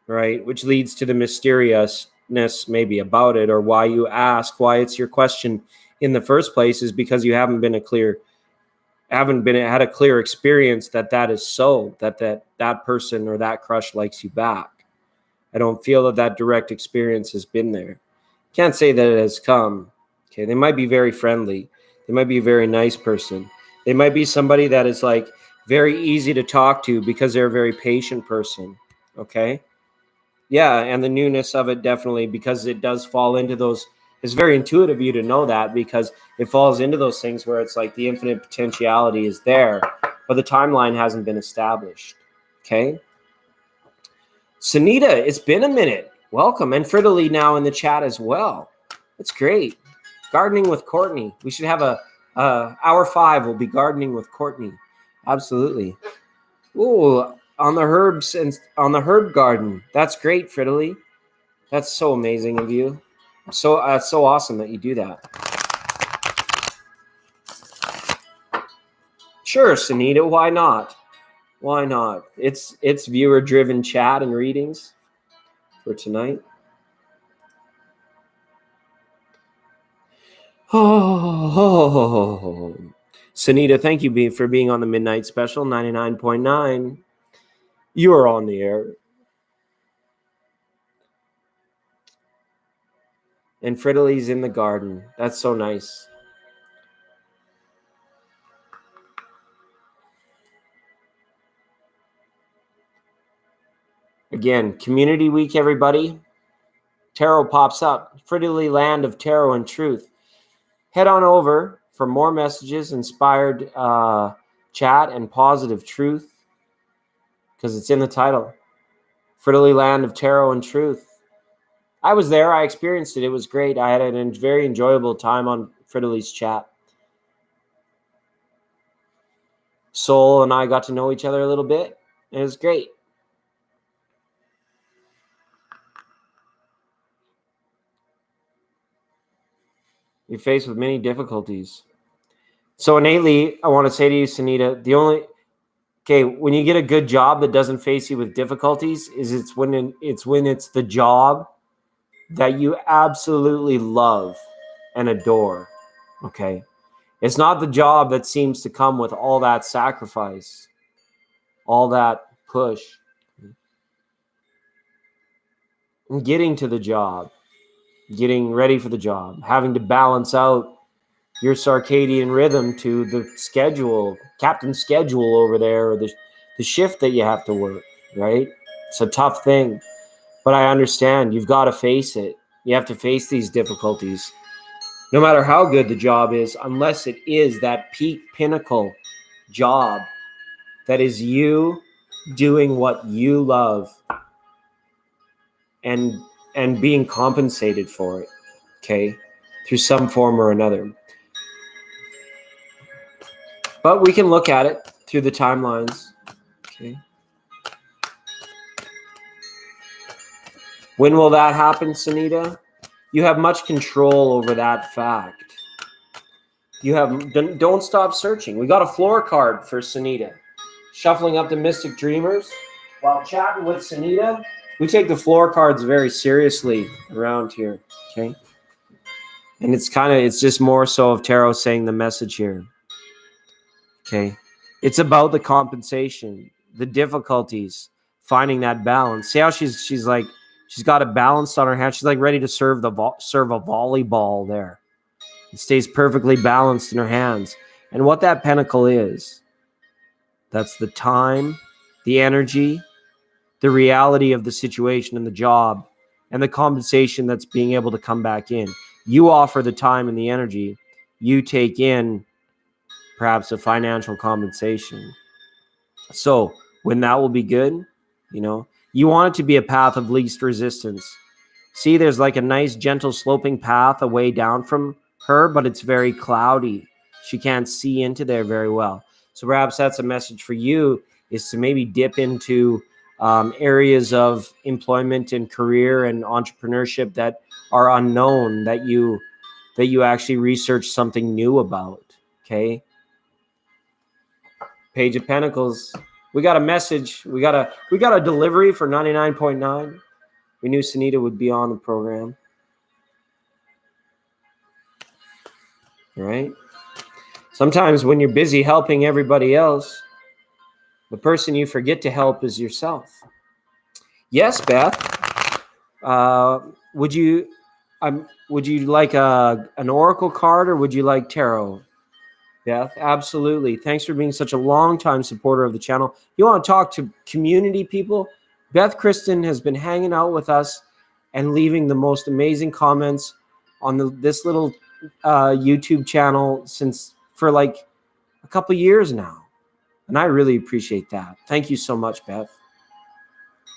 right? Which leads to the mysteriousness maybe about it, or why you ask, why it's your question in the first place is because you haven't had a clear experience that is so, that person or that crush likes you back. I don't feel that direct experience has been there. Can't say that it has come. Okay, they might be very friendly. They might be a very nice person. They might be somebody that is like very easy to talk to because they're a very patient person. Okay. Yeah, and the newness of it definitely, because it does fall into those. It's very intuitive of you to know that, because it falls into those things where it's like the infinite potentiality is there, but the timeline hasn't been established. Okay. Sunita, it's been a minute. Welcome. And Fridley now in the chat as well. That's great. Gardening with Courtney. We should have hour 5 will be gardening with Courtney. Absolutely. Ooh, on the herbs and on the herb garden. That's great, Fridley. That's so amazing of you. So awesome that you do that. Sure, Sunita, why not? Why not? It's viewer-driven chat and readings for tonight. Oh, Sunita, thank you for being on the Midnight Special, 99.9. You are on the air. And Fridley's in the garden. That's so nice. Again, Community Week, everybody. Tarot pops up. Fridley, Land of Tarot and Truth. Head on over for more messages, inspired chat, and positive truth, because it's in the title. Fridley, Land of Tarot and Truth. I was there. I experienced it. It was great. I had a very enjoyable time on Fridley's chat. Soul and I got to know each other a little bit. It was great. You're faced with many difficulties. So innately, I want to say to you, Sunita, when you get a good job that doesn't face you with difficulties, it's when it's the job that you absolutely love and adore. Okay. It's not the job that seems to come with all that sacrifice, all that push. And getting to the job, getting ready for the job, having to balance out your circadian rhythm to the schedule, captain's schedule over there, or the shift that you have to work, right? It's a tough thing, but I understand. You've got to face it. You have to face these difficulties. No matter how good the job is, unless it is that peak pinnacle job that is you doing what you love and being compensated for it, okay, through some form or another. But we can look at it through the timelines, okay? When will that happen, Sunita? You have much control over that fact. You have don't stop searching. We got a floor card for Sunita. Shuffling up the Mystic Dreamers while chatting with Sunita. We take the floor cards very seriously around here. Okay. And it's just more so of tarot saying the message here. Okay. It's about the compensation, the difficulties, finding that balance. See how she's like, she's got it balanced on her hand. She's like ready to serve a volleyball there. It stays perfectly balanced in her hands. And what that pentacle is, that's the time, the energy, the reality of the situation and the job, and the compensation that's being able to come back in. You offer the time and the energy. You take in perhaps a financial compensation. So when that will be good, you want it to be a path of least resistance. See, there's like a nice, gentle, sloping path away down from her, but it's very cloudy. She can't see into there very well. So perhaps that's a message for you, is to maybe dip into areas of employment and career and entrepreneurship that are unknown, that you actually research something new about. Okay. Page of Pentacles. We got a message. We got a delivery for 99.9. We knew Sunita would be on the program. All right. Sometimes when you're busy helping everybody else, the person you forget to help is yourself. Yes, Beth. Would you like an oracle card, or would you like tarot? Beth, absolutely. Thanks for being such a long-time supporter of the channel. You want to talk to community people? Beth Kristen has been hanging out with us and leaving the most amazing comments on this little YouTube channel for like a couple years now. And I really appreciate that. Thank you so much, Beth.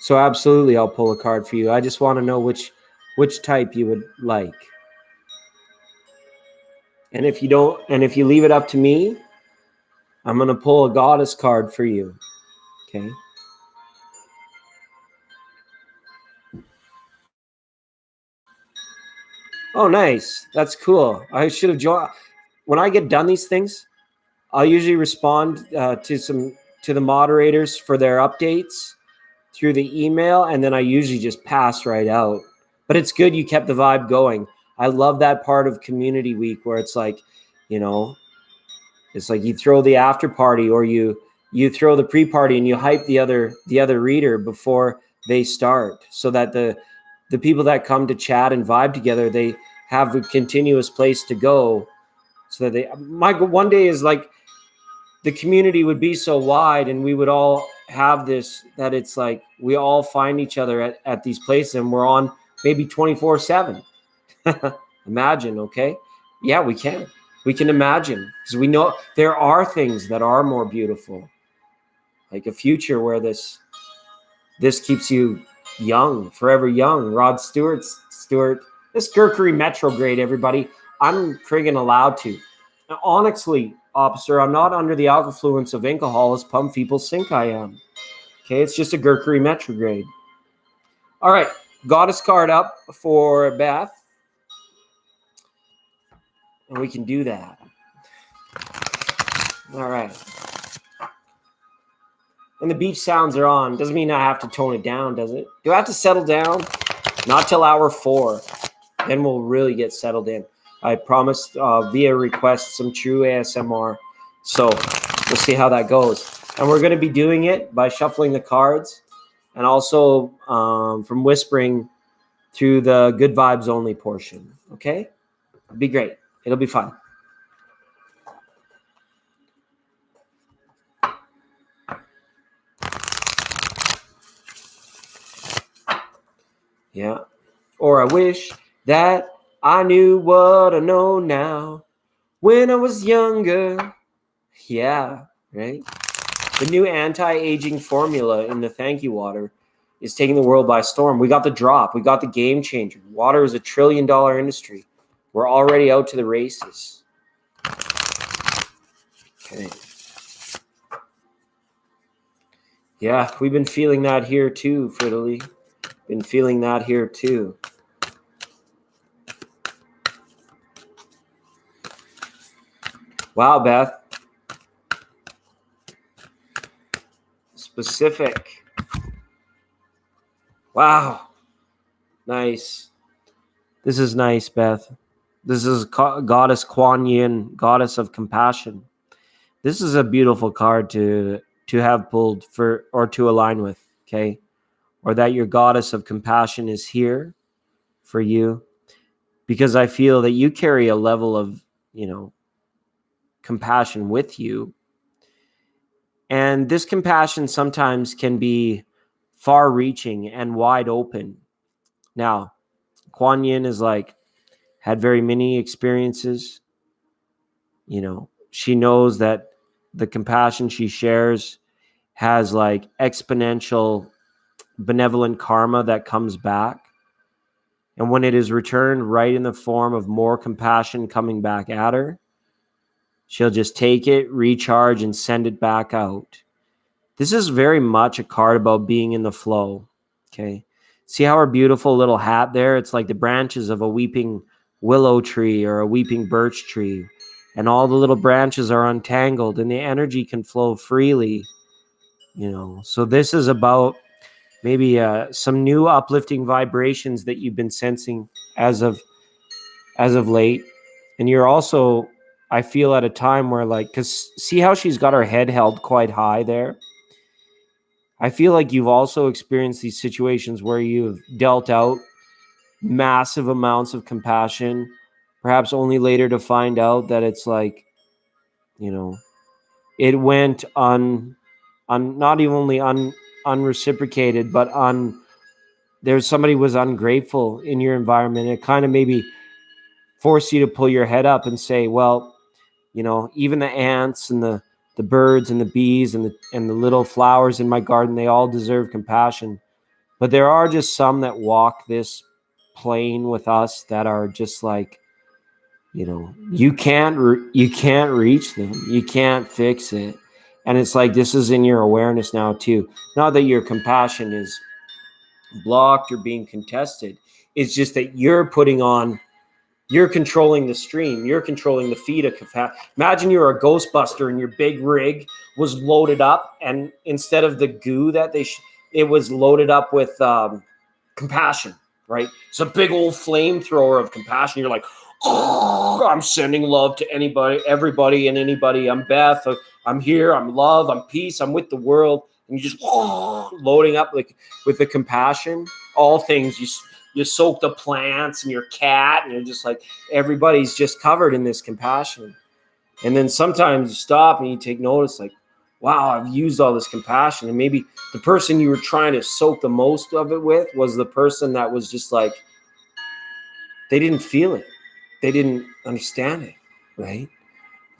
So absolutely, I'll pull a card for you. I just want to know which type you would like. And if you leave it up to me, I'm going to pull a goddess card for you. Okay. Oh, nice. That's cool. I should have joined. When I get done these things, I'll usually respond to the moderators for their updates through the email, and then I usually just pass right out. But it's good you kept the vibe going. I love that part of Community Week where it's like, it's like you throw the after party, or you throw the pre-party, and you hype the other reader before they start, so that the people that come to chat and vibe together, they have a continuous place to go. So that one day is like the community would be so wide, and we would all have this, that it's like we all find each other at these places, and we're on maybe 24/7. Imagine, okay? Yeah, we can imagine, because we know there are things that are more beautiful, like a future where this keeps you young, forever young. Rod Stewart, this Gurkery retrograde, everybody. I'm friggin' allowed to. Now, honestly, officer, I'm not under the influence of alcohol as pump people think I am. Okay, it's just a Gurkery retrograde. All right, goddess card up for Beth. And we can do that. All right. And the beach sounds are on. Doesn't mean I have to tone it down, does it? Do I have to settle down? Not till hour 4. Then we'll really get settled in. I promised via request some true ASMR. So we'll see how that goes. And we're going to be doing it by shuffling the cards, and also from whispering through the good vibes only portion. Okay? It'll be great. It'll be fun. Yeah. Or I wish that I knew what I know now when I was younger. Yeah, right? The new anti-aging formula in the thank you water is taking the world by storm. We got the drop. We got the game changer. Water is $1 trillion industry. We're already out to the races. Okay. Yeah, we've been feeling that here too, Fridley. Been feeling that here too. Wow, Beth. Specific. Wow. Nice. This is nice, Beth. This is Goddess Kuan Yin, Goddess of Compassion. This is a beautiful card to have pulled for, or to align with, okay? Or that your Goddess of Compassion is here for you, because I feel that you carry a level of, compassion with you. And this compassion sometimes can be far reaching and wide open. Now, Kuan Yin is like, had very many experiences. She knows that the compassion she shares has like exponential benevolent karma that comes back. And when it is returned right in the form of more compassion coming back at her, she'll just take it, recharge, and send it back out. This is very much a card about being in the flow. Okay. See how her beautiful little hat there? It's like the branches of a weeping willow tree or a weeping birch tree. And all the little branches are untangled and the energy can flow freely. So this is about maybe some new uplifting vibrations that you've been sensing as of late. And you're also, I feel, at a time where, like, because see how she's got her head held quite high there? I feel like you've also experienced these situations where you've dealt out massive amounts of compassion, perhaps only later to find out that it's like, it went not even only unreciprocated, but there's somebody was ungrateful in your environment. It kind of maybe forced you to pull your head up and say, well, even the ants and the birds and the bees and the little flowers in my garden, they all deserve compassion. But there are just some that walk this plane with us that are just like, you can't reach them. You can't fix it. And it's like, this is in your awareness now too. Not that your compassion is blocked or being contested. It's just that you're controlling the stream. You're controlling the feed of compassion. Imagine you're a Ghostbuster and your big rig was loaded up, and instead of the goo that it was loaded up with compassion, right? It's a big old flamethrower of compassion. You're like, oh, I'm sending love to anybody, everybody, and anybody. I'm Beth. I'm here. I'm love. I'm peace. I'm with the world. And you just loading up like with the compassion. All things you soak the plants and your cat, and you're just like, everybody's just covered in this compassion. And then sometimes you stop and you take notice, like, wow, I've used all this compassion. And maybe the person you were trying to soak the most of it with was the person that was just like, they didn't feel it. They didn't understand it, right?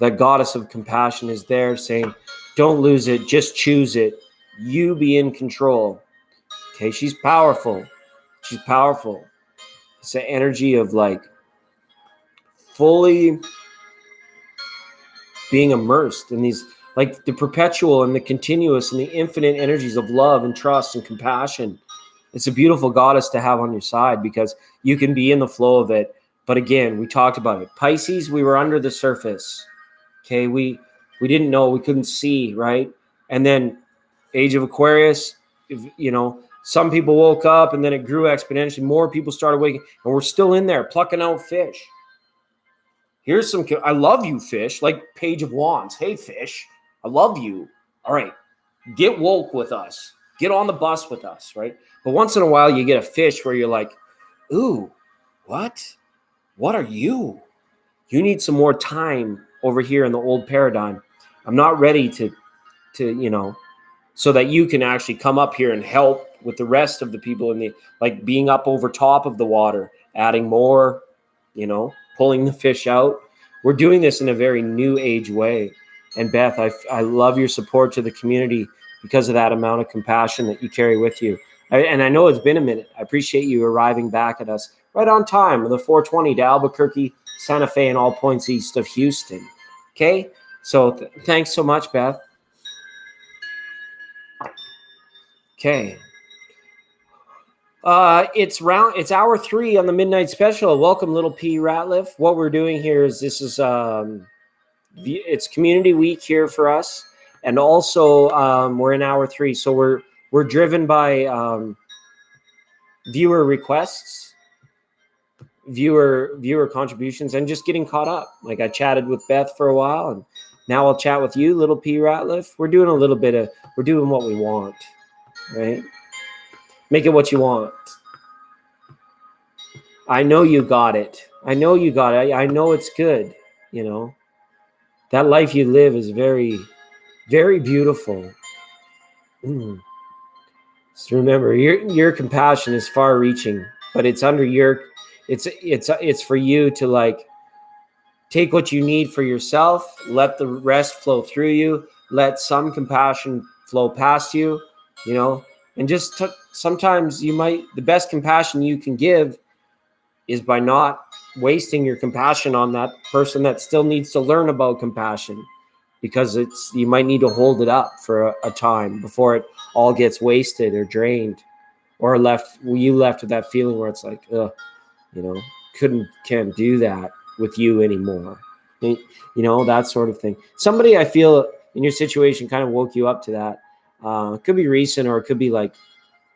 That Goddess of Compassion is there saying, don't lose it, just choose it. You be in control. Okay, she's powerful. She's powerful. It's an energy of like fully being immersed in these, like the perpetual and the continuous and the infinite energies of love and trust and compassion. It's a beautiful goddess to have on your side because you can be in the flow of it. But again, we talked about it. Pisces, we were under the surface. Okay, we didn't know, we couldn't see, right? And then Age of Aquarius, some people woke up and then it grew exponentially. More people started waking, and we're still in there plucking out fish. Here's some, I love you, fish, like Page of Wands. Hey, fish, I love you. All right, get woke with us. Get on the bus with us, right? But once in a while, you get a fish where you're like, ooh, what? What are you? You need some more time over here in the old paradigm. I'm not ready to so that you can actually come up here and help with the rest of the people in the, like being up over top of the water, adding more, pulling the fish out. We're doing this in a very new age way. And Beth, I love your support to the community because of that amount of compassion that you carry with you. And I know it's been a minute. I appreciate you arriving back at us right on time with the 420 to Albuquerque, Santa Fe, and all points east of Houston. Okay? So thanks so much, Beth. Okay. It's hour 3 on the midnight special. Welcome, little P Ratliff. What we're doing here is this is It's community week here for us, and also we're in hour 3, so we're driven by viewer requests, viewer contributions, and just getting caught up. Like I chatted with Beth for a while, and now I'll chat with you, Little P Ratliff. We're doing what we want, right? Make it what you want. I know you got it. I know it's good. That life you live is very, very beautiful. Just remember, your compassion is far-reaching, but it's under it's for you to like take what you need for yourself, let the rest flow through you, let some compassion flow past you, and just sometimes the best compassion you can give is by not wasting your compassion on that person that still needs to learn about compassion, because you might need to hold it up for a time before it all gets wasted or drained, or left with that feeling where it's like, can't do that with you anymore. That sort of thing. Somebody I feel in your situation kind of woke you up to that. It could be recent, or it could be like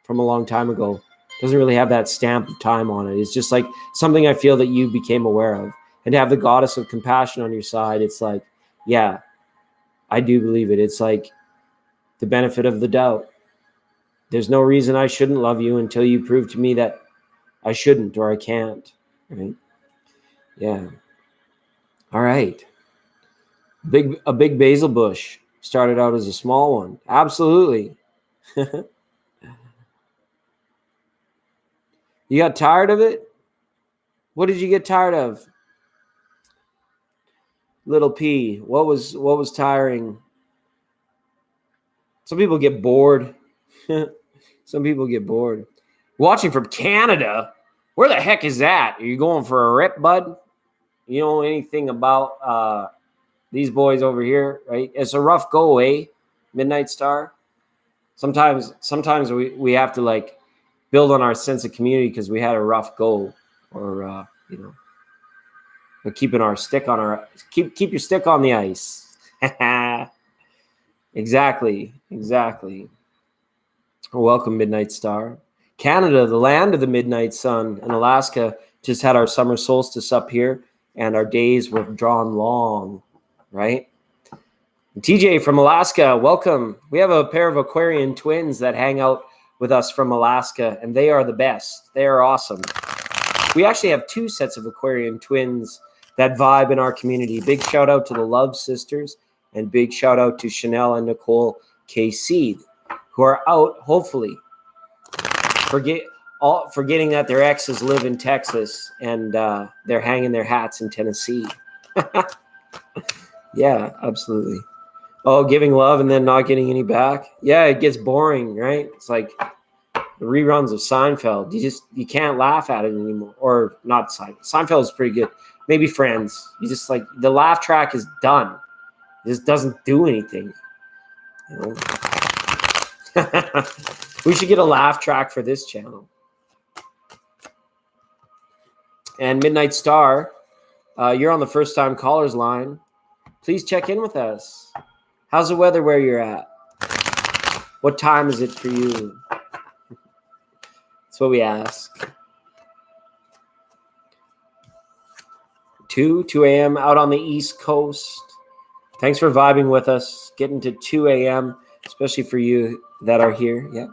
from a long time ago. Doesn't really have that stamp of time on it. It's just like something I feel that you became aware of. And to have the goddess of compassion on your side, it's like, yeah, I do believe it. It's like the benefit of the doubt. There's no reason I shouldn't love you until you prove to me that I shouldn't or I can't. Right? Yeah. All right. A big basil bush started out as a small one. Absolutely. You got tired of it? What did you get tired of? Little P, what was tiring? Some people get bored. Some people get bored. Watching from Canada? Where the heck is that? Are you going for a rip, bud? You know anything about these boys over here, right? It's a rough go, eh? Midnight Star. Sometimes we have to like build on our sense of community because we had a rough go, or but keeping our stick on keep your stick on the ice. Exactly. Welcome, Midnight Star. Canada, the land of the midnight sun, and Alaska just had our summer solstice up here, and our days were drawn long, right? And TJ from Alaska, welcome. We have a pair of Aquarian twins that hang out with us from Alaska, and they are the best. They are awesome. We actually have 2 sets of Aquarian twins that vibe in our community. Big shout out to the Love Sisters, and big shout out to Chanel and Nicole KC, who are out, hopefully, forgetting that their exes live in Texas and they're hanging their hats in Tennessee. Yeah, absolutely. Oh, giving love and then not getting any back. Yeah, it gets boring, right? It's like the reruns of Seinfeld. You can't laugh at it anymore. Or not Seinfeld. Seinfeld is pretty good. Maybe Friends. You just like the laugh track is done. It just doesn't do anything. We should get a laugh track for this channel. And Midnight Star, you're on the first time callers line. Please check in with us. How's the weather where you're at? What time is it for you? That's what we ask. 2 a.m. out on the East Coast. Thanks for vibing with us. Getting to 2 a.m., especially for you that are here. Yeah.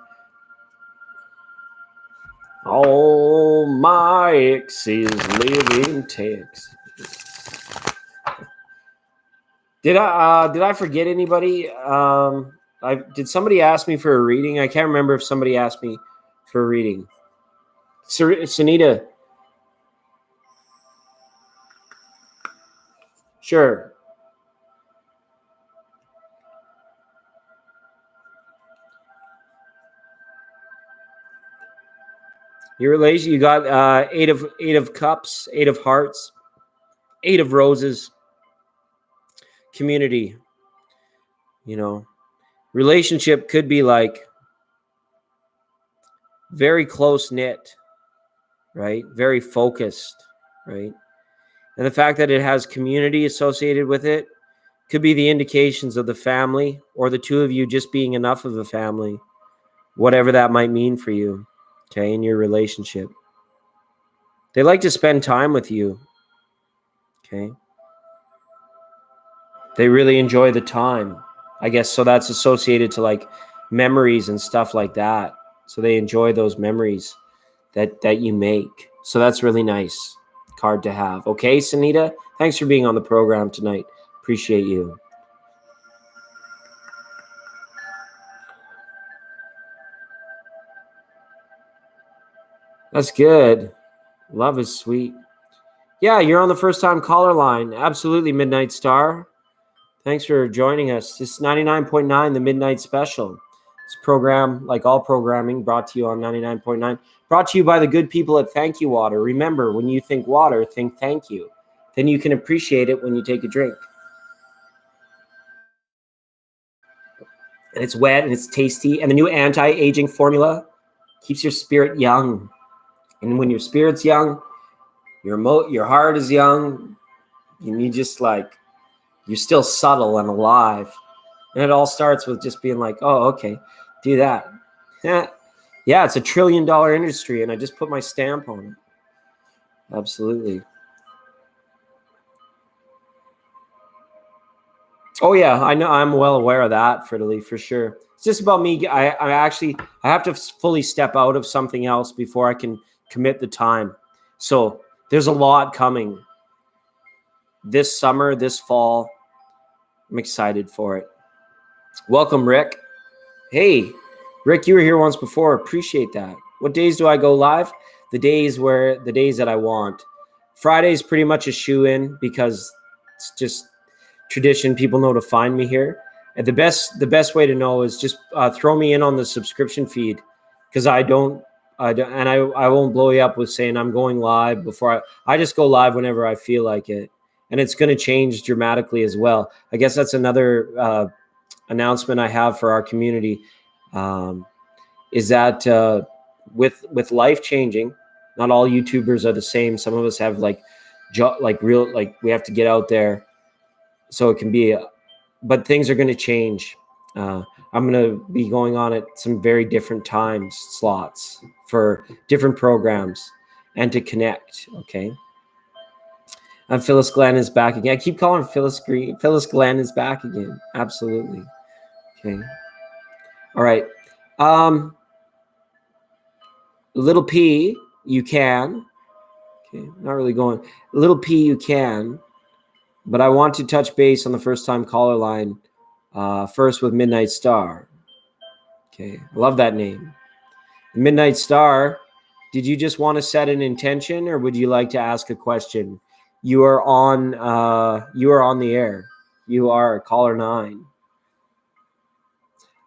All my exes live in Texas. Did I forget anybody? Did somebody ask me for a reading? I can't remember if somebody asked me for a reading. Sunita. Sure. Your relation, you got 8 of cups, 8 of hearts, 8 of roses. Community. Relationship could be like very close knit, right? Very focused, right? And the fact that it has community associated with it Could be the indications of the family or the two of you just being enough of a family, whatever that might mean for you, okay, in your relationship. They like to spend time with you, okay? They really enjoy the time, I guess. So that's associated to like memories and stuff like that. So they enjoy those memories that you make. So that's really nice card to have. Okay, Sunita, thanks for being on the program tonight. Appreciate you. That's good. Love is sweet. Yeah, you're on the first time caller line. Absolutely, Midnight Star. Thanks for joining us. This is 99.9, the Midnight Special. This program, like all programming, brought to you on 99.9. Brought to you by the good people at Thank You Water. Remember, when you think water, think thank you. Then you can appreciate it when you take a drink. And it's wet and it's tasty. And the new anti-aging formula keeps your spirit young. And when your spirit's young, your heart is young, and you just like, you're still subtle and alive. And it all starts with just being like, oh, okay, do that. Yeah, it's $1 trillion industry, and I just put my stamp on it. Absolutely. Oh, yeah, I know. I'm well aware of that, Fridley, for sure. It's just about me. I have to fully step out of something else before I can commit the time. So there's a lot coming this summer, this fall. I'm excited for it. Welcome, Rick. Hey, Rick, you were here once before. Appreciate that. What days do I go live? The days that I want. Friday's pretty much a shoe-in because it's just tradition. People know to find me here. And the best way to know is just throw me in on the subscription feed, because I won't blow you up with saying I'm going live before I just go live whenever I feel like it. And it's going to change dramatically as well. I guess that's another announcement I have for our community, is that with life changing, not all YouTubers are the same. Some of us have like we have to get out there, so it can be. But things are going to change. I'm going to be going on at some very different time slots for different programs and to connect. Okay. And Phyllis Glenn is back again. I keep calling Phyllis Green. Phyllis Glenn is back again. Absolutely. Okay. All right. Little P, you can. Okay. Not really going. Little P, you can. But I want to touch base on the first time caller line first with Midnight Star. Okay. I love that name. Midnight Star, did you just want to set an intention, or would you like to ask a question? You are on the air. You are caller 9.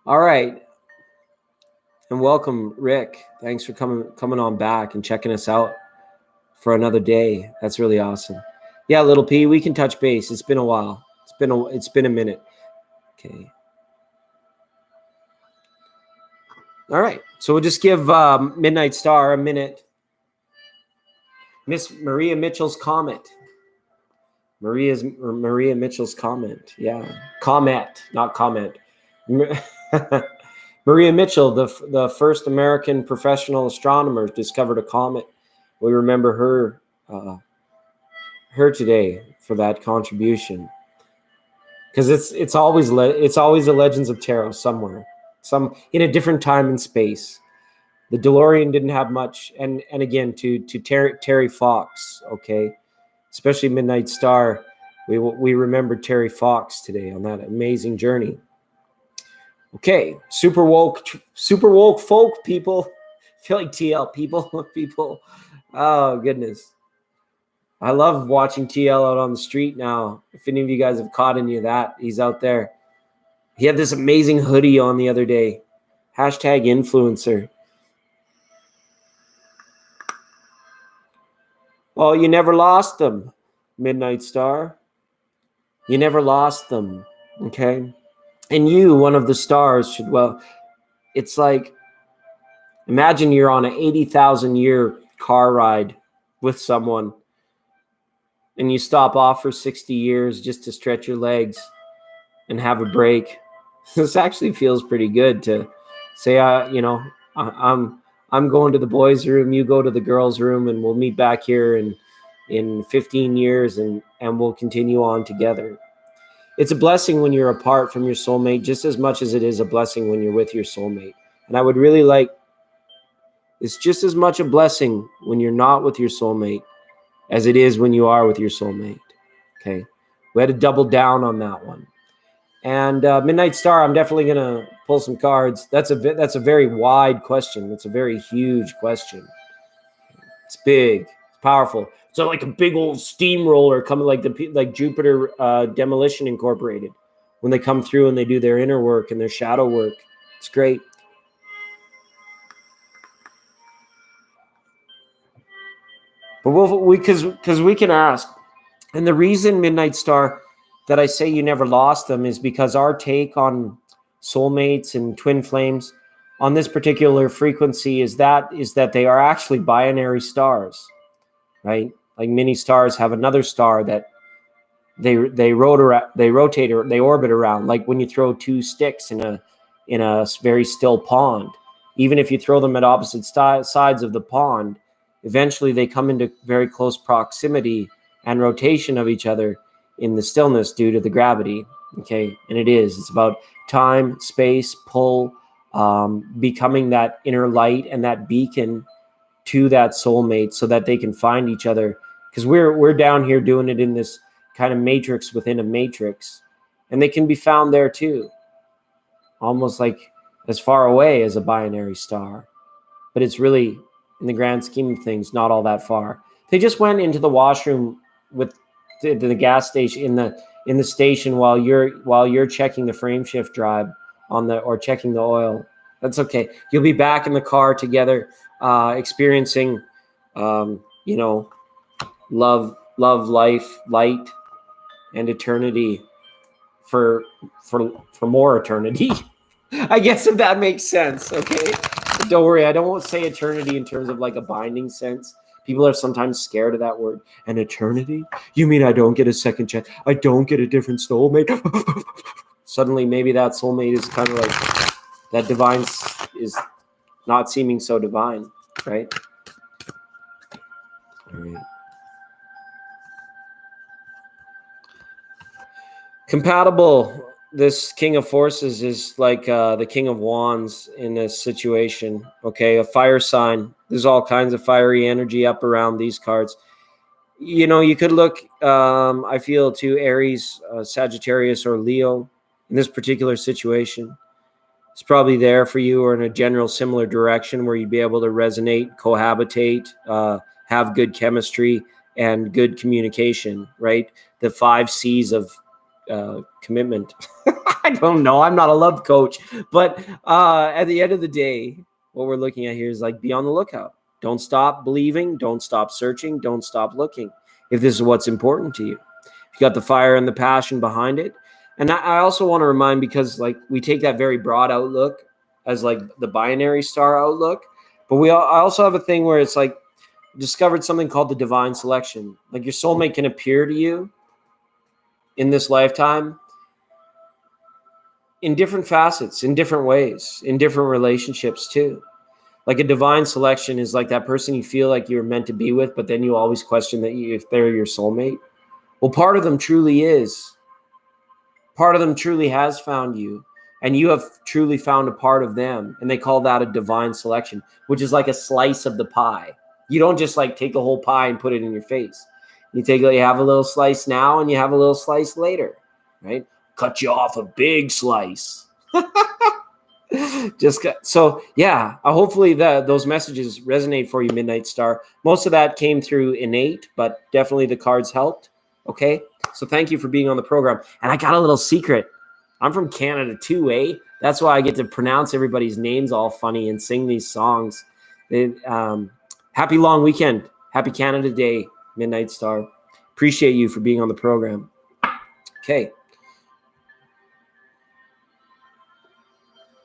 All right. And welcome, Rick. Thanks for coming on back and checking us out for another day. That's really awesome. Yeah, Little P, we can touch base. It's been a while. It's been a minute. Okay. All right. So we'll just give Midnight Star a minute. Miss Maria Mitchell's comment. Maria Mitchell's comment. Yeah. Comet, not comment. Maria Mitchell, the first American professional astronomer, discovered a comet. We remember her today for that contribution, because it's always the Legends of Tarot somewhere, some in a different time and space. The DeLorean didn't have much, and again to Terry Fox, okay, especially Midnight Star. We remember Terry Fox today on that amazing journey. Okay, super woke folk people. I feel like TL people. Oh goodness, I love watching TL out on the street now. If any of you guys have caught any of that, he's out there. He had this amazing hoodie on the other day. Hashtag influencer. Oh, you never lost them, Midnight Star. You never lost them, okay? And you, one of the stars, should, well, it's like, imagine you're on an 80,000 year car ride with someone, and you stop off for 60 years just to stretch your legs. and have a break. This actually feels pretty good to say, I'm going to the boys' room, you go to the girls' room, and we'll meet back here in 15 years and we'll continue on together. It's a blessing when you're apart from your soulmate just as much as it is a blessing when you're with your soulmate. And I would really like, it's just as much a blessing when you're not with your soulmate as it is when you are with your soulmate. Okay. We had to double down on that one. And Midnight Star, I'm definitely going to pull some cards. That's a very wide question. It's a very huge question. It's big. It's powerful. So like a big old steamroller coming like Jupiter Demolition Incorporated when they come through and they do their inner work and their shadow work. It's great. But because we can ask. And the reason, Midnight Star, that I say you never lost them is because our take on soulmates and twin flames on this particular frequency is that they are actually binary stars, right? Like many stars have another star that they rotate or they orbit around. Like when you throw two sticks in a very still pond, even if you throw them at opposite sides of the pond, eventually they come into very close proximity and rotation of each other in the stillness due to the gravity. Okay. And it's about time, space, pull, becoming that inner light and that beacon to that soulmate so that they can find each other. Because we're down here doing it in this kind of matrix within a matrix, and they can be found there too, almost like as far away as a binary star. But it's really, in the grand scheme of things, not all that far. They just went into the washroom with the gas station in the station while you're checking the frame shift drive or checking the oil. That's okay. You'll be back in the car together, experiencing, love, life, light, and eternity for more eternity. I guess, if that makes sense. Okay. Don't worry. I don't want to say eternity in terms of like a binding sense. People are sometimes scared of that word. An eternity? You mean I don't get a second chance? I don't get a different soulmate? Suddenly, maybe that soulmate is kind of like that divine is not seeming so divine, right? All right. Compatible. This King of Forces is like the King of Wands in this situation. Okay, a fire sign. There's all kinds of fiery energy up around these cards. You could look, I feel, to Aries, Sagittarius, or Leo in this particular situation. It's probably there for you, or in a general similar direction where you'd be able to resonate, cohabitate, have good chemistry and good communication, right? The 5 C's of commitment. I don't know. I'm not a love coach, but at the end of the day, what we're looking at here is like, be on the lookout. Don't stop believing. Don't stop searching. Don't stop looking. If this is what's important to you, if you got the fire and the passion behind it. And I also want to remind, because like we take that very broad outlook as like the binary star outlook, but I also have a thing where it's like discovered something called the divine selection. Like your soulmate can appear to you in this lifetime in different facets, in different ways, in different relationships too. Like a divine selection is like that person you feel like you're meant to be with, but then you always question that if they're your soulmate. Well, part of them truly is. Part of them truly has found you, and you have truly found a part of them, and they call that a divine selection, which is like a slice of the pie. You don't just like take a whole pie and put it in your face. You have a little slice now, and you have a little slice later, right? Cut you off a big slice. So yeah, hopefully those messages resonate for you, Midnight Star. Most of that came through innate, but definitely the cards helped. Okay, so thank you for being on the program. And I got a little secret. I'm from Canada too, eh? That's why I get to pronounce everybody's names all funny and sing these songs. Happy long weekend. Happy Canada Day, Midnight Star. Appreciate you for being on the program. Okay.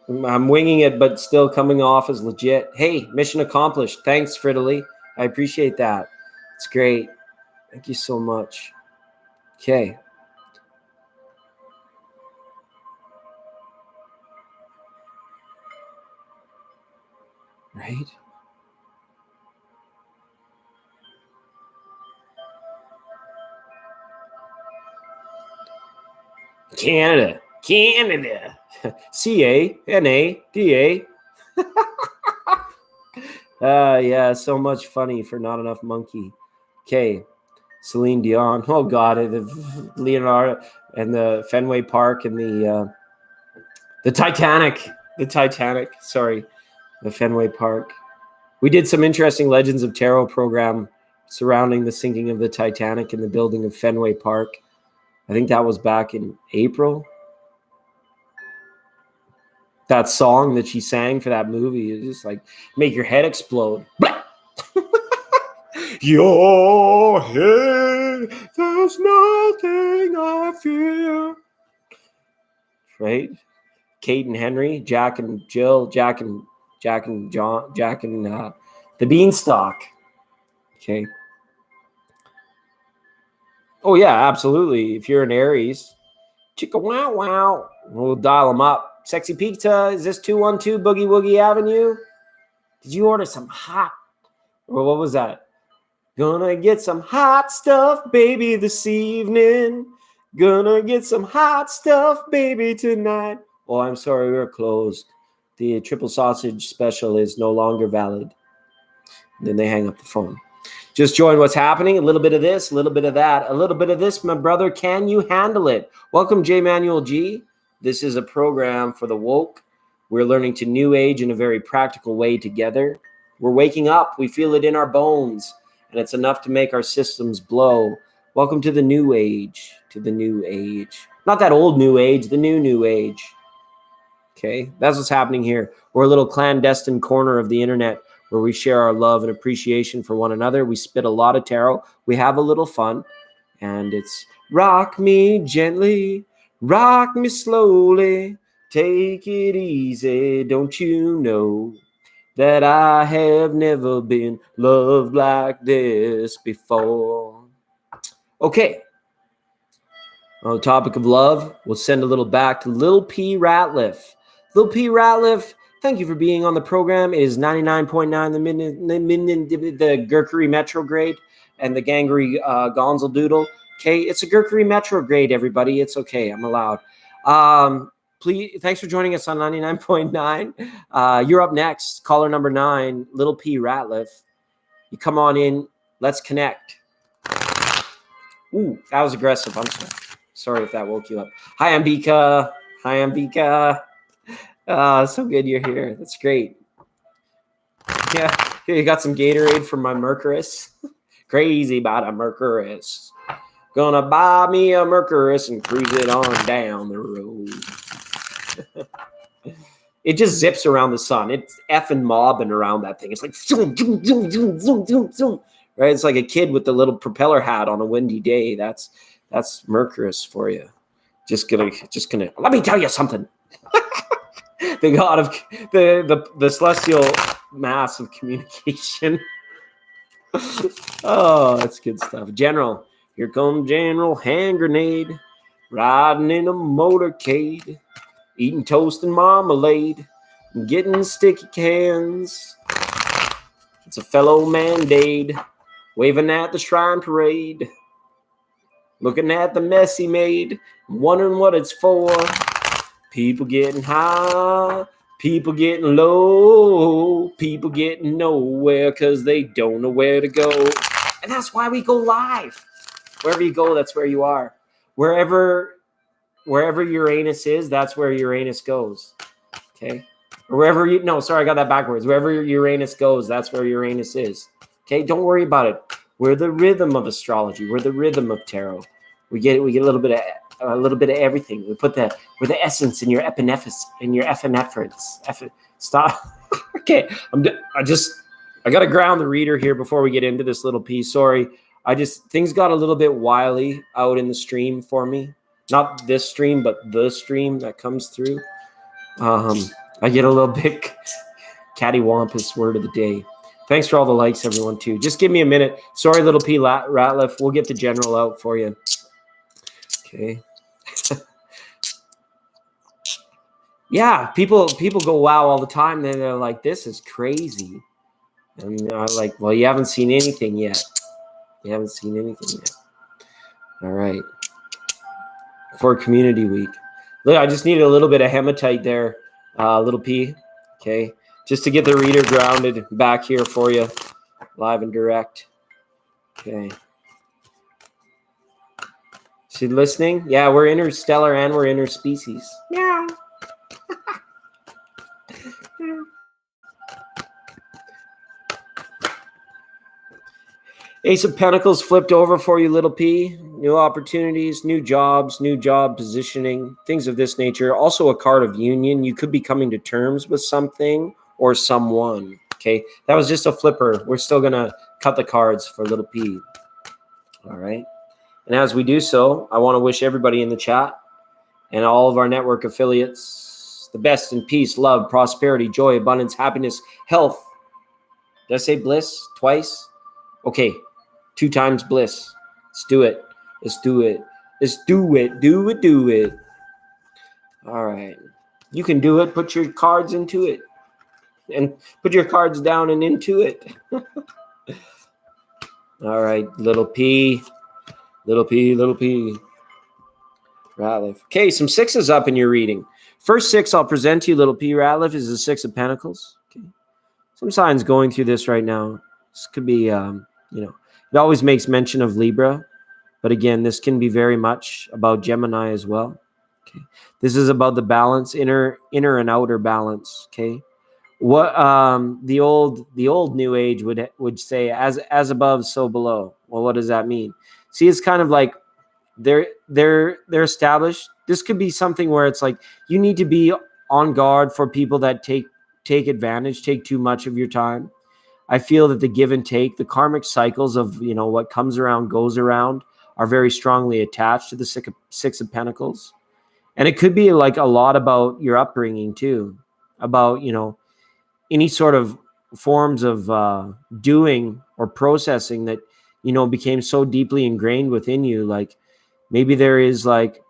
I'm winging it, but still coming off as legit. Hey, mission accomplished. Thanks, Fridley. I appreciate that. It's great. Thank you so much. Okay. right? Canada. Canada. Yeah, so much funny for not enough monkey. Okay, Celine Dion. Oh God, Leonardo and the Fenway Park and the Titanic. The Titanic. Sorry, the Fenway Park. We did some interesting Legends of Tarot program surrounding the sinking of the Titanic and the building of Fenway Park. I think that was back in April. That song that she sang for that movie is just like make your head explode. Your head, there's nothing I fear. Right? Kate and Henry, Jack and Jill, Jack and John, Jack and the Beanstalk. Okay. Oh yeah, absolutely. If you're an Aries, chicka wow wow, we'll dial them up. Sexy Pizza, is this 212 Boogie Woogie Avenue? Did you order some hot? Or what was that? Gonna get some hot stuff, baby, this evening. Gonna get some hot stuff, baby, tonight. Oh, I'm sorry, we're closed. The triple sausage special is no longer valid. Then they hang up the phone. Just join what's happening. A little bit of this, a little bit of that, a little bit of this, my brother. Can you handle it? Welcome, J. Manuel G. This is a program for the woke. We're learning to new age in a very practical way together. We're waking up. We feel it in our bones, and it's enough to make our systems blow. Welcome to the new age, Not that old new age, the new age. Okay, that's what's happening here. We're a little clandestine corner of the internet where we share our love and appreciation for one another. We spit a lot of tarot. We have a little fun. And it's rock me gently, rock me slowly, take it easy. Don't you know that I have never been loved like this before? Okay. On the topic of love, we'll send a little back to Lil P. Ratliff. Lil P. Ratliff, thank you for being on the program. It is 99.9 the Gurkery Metrograde and the Gangery Gonzel Doodle. Okay, it's a Gurkery Metrograde, everybody. It's okay. I'm allowed. Please, thanks for joining us on 99.9. You're up next. Caller number 9, Lil P. Ratliff. You come on in. Let's connect. Ooh, that was aggressive. I'm sorry if that woke you up. Hi, Ambika. So good you're here. That's great. Yeah, here you got some Gatorade from my Mercurus. Crazy about a Mercurus. Gonna buy me a Mercurus and cruise it on down the road. It just zips around the sun. It's effing mobbing around that thing. It's like zoom, zoom, zoom, zoom, zoom, zoom, zoom. Right? It's like a kid with the little propeller hat on a windy day. That's Mercurus for you. Just gonna. Let me tell you something. The god of the celestial mass of communication. Oh, that's good stuff. General, here comes General Hand Grenade, riding in a motorcade, eating toast and marmalade, and getting sticky cans. It's a fellow man-dade, waving at the shrine parade, looking at the mess he made, wondering what it's for. People getting high, people getting low, people getting nowhere because they don't know where to go. And that's why we go live. Wherever you go, that's where you are. Wherever Uranus is, that's where Uranus goes. Okay? Or wherever I got that backwards. Wherever Uranus goes, that's where Uranus is. Okay? Don't worry about it. We're the rhythm of astrology. We're the rhythm of tarot. We get a little bit of everything. We're the essence in your epinephrines. Stop. Okay, I got to ground the reader here before we get into this little piece. Sorry, things got a little bit wily out in the stream for me. Not this stream, but the stream that comes through. I get a little bit cattywampus word of the day. Thanks for all the likes, everyone, too. Just give me a minute. Sorry, Little P. Ratliff. We'll get the general out for you. Okay. Yeah, people go wow all the time. Then they're like, "This is crazy," and I'm like, "Well, you haven't seen anything yet. You haven't seen anything yet." All right, for Community Week. Look, I just needed a little bit of hematite there, little P. Okay, just to get the reader grounded back here for you, live and direct. Okay. She listening? Yeah, we're interstellar and we're interspecies. Yeah. Ace of Pentacles flipped over for you, little P. New opportunities, new jobs, new job positioning, things of this nature. Also a card of union. You could be coming to terms with something or someone. Okay, that was just a flipper. We're still going to cut the cards for little P. All right. And as we do so, I want to wish everybody in the chat and all of our network affiliates the best in peace, love, prosperity, joy, abundance, happiness, health. Did I say bliss twice? Okay, 2 times bliss. Let's do it. Let's do it. Let's do it. Do it. Do it. All right. You can do it. Put your cards into it. And put your cards down and into it. All right, little P. Little P, little P. Ratliff. Okay, some 6s up in your reading. First 6 I'll present to you, little P. Ratliff, is the 6 of Pentacles. Okay. Some signs going through this right now. This could be, it always makes mention of Libra. But again, this can be very much about Gemini as well. Okay. This is about the balance, inner and outer balance. Okay. What the old New Age would say, as above, so below. Well, what does that mean? See, it's kind of like they're established. This could be something where it's like you need to be on guard for people that take advantage, take too much of your time. I feel that the give and take, the karmic cycles of what comes around goes around, are very strongly attached to the 6 of Pentacles. And it could be like a lot about your upbringing too, about any sort of forms of doing or processing that became so deeply ingrained within you. Like maybe there is like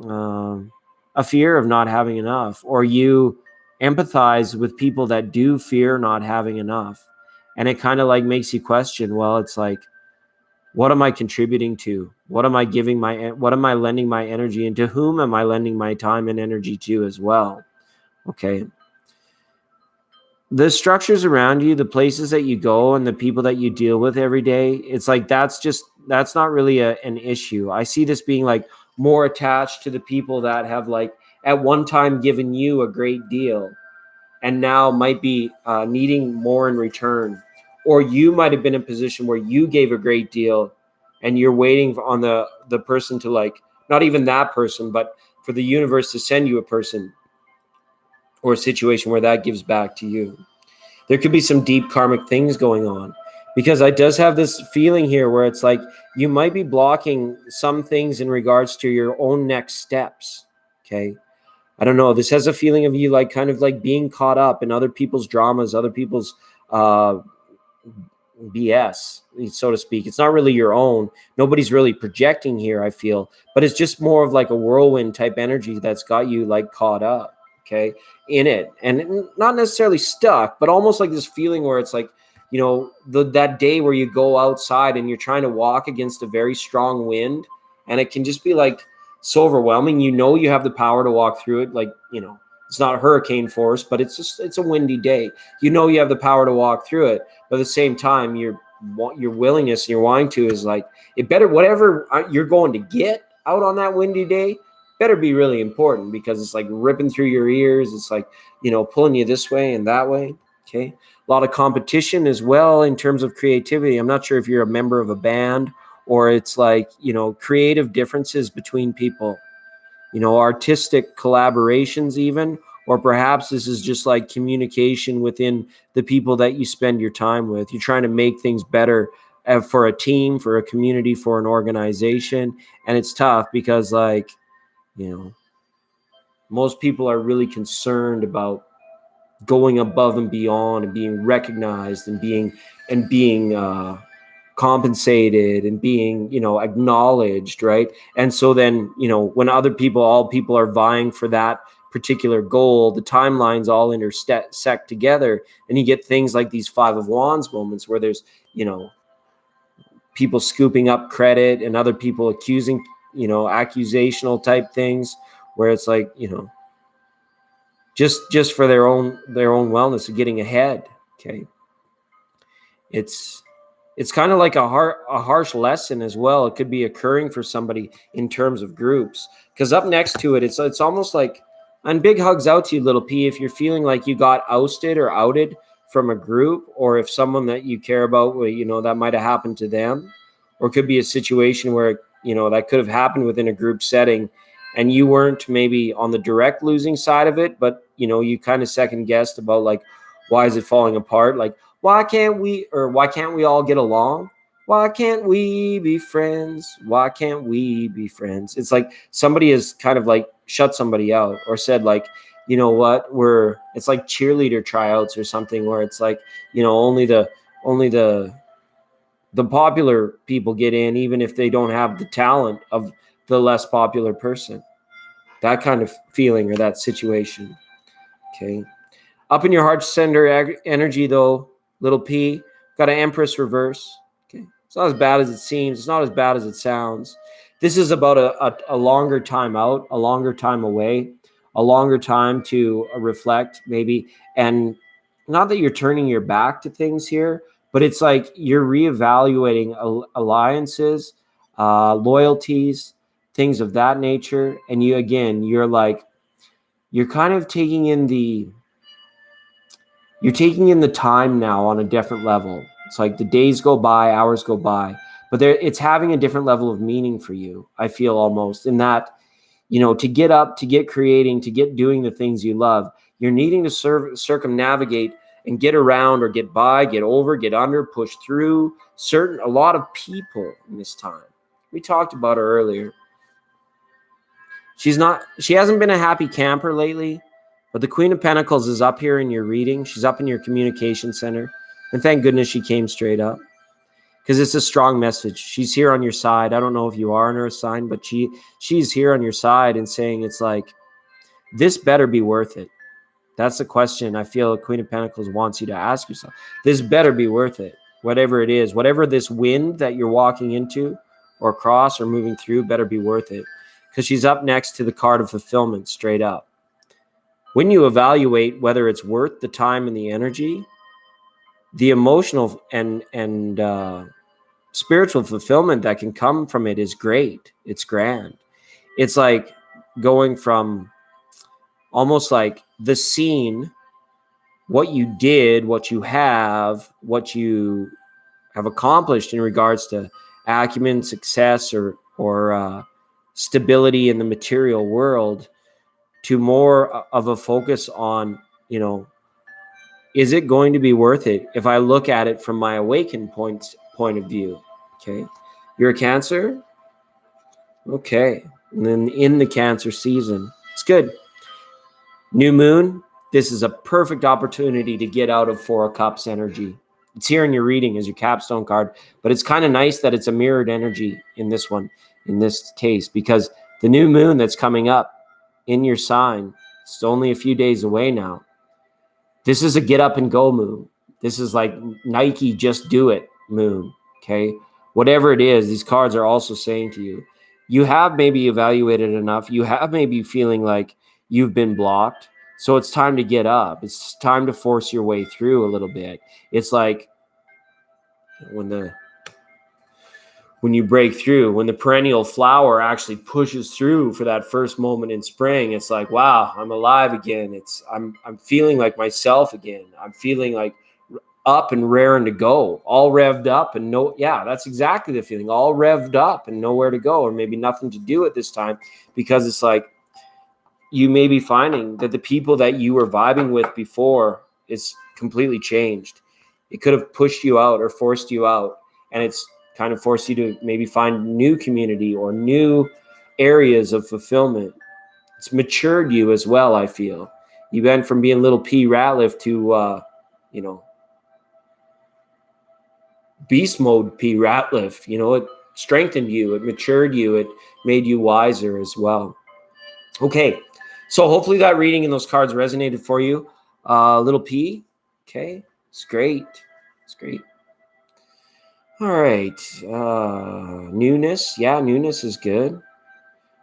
a fear of not having enough, or you empathize with people that do fear not having enough, and it kind of like makes you question, well, it's like, what am I contributing to? What am I lending my energy, and to whom am I lending my time and energy to as well? Okay. The structures around you, the places that you go, and the people that you deal with every day, it's like that's not really an issue. I see this being like more attached to the people that have like at one time given you a great deal and now might be needing more in return. Or you might have been in a position where you gave a great deal and you're waiting on the person to, like, not even that person, but for the universe to send you a person or a situation where that gives back to you. There could be some deep karmic things going on, because I does have this feeling here where it's like you might be blocking some things in regards to your own next steps. Okay. I don't know. This has a feeling of you like kind of like being caught up in other people's dramas, other people's BS, so to speak. It's not really your own. Nobody's really projecting here, I feel, but it's just more of like a whirlwind type energy that's got you like caught up, okay, in it, and not necessarily stuck, but almost like this feeling where it's like, that day where you go outside and you're trying to walk against a very strong wind, and it can just be like so overwhelming. You have the power to walk through it, like, it's not hurricane force, but it's a windy day. You have the power to walk through it, but at the same time, your willingness and your wanting to is like, it better, whatever you're going to get out on that windy day better be really important, because it's like ripping through your ears. It's like, pulling you this way and that way. Okay. A lot of competition as well in terms of creativity. I'm not sure if you're a member of a band, or it's like, creative differences between people, artistic collaborations even, or perhaps this is just like communication within the people that you spend your time with. You're trying to make things better for a team, for a community, for an organization. And it's tough because, like, most people are really concerned about going above and beyond and being recognized and being compensated and being, acknowledged, right? And so then, when all people are vying for that particular goal, the timelines all intersect together, and you get things like these Five of Wands moments where there's, people scooping up credit and other people accusing, accusational type things, where it's like, just for their own wellness of getting ahead. Okay. It's kind of like a harsh lesson as well. It could be occurring for somebody in terms of groups, because up next to it, it's almost like, and big hugs out to you, little P, if you're feeling like you got ousted or outed from a group, or if someone that you care about, that might have happened to them, or it could be a situation where, that could have happened within a group setting and you weren't maybe on the direct losing side of it, but, you kind of second guessed about like, why is it falling apart? Like, why can't we all get along? Why can't we be friends? Why can't we be friends? It's like somebody has kind of like shut somebody out or said like, you know what, it's like cheerleader tryouts or something, where it's like, only the popular people get in, even if they don't have the talent of the less popular person. That kind of feeling or that situation. Okay. Up in your heart center energy, though, little P, got an Empress reverse. Okay. It's not as bad as it seems. It's not as bad as it sounds. This is about a longer time out, a longer time away, a longer time to reflect maybe. And not that you're turning your back to things here, but it's like you're reevaluating alliances, loyalties, things of that nature. And you're kind of taking in the time now on a different level. It's like the days go by, hours go by, but it's having a different level of meaning for you. I feel almost in that, to get up, to get creating, to get doing the things you love, you're needing to circumnavigate and get around or get by, get over, get under, push through a lot of people in this time. We talked about her earlier. She hasn't been a happy camper lately, but the Queen of Pentacles is up here in your reading. She's up in your communication center. And thank goodness she came straight up, because it's a strong message. She's here on your side. I don't know if you are on her sign, but she's here on your side and saying it's like, this better be worth it. That's the question I feel Queen of Pentacles wants you to ask yourself. This better be worth it. Whatever it is, whatever this wind that you're walking into or across or moving through, better be worth it. Because she's up next to the card of fulfillment straight up. When you evaluate whether it's worth the time and the energy, the emotional and spiritual fulfillment that can come from it is great. It's grand. It's like going from almost like the scene, what you did, what you have accomplished in regards to acumen, success, or stability in the material world, to more of a focus on, is it going to be worth it if I look at it from my awakened point of view? Okay. You're a Cancer? Okay. And then in the Cancer season, it's good. New moon. This is a perfect opportunity to get out of Four of Cups energy. It's here in your reading as your capstone card, but it's kind of nice that it's a mirrored energy in this one, in this case, because the new moon that's coming up in your sign, it's only a few days away now. This is a get up and go moon. This is like Nike, just do it moon. Okay. Whatever it is, these cards are also saying to you, you have maybe evaluated enough. You have maybe feeling like you've been blocked. So it's time to get up. It's time to force your way through a little bit. It's like when you break through, when the perennial flower actually pushes through for that first moment in spring, it's like, wow, I'm alive again. I'm feeling like myself again. I'm feeling like up and raring to go, all revved up and that's exactly the feeling, all revved up and nowhere to go, or maybe nothing to do at this time, because it's like you may be finding that the people that you were vibing with before is completely changed. It could have pushed you out or forced you out, and it's kind of forced you to maybe find new community or new areas of fulfillment. It's matured you as well, I feel. You went from being little P Ratliff to, beast mode P Ratliff. It strengthened you. It matured you. It made you wiser as well. Okay, So hopefully that reading and those cards resonated for you. Little P. Okay. It's great. It's great. All right. Newness. Yeah, newness is good.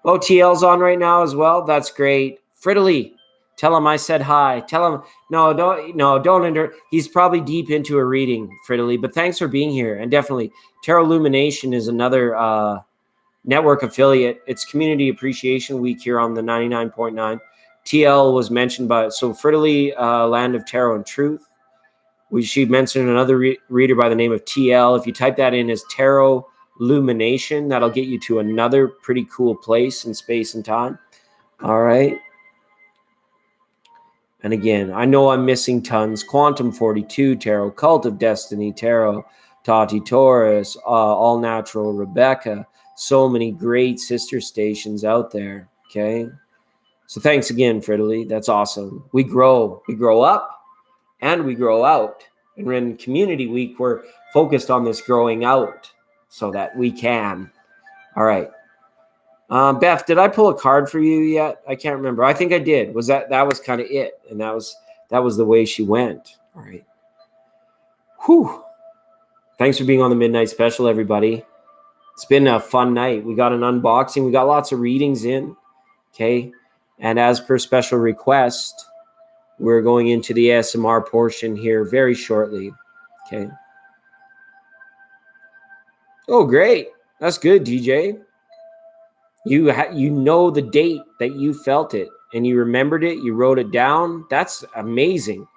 Oh, TL's on right now as well. That's great. Frittily, tell him I said hi. Tell him don't. He's probably deep into a reading, Frittily. But thanks for being here. And definitely, Tarot Illumination is another network affiliate. It's Community Appreciation Week here on the 99.9. TL was mentioned by Frittily, Land of Tarot and Truth. She mentioned another reader by the name of TL. If you type that in as Tarot Illumination, that'll get you to another pretty cool place in space and time. All right. And again, I know I'm missing tons. Quantum 42 Tarot, Cult of Destiny Tarot, Tati Taurus, All Natural Rebecca. So many great sister stations out there. Okay. So thanks again, Frittily. That's awesome. We grow up and we grow out. And in Community Week, we're focused on this growing out so that we can. All right. Beth, did I pull a card for you yet? I can't remember. I think I did. That was kind of it. And that was the way she went. All right. Whew. Thanks for being on the Midnight Special, everybody. It's been a fun night. We got an unboxing. We got lots of readings in. Okay. And as per special request, we're going into the ASMR portion here very shortly. Okay. Oh, great. That's good, DJ. You know the date that you felt it and you remembered it. You wrote it down. That's amazing.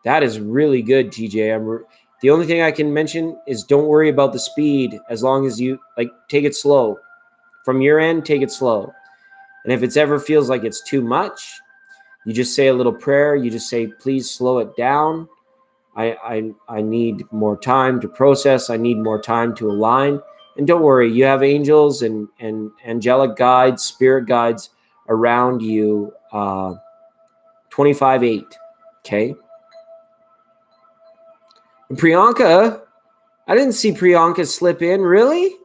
That is really good, TJ. The only thing I can mention is don't worry about the speed as long as you take it slow. From your end, take it slow. And if it ever feels like it's too much, you just say a little prayer. You just say, please slow it down. I need more time to process. I need more time to align. And don't worry, you have angels and angelic guides, spirit guides around you 25/8. Okay. And Priyanka, I didn't see Priyanka slip in. Really?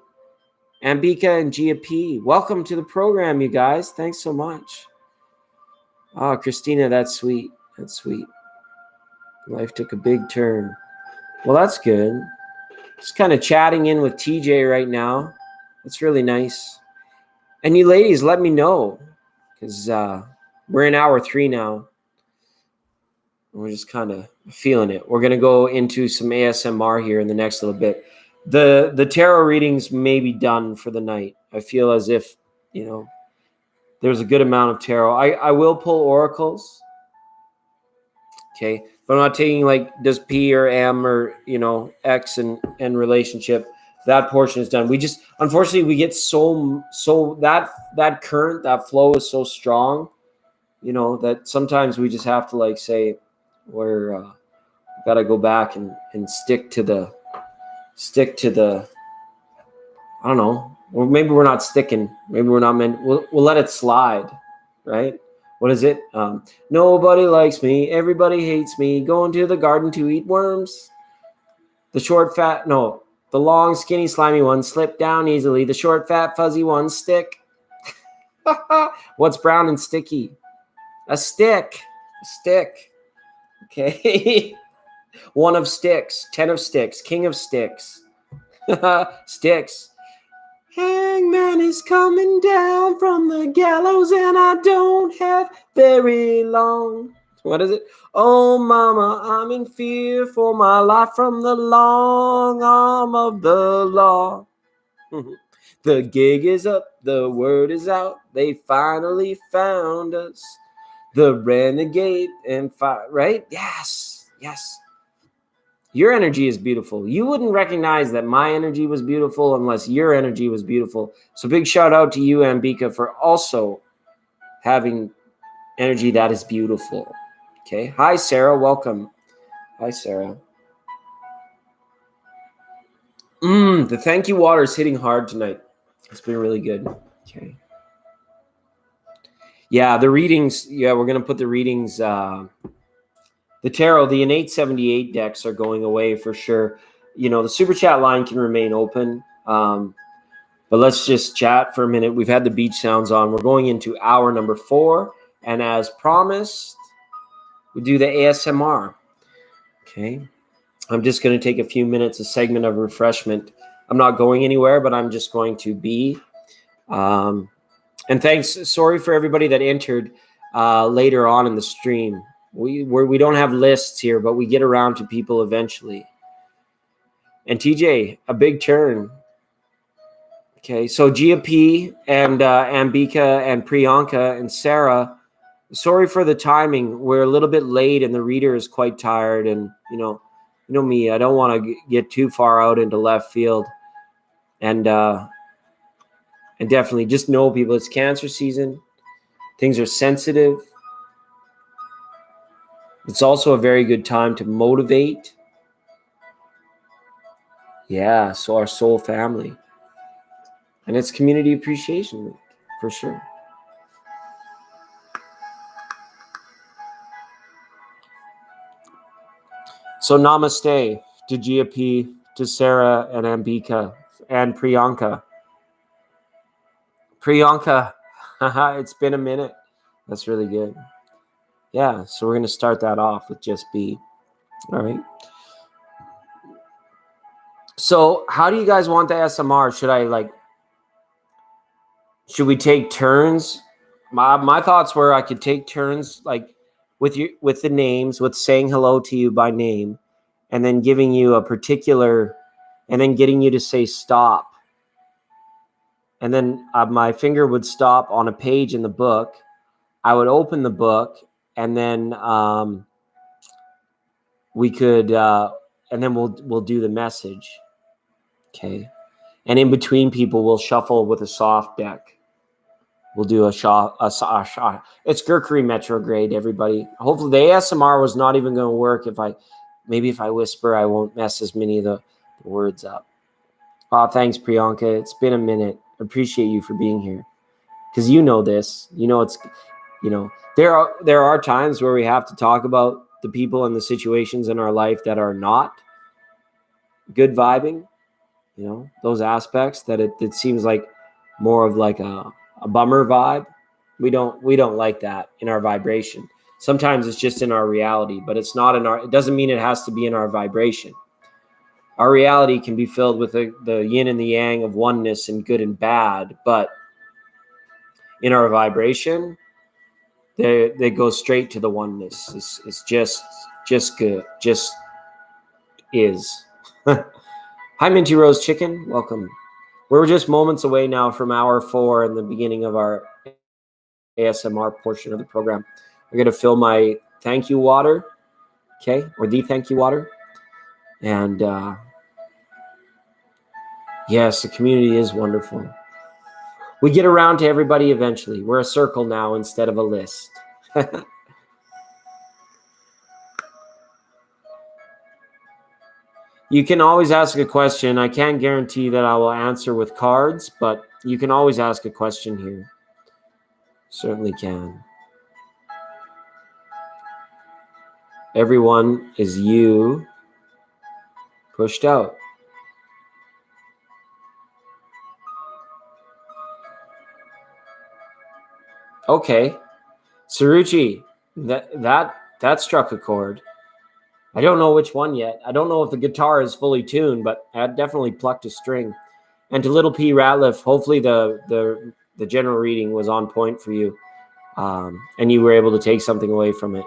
Ambika and Gia P. Welcome to the program, you guys. Thanks so much. Oh, Christina, that's sweet. That's sweet. Life took a big turn. Well, that's good. Just kind of chatting in with TJ right now. That's really nice. And you ladies, let me know because we're in hour 3 now. We're just kind of feeling it. We're going to go into some ASMR here in the next little bit. The tarot readings may be done for the night. I feel as if, there's a good amount of tarot. I will pull oracles. Okay. But I'm not taking does P or M or, X and relationship. That portion is done. We just, unfortunately, we get so that current, that flow is so strong, that sometimes we just have to say we're got to go back and stick to the, I don't know. Or maybe we're not sticking. Maybe we're not meant. We'll let it slide, right? What is it? Nobody likes me. Everybody hates me. Going to the garden to eat worms. The long, skinny, slimy ones slip down easily. The short, fat, fuzzy ones stick. What's brown and sticky? A stick. A stick. Okay. 1 of sticks. 10 of sticks. King of sticks. Sticks. Hangman is coming down from the gallows and I don't have very long. What is it? Oh, mama, I'm in fear for my life from the long arm of the law. The gig is up, the word is out. They finally found us. The renegade and fire, right? Yes, yes. Your energy is beautiful. You wouldn't recognize that my energy was beautiful unless your energy was beautiful. So big shout out to you, Ambika, for also having energy that is beautiful. Okay. Hi, Sarah. Welcome. Hi, Sarah. The thank you water is hitting hard tonight. It's been really good. Okay. Yeah, the readings. Yeah, we're going to put the readings. The tarot, the innate 78 decks are going away for sure. The super chat line can remain open. But let's just chat for a minute. We've had the beach sounds on. We're going into hour number 4. And as promised, we do the ASMR. Okay. I'm just going to take a few minutes, a segment of refreshment. I'm not going anywhere, but I'm just going to be. And thanks. Sorry for everybody that entered later on in the stream. We don't have lists here, but we get around to people eventually. And TJ, a big turn. Okay, so Gia P and Ambika and Priyanka and Sarah, sorry for the timing. We're a little bit late and the reader is quite tired. And, you know me, I don't want to get too far out into left field. And definitely just know, people, it's cancer season. Things are sensitive. It's also a very good time to motivate. Yeah, so our soul family. And it's Community Appreciation Week, for sure. So namaste to Gia P, to Sarah and Ambika and Priyanka. Priyanka, it's been a minute. That's really good. Yeah, so we're going to start that off with just B. All right. So how do you guys want the SMR? Should we take turns? My thoughts were I could take turns like with the names, with saying hello to you by name, and then giving you a particular, and then getting you to say stop. And then my finger would stop on a page in the book. I would open the book, and then we could, and then we'll do the message. Okay. And in between people, we'll shuffle with a soft deck. We'll do a shot. It's Mercury retrograde, everybody. Hopefully the ASMR was not even going to work. If I whisper, I won't mess as many of the words up. Oh, thanks, Priyanka. It's been a minute. Appreciate you for being here. Because you know this. There are times where we have to talk about the people and the situations in our life that are not good vibing. Those aspects that it seems like more of like a bummer vibe. We don't like that in our vibration. Sometimes it's just in our reality, but it's not it doesn't mean it has to be in our vibration. Our reality can be filled with the yin and the yang of oneness and good and bad, but in our vibration, they go straight to the oneness. It's just good, just is. Hi, Minty Rose Chicken. Welcome. We're just moments away now from hour 4 and the beginning of our ASMR portion of the program. I'm going to fill my thank you water, okay, or the thank you water. And yes, the community is wonderful. We get around to everybody eventually. We're a circle now instead of a list. You can always ask a question. I can't guarantee that I will answer with cards, but you can always ask a question here. Certainly can. Everyone is you pushed out. Okay. Saruchi, that struck a chord. I don't know which one yet. I don't know if the guitar is fully tuned, but I definitely plucked a string. And to Little P Ratliff, hopefully the general reading was on point for you, and you were able to take something away from it.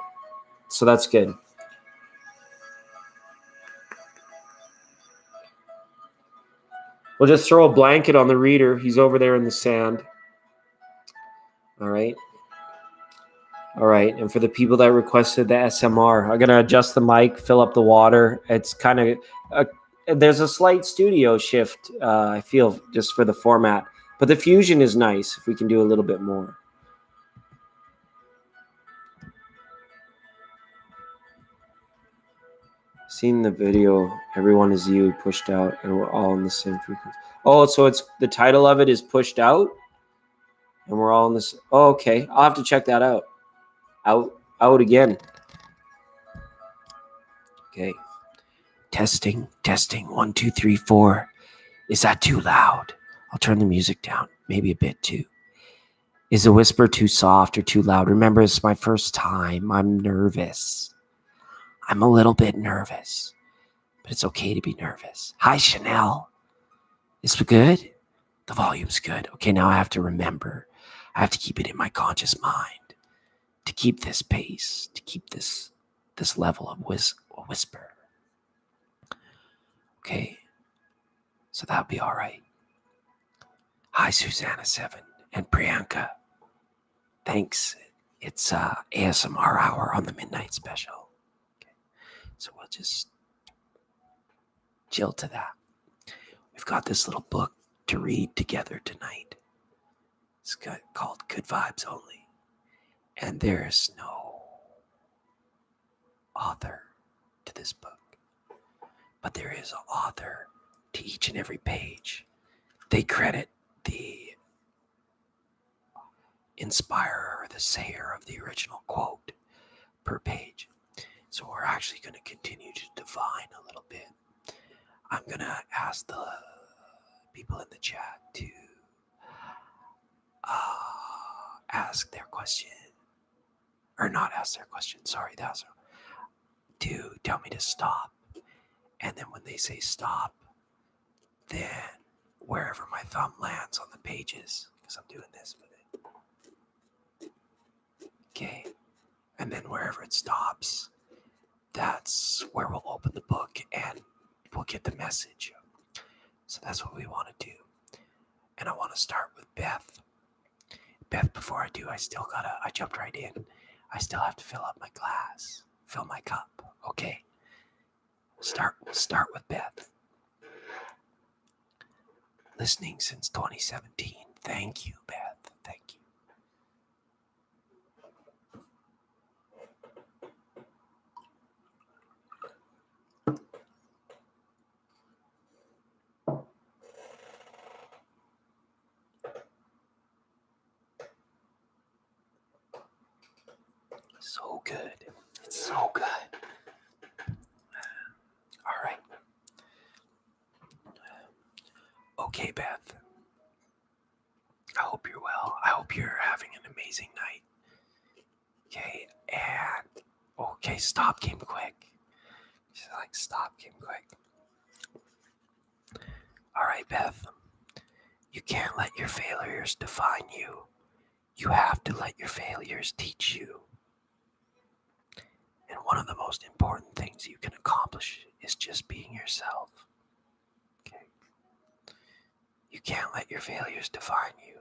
So that's good. We'll just throw a blanket on the reader. He's over there in the sand. All right. All right. And for the people that requested the SMR, I'm going to adjust the mic, fill up the water. It's kind of, there's a slight studio shift, I feel, just for the format. But the fusion is nice if we can do a little bit more. Seeing the video, everyone is you pushed out, and we're all in the same frequency. Oh, so it's the title of it is Pushed Out, and we're all in this. Oh, okay. I'll have to check that out. Out again. Okay. Testing. 1, 2, 3, 4. Is that too loud? I'll turn the music down. Maybe a bit too. Is a whisper too soft or too loud? Remember, it's my first time. I'm nervous. I'm a little bit nervous, but it's okay to be nervous. Hi, Chanel. Is it good? The volume's good. Okay, now I have to remember. I have to keep it in my conscious mind to keep this pace, to keep this level of whisper. Okay, so that'll be all right. Hi, Susanna7 and Priyanka. Thanks. It's ASMR hour on the midnight special. Okay. So we'll just chill to that. We've got this little book to read together tonight. It's called Good Vibes Only. And there's no author to this book. But there is an author to each and every page. They credit the inspirer or the sayer of the original quote per page. So we're actually going to continue to divine a little bit. I'm going to ask the people in the chat to ask their question. Or not ask their question, sorry, that's to tell me to stop. And then when they say stop, then wherever my thumb lands on the pages, because I'm doing this with it. Okay. And then wherever it stops, that's where we'll open the book and we'll get the message. So that's what we want to do. And I want to start with Beth. Beth, before I do, I jumped right in. I still have to fill up my glass, fill my cup. Okay. We'll start with Beth. Listening since 2017. Thank you, Beth. Thank you. So good. It's so good. All right. Okay, Beth. I hope you're well. I hope you're having an amazing night. Okay, and okay, stop came quick. She's like, stop came quick. All right, Beth. You can't let your failures define you. You have to let your failures teach you. And one of the most important things you can accomplish is just being yourself. Okay. You can't let your failures define you.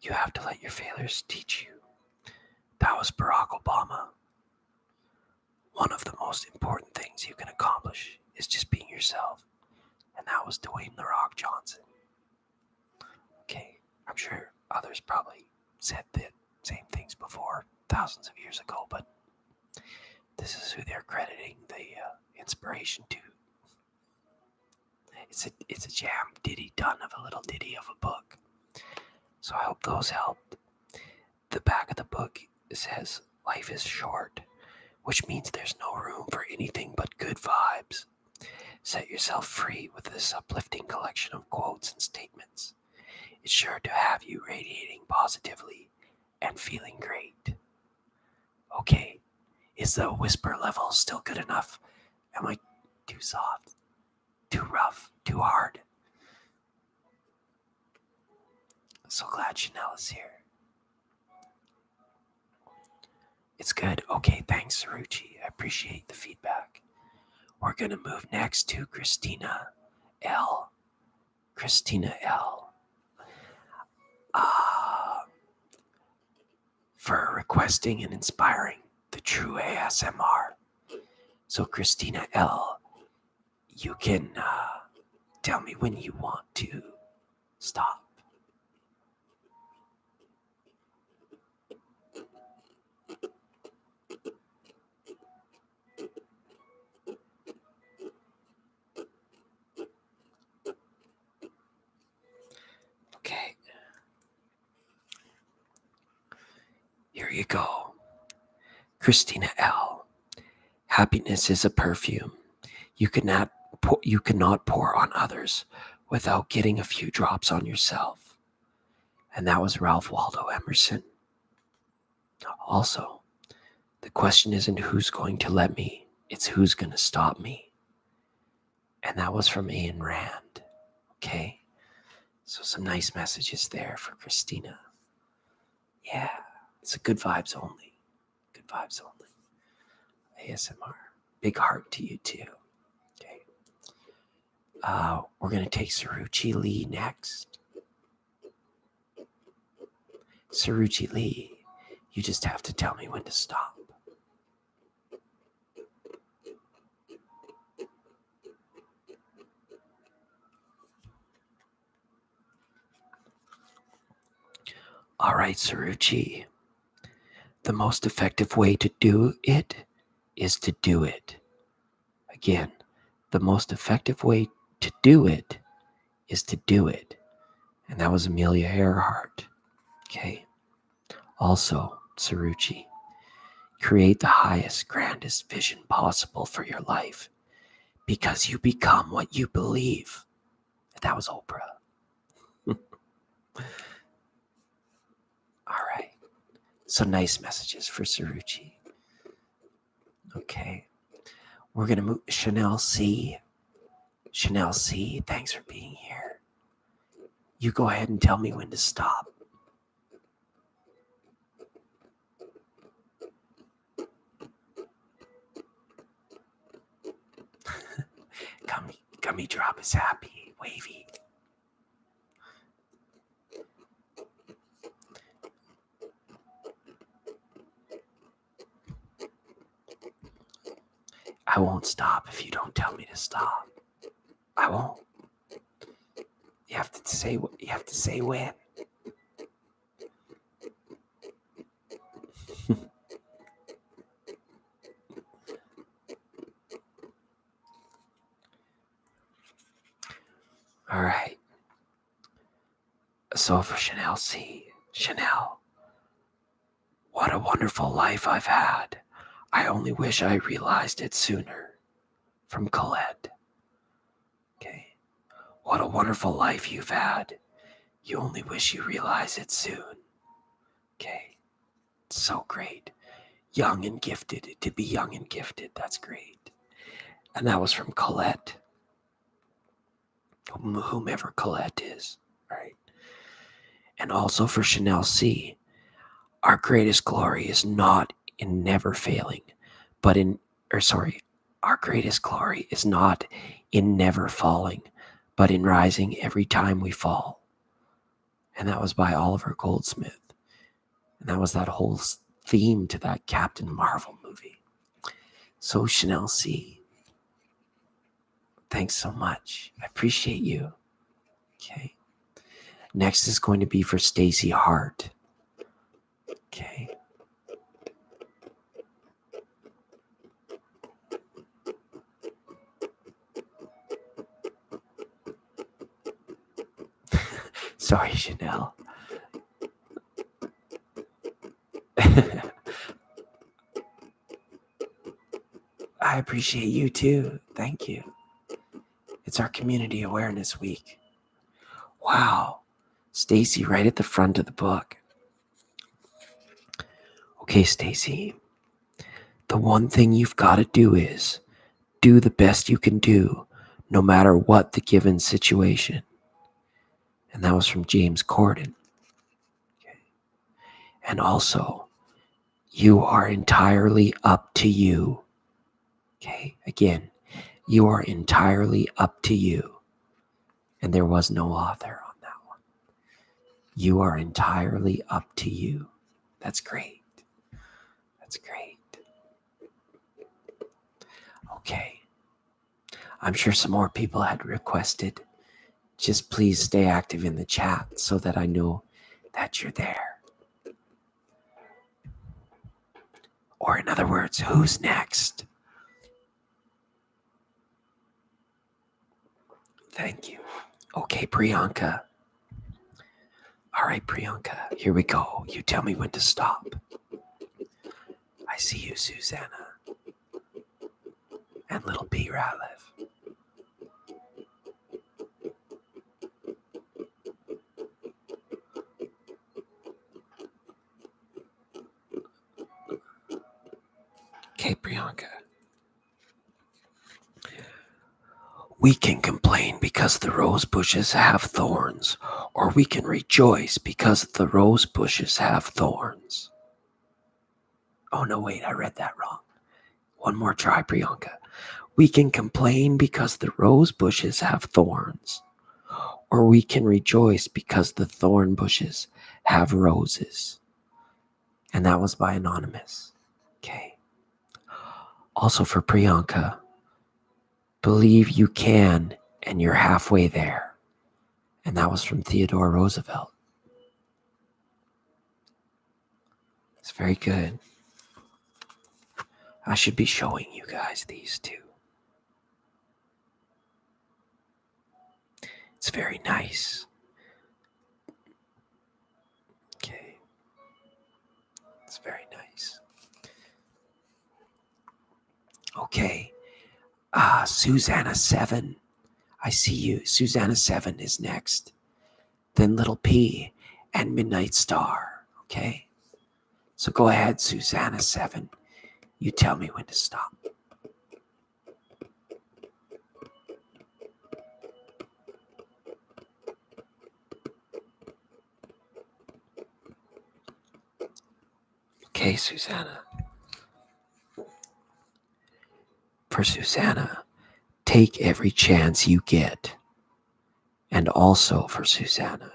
You have to let your failures teach you. That was Barack Obama. One of the most important things you can accomplish is just being yourself. And that was Dwayne "The Rock" Johnson. Okay, I'm sure others probably said the same things before, thousands of years ago, but this is who they're crediting the inspiration to. It's a jam ditty done of a little ditty of a book. So I hope those helped. The back of the book says, life is short, which means there's no room for anything but good vibes. Set yourself free with this uplifting collection of quotes and statements. It's sure to have you radiating positively and feeling great. Okay, is the whisper level still good enough? Am I too soft? Too rough? Too hard? I'm so glad Chanel is here. It's good. Okay, thanks, Saruchi. I appreciate the feedback. We're going to move next to Christina L. Christina L. For requesting and inspiring the true ASMR. So Christina L., you can tell me when you want to stop. Okay. Here you go. Christina L. Happiness is a perfume. You cannot pour on others without getting a few drops on yourself. And that was Ralph Waldo Emerson. Also, the question isn't who's going to let me, it's who's going to stop me. And that was from Ayn Rand. Okay? So some nice messages there for Christina. Yeah, it's a good vibes only. Good vibes only. ASMR. Big heart to you too. Okay. We're going to take Saruchi Lee next. Saruchi Lee, you just have to tell me when to stop. All right, Saruchi. The most effective way to do it is to do it. Again, the most effective way to do it is to do it. And that was Amelia Earhart. Okay. Also, Saruchi, create the highest, grandest vision possible for your life because you become what you believe. That was Oprah. All right. So nice messages for Saruchi. Okay. We're going to move Chanel C. Chanel C, thanks for being here. You go ahead and tell me when to stop. Gummy Drop is happy. Wavy. I won't stop if you don't tell me to stop. I won't. You have to say when. All right. So for Chanel C. Chanel, what a wonderful life I've had. I only wish I realized it sooner. From Colette. Okay. What a wonderful life you've had. You only wish you realize it soon. Okay. It's so great. Young and gifted. To be young and gifted. That's great. And that was from Colette. Whomever Colette is. Right. And also for Chanel C. Our greatest glory is not in never failing, but our greatest glory is not in never falling, but in rising every time we fall. And that was by Oliver Goldsmith. And that was that whole theme to that Captain Marvel movie. So Chanel C, thanks so much. I appreciate you. Okay. Next is going to be for Stacy Hart. Okay. Sorry, Chanel. I appreciate you too. Thank you. It's our Community Awareness Week. Wow. Stacy, right at the front of the book. Okay, Stacy. The one thing you've got to do is do the best you can do, no matter what the given situation. And that was from James Corden. Okay. And also, you are entirely up to you. Okay, again, you are entirely up to you. And there was no author on that one. You are entirely up to you. That's great. That's great. Okay. I'm sure some more people had requested. Just please stay active in the chat so that I know that you're there. Or in other words, who's next? Thank you. Okay, Priyanka. All right, Priyanka, here we go. You tell me when to stop. I see you, Susanna. And little B. Ratliff. Okay, Priyanka. We can complain because the rose bushes have thorns, or we can rejoice because the rose bushes have thorns. Oh, no, wait, I read that wrong. One more try, Priyanka. We can complain because the rose bushes have thorns, or we can rejoice because the thorn bushes have roses. And that was by Anonymous. Okay. Also for Priyanka, believe you can and you're halfway there. And that was from Theodore Roosevelt. It's very good. I should be showing you guys these two. It's very nice. Okay. It's very nice. Okay. Susanna 7. I see you. Susanna 7 is next. Then Little P and Midnight Star. Okay. So go ahead, Susanna 7. You tell me when to stop. Okay, Susanna. For Susanna, take every chance you get. And also for Susanna,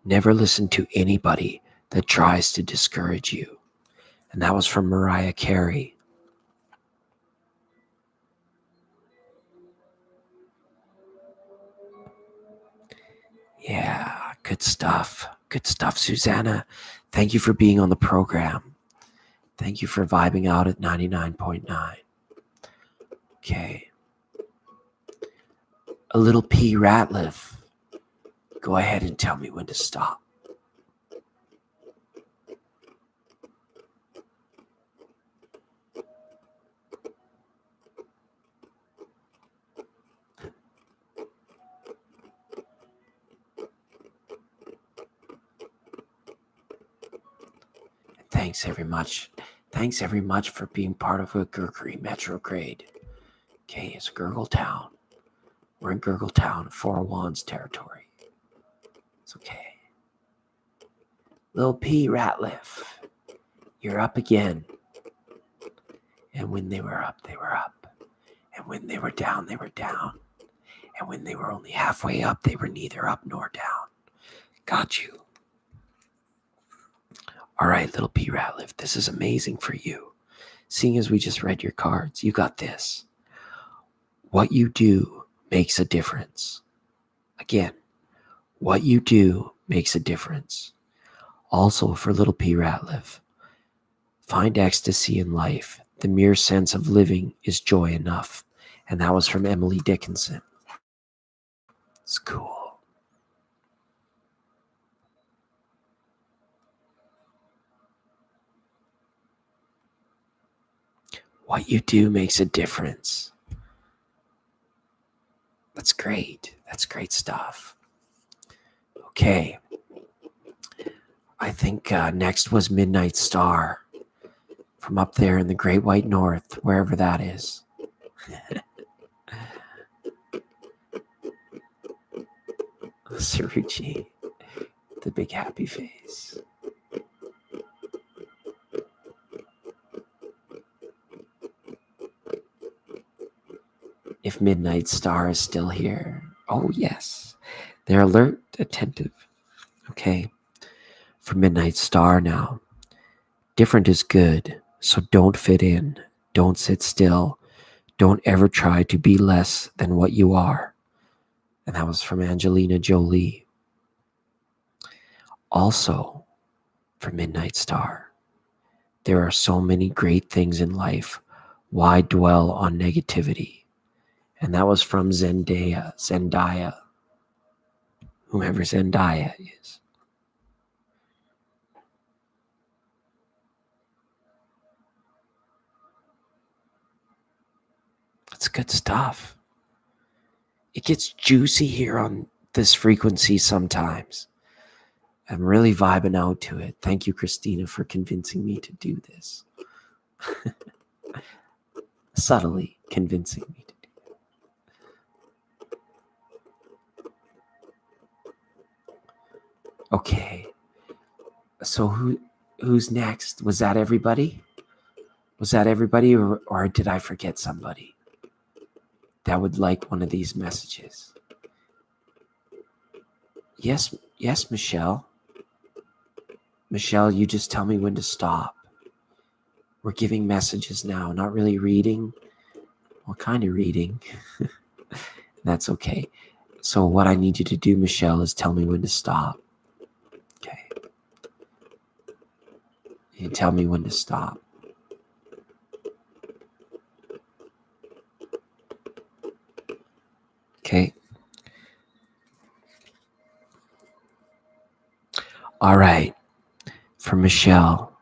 never listen to anybody that tries to discourage you. And that was from Mariah Carey. Yeah, good stuff. Good stuff, Susanna. Thank you for being on the program. Thank you for vibing out at 99.9. Okay. A Little P Ratliff. Go ahead and tell me when to stop. Thanks very much. Thanks very much for being part of a Gurkri Metrograde. Okay, it's Gurgle Town. We're in Gurgle Town, Four Wands territory. It's okay. Lil P Ratliff, you're up again. And when they were up, they were up. And when they were down, they were down. And when they were only halfway up, they were neither up nor down. Got you. All right, Little P Ratliff, this is amazing for you. Seeing as we just read your cards, you got this. What you do makes a difference. Again, what you do makes a difference. Also for Little P Ratliff, find ecstasy in life. The mere sense of living is joy enough. And that was from Emily Dickinson. It's cool. What you do makes a difference. That's great. That's great stuff. Okay. I think next was Midnight Star from up there in the Great White North, wherever that is. Saruchi, the big happy face. If Midnight Star is still here. Oh, yes. They're alert, attentive. Okay. For Midnight Star now. Different is good, so don't fit in. Don't sit still. Don't ever try to be less than what you are. And that was from Angelina Jolie. Also, for Midnight Star, there are so many great things in life. Why dwell on negativity? And that was from Zendaya, whomever Zendaya is. That's good stuff. It gets juicy here on this frequency sometimes. I'm really vibing out to it. Thank you, Christina, for convincing me to do this. subtly convincing me to do that. Okay. So who's next? Was that everybody? Was that everybody, or did I forget somebody that would like one of these messages? Yes, Michelle. Michelle, you just tell me when to stop. We're giving messages now, not really reading. Well, kind of reading. That's okay. So what I need you to do, Michelle, is tell me when to stop. Okay. You tell me when to stop. Okay. All right. For Michelle,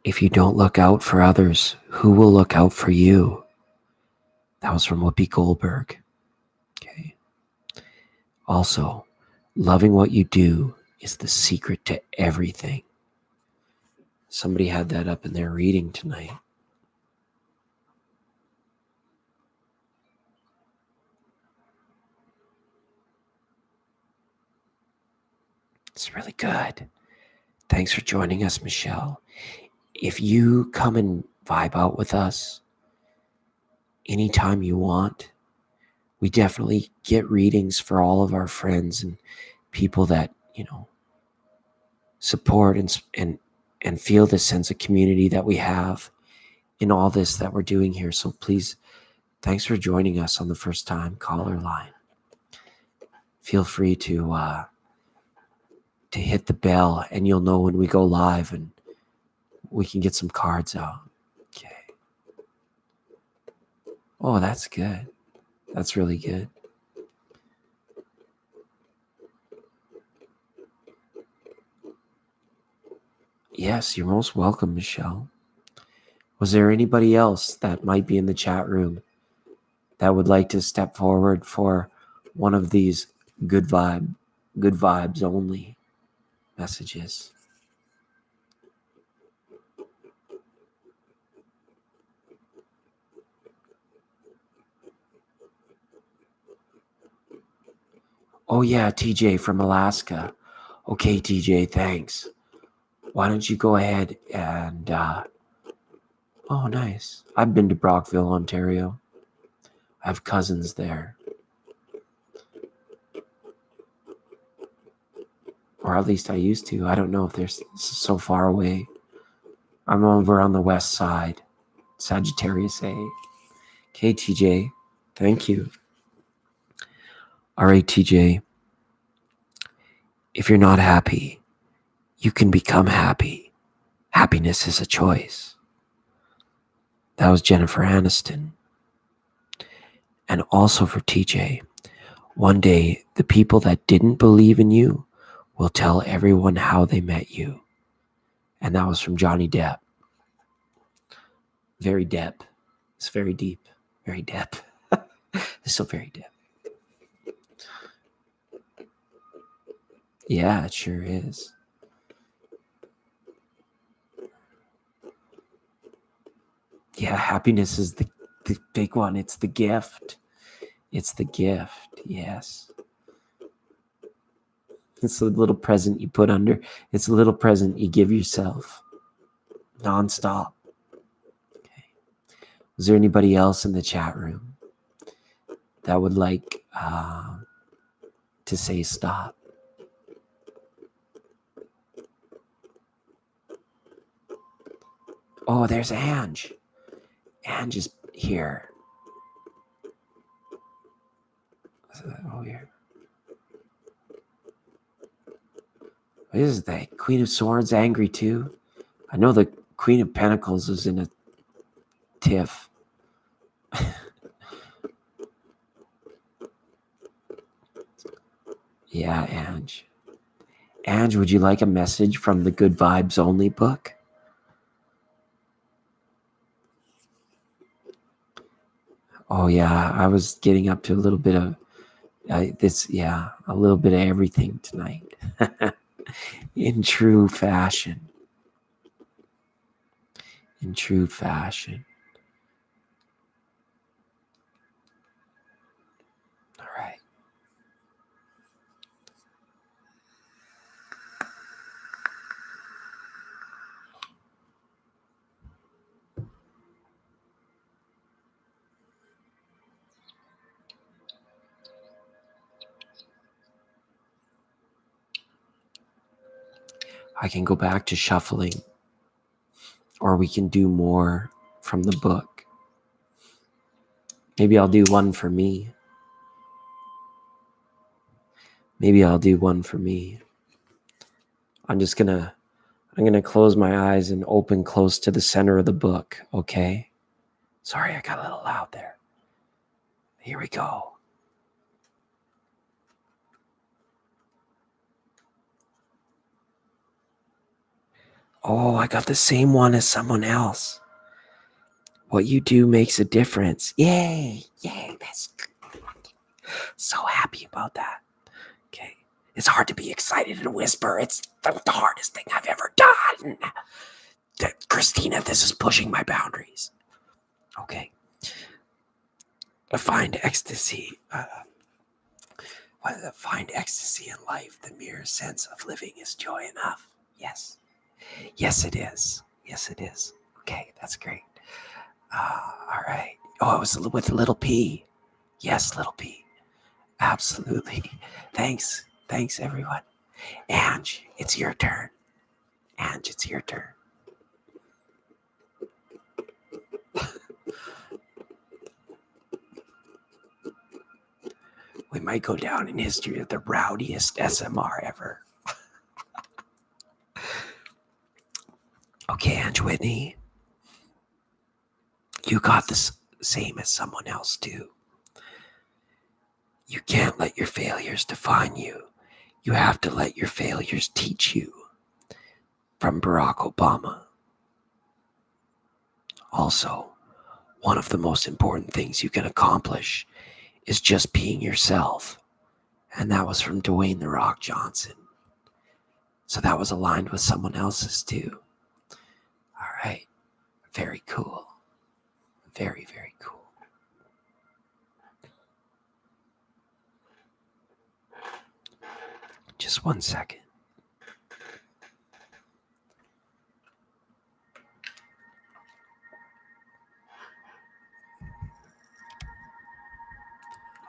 if you don't look out for others, who will look out for you? That was from Whoopi Goldberg. Okay. Also, loving what you do is the secret to everything. Somebody had that up in their reading tonight. It's really good. Thanks for joining us, Michelle. If you come and vibe out with us anytime you want, we definitely get readings for all of our friends and people that, support and feel the sense of community that we have in all this that we're doing here. So please, thanks for joining us on the first time caller line. Feel free to hit the bell and you'll know when we go live and we can get some cards out. Okay. Oh, that's good. That's really good. Yes, you're most welcome, Michelle. Was there anybody else that might be in the chat room that would like to step forward for one of these good vibes only messages? Oh yeah, TJ from Alaska. Okay, TJ, thanks. Why don't you go ahead and oh, nice. I've been to Brockville, Ontario. I have cousins there. Or at least I used to. I don't know if they're so far away. I'm over on the west side, Sagittarius A. Okay, TJ. Thank you. All right, TJ. If you're not happy, you can become happy. Happiness is a choice. That was Jennifer Aniston. And also for TJ, one day the people that didn't believe in you will tell everyone how they met you. And that was from Johnny Depp. Very Depp. It's very deep. Very Depp. It's so very Depp. Yeah, it sure is. Yeah, happiness is the big one. It's the gift. It's the gift. Yes. It's a little present you put under. It's a little present you give yourself. Nonstop. Okay. Is there anybody else in the chat room that would like to say stop? Oh, there's Ange. Ange is here. Oh, here. Is the Queen of Swords angry too? I know the Queen of Pentacles is in a tiff. Yeah, Ange. Ange, would you like a message from the Good Vibes Only book? Oh yeah, I was getting up to a little bit of a little bit of everything tonight. In true fashion. in true fashion. All right. I can go back to shuffling, or we can do more from the book. Maybe I'll do one for me. I'm gonna close my eyes and open close to the center of the book, okay? Sorry, I got a little loud there. Here we go. Oh, I got the same one as someone else. What you do makes a difference. Yay, that's so happy about that. Okay. It's hard to be excited and whisper. It's the hardest thing I've ever done. Christina, this is pushing my boundaries. Okay. Find ecstasy. Find ecstasy in life. The mere sense of living is joy enough. Yes. Yes, it is. Okay, that's great. All right. Oh, it was with a little P. Yes, little P. Absolutely. Thanks, everyone. Ange, it's your turn. We might go down in history of the rowdiest SMR ever. Okay, Ange Whitney. You got the same as someone else too. You can't let your failures define you. You have to let your failures teach you. From Barack Obama. Also, one of the most important things you can accomplish is just being yourself. And that was from Dwayne "The Rock" Johnson. So that was aligned with someone else's too. All right. Very cool. Very, very cool. Just 1 second.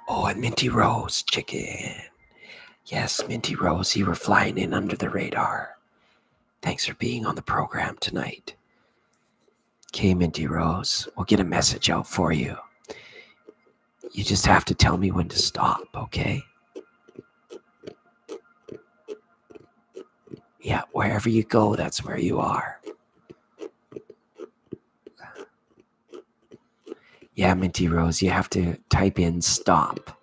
Oh, and Minty Rose chicken. Yes, Minty Rose, you were flying in under the radar. Thanks for being on the program tonight. Okay, Minty Rose, we'll get a message out for you. You just have to tell me when to stop, okay? Yeah, wherever you go, that's where you are. Yeah, Minty Rose, you have to type in stop.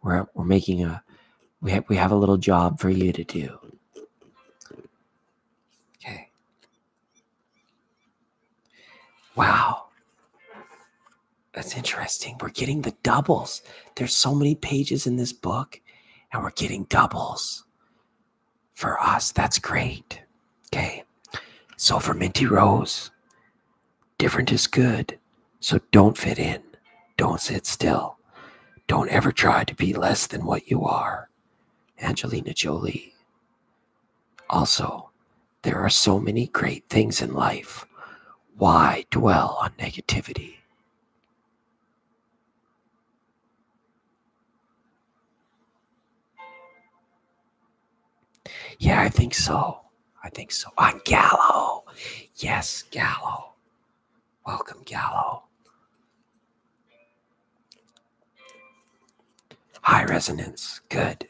We're making we have a little job for you to do. Okay. Wow. That's interesting. We're getting the doubles. There's so many pages in this book, and we're getting doubles. For us, that's great. Okay. So for Minty Rose, different is good. So don't fit in. Don't sit still. Don't ever try to be less than what you are. Angelina Jolie. Also, there are so many great things in life. Why dwell on negativity? Yeah, I think so. On Gallo. Yes, Gallo. Welcome, Gallo. High resonance. Good.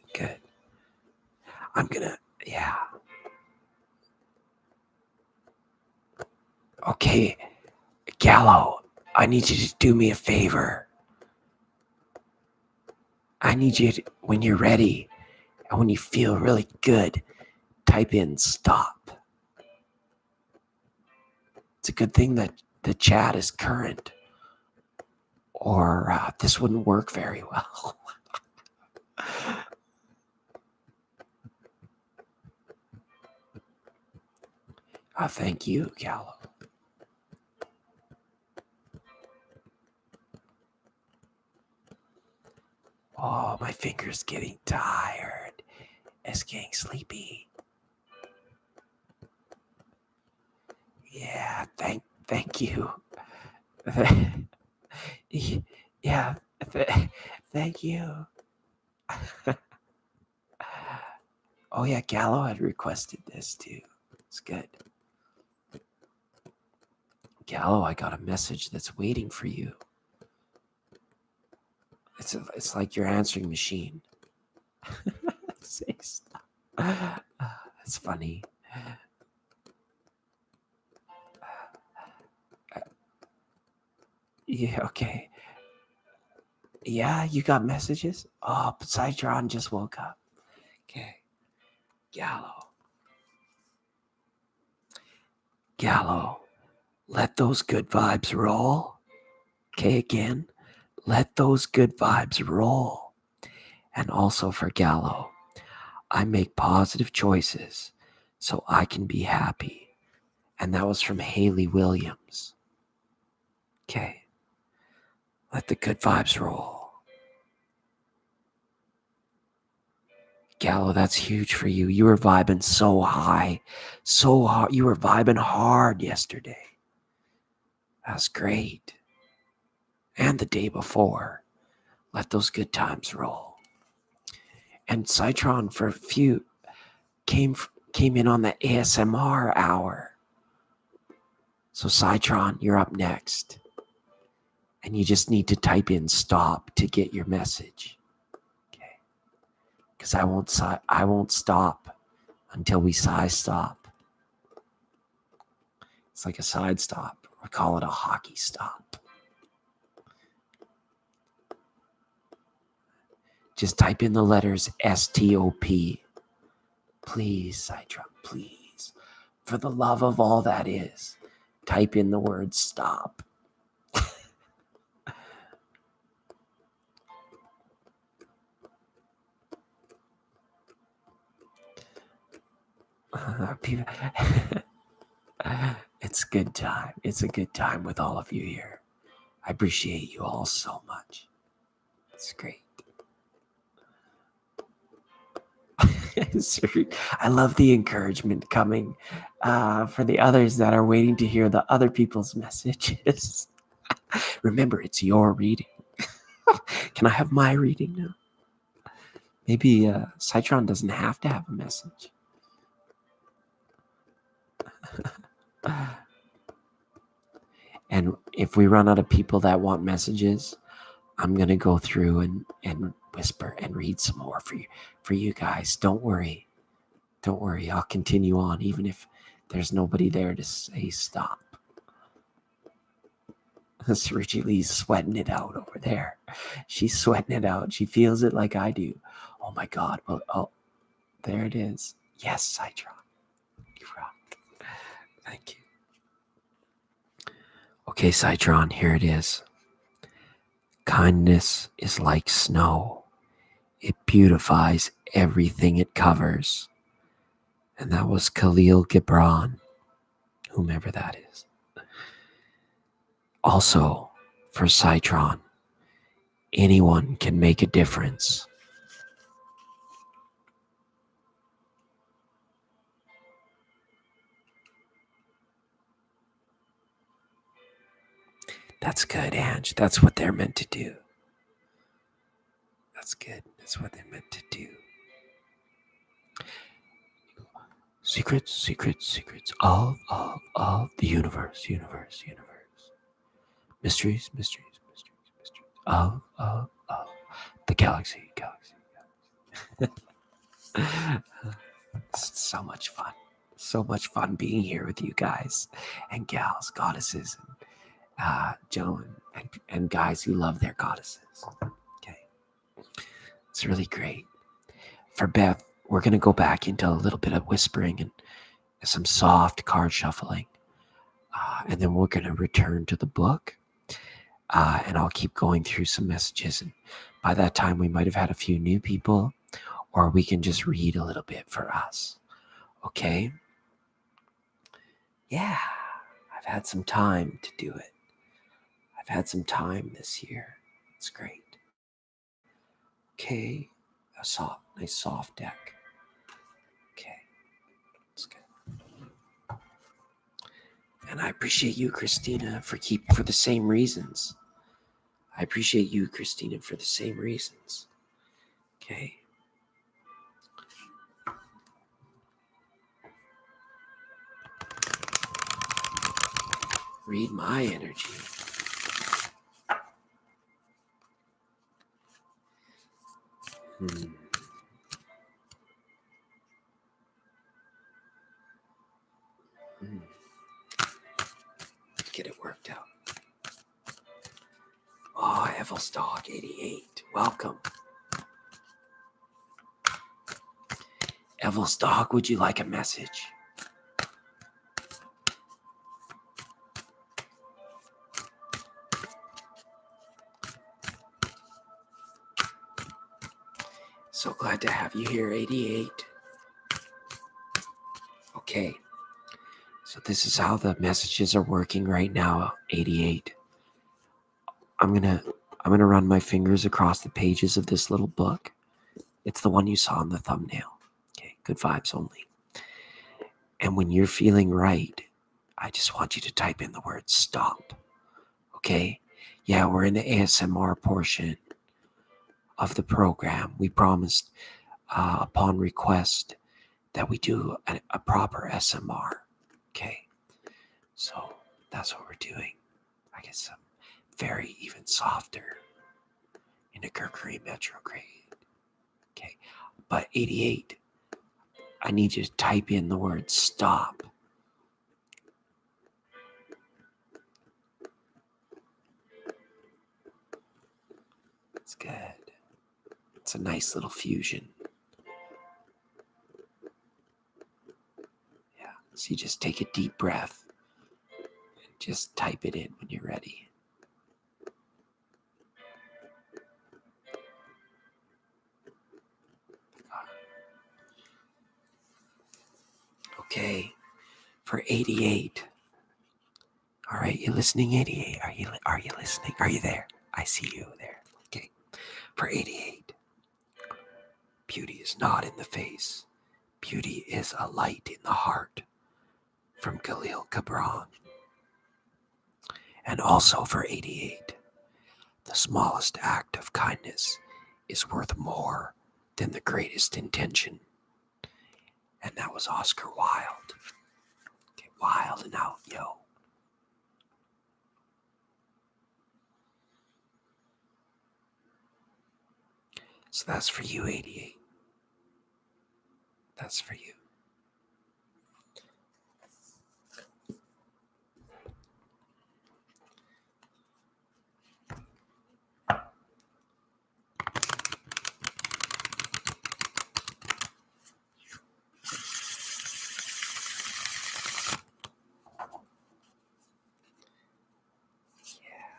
Yeah. Okay, Gallo, I need you to do me a favor. I need you to, when you're ready and when you feel really good, type in stop. It's a good thing that the chat is current, or this wouldn't work very well. Thank you, Gallo. Oh, my finger's getting tired. It's getting sleepy. Yeah, thank you. Yeah, thank you. Oh yeah, Gallo had requested this too. It's good. Gallo, I got a message that's waiting for you. It's like your answering machine. Say stop. That's funny. Yeah, okay. Yeah, you got messages? Oh, Citron just woke up. Okay. Gallo, let those good vibes roll. Okay, again, let those good vibes roll. And also for Gallo, I make positive choices so I can be happy. And that was from Haley Williams. Okay. Let the good vibes roll. Gallo, that's huge for you. You were vibing so high, so hard. You were vibing hard yesterday. That's great. And the day before. Let those good times roll. And Citron for a few came in on the ASMR hour. So Citron, you're up next. And you just need to type in stop to get your message. Okay. Because I won't stop until we stop. It's like a side stop. We call it a hockey stop. Just type in the letters STOP. Please, Citron, please. For the love of all that is, type in the word stop. People, it's a good time. It's a good time with all of you here. I appreciate you all so much. It's great. I love the encouragement coming for the others that are waiting to hear the other people's messages. Remember, it's your reading. Can I have my reading now? Maybe Citron doesn't have to have a message. And if we run out of people that want messages, I'm going to go through and whisper and read some more for you guys. Don't worry. Don't worry. I'll continue on even if there's nobody there to say stop. Richie Lee's sweating it out over there. She's sweating it out. She feels it like I do. Oh my God. Well, oh, there it is. Yes, Citron. You rock. Thank you. Okay, Citron, here it is. Kindness is like snow. It beautifies everything it covers. And that was Khalil Gibran, whomever that is. Also, for Citron, anyone can make a difference. That's good, Ange. That's what they're meant to do. That's good. That's what they're meant to do. Secrets, secrets, secrets of the universe. Mysteries, mysteries, mysteries, mysteries of the galaxy. It's so much fun. So much fun being here with you guys and gals, goddesses, and gentlemen, and guys who love their goddesses. Okay. It's really great. For Beth, we're going to go back into a little bit of whispering and some soft card shuffling. And then we're going to return to the book. And I'll keep going through some messages. And by that time, we might have had a few new people, or we can just read a little bit for us. Okay? Yeah, I've had some time to do it. I've had some time this year. It's great. Okay, nice soft deck. Okay, that's good. And I appreciate you, Christina, for the same reasons. I appreciate you, Christina, for the same reasons. Okay. Read my energy. Get it worked out. Oh, Evil's Dog 88. Welcome. Evil's Dog, would you like a message? So glad to have you here, 88. Okay. So this is how the messages are working right now, 88. I'm gonna run my fingers across the pages of this little book. It's the one you saw in the thumbnail. Okay, good vibes only. And when you're feeling right, I just want you to type in the word stop. Okay? Yeah, we're in the ASMR portion of the program. We promised upon request that we do a proper SMR. Okay? So that's what we're doing. I guess some very even softer in a Mercury retrograde. Okay? But 88, I need you to type in the word stop. It's good. It's a nice little fusion. Yeah. So you just take a deep breath and just type it in when you're ready. Okay. For 88. All right, you listening, 88? Are you listening? Are you there? I see you there. Okay. For 88. Beauty is not in the face. Beauty is a light in the heart. From Khalil Gibran. And also for 88. The smallest act of kindness is worth more than the greatest intention. And that was Oscar Wilde. Okay, Wild and out, yo. So that's for you, 88. That's for you.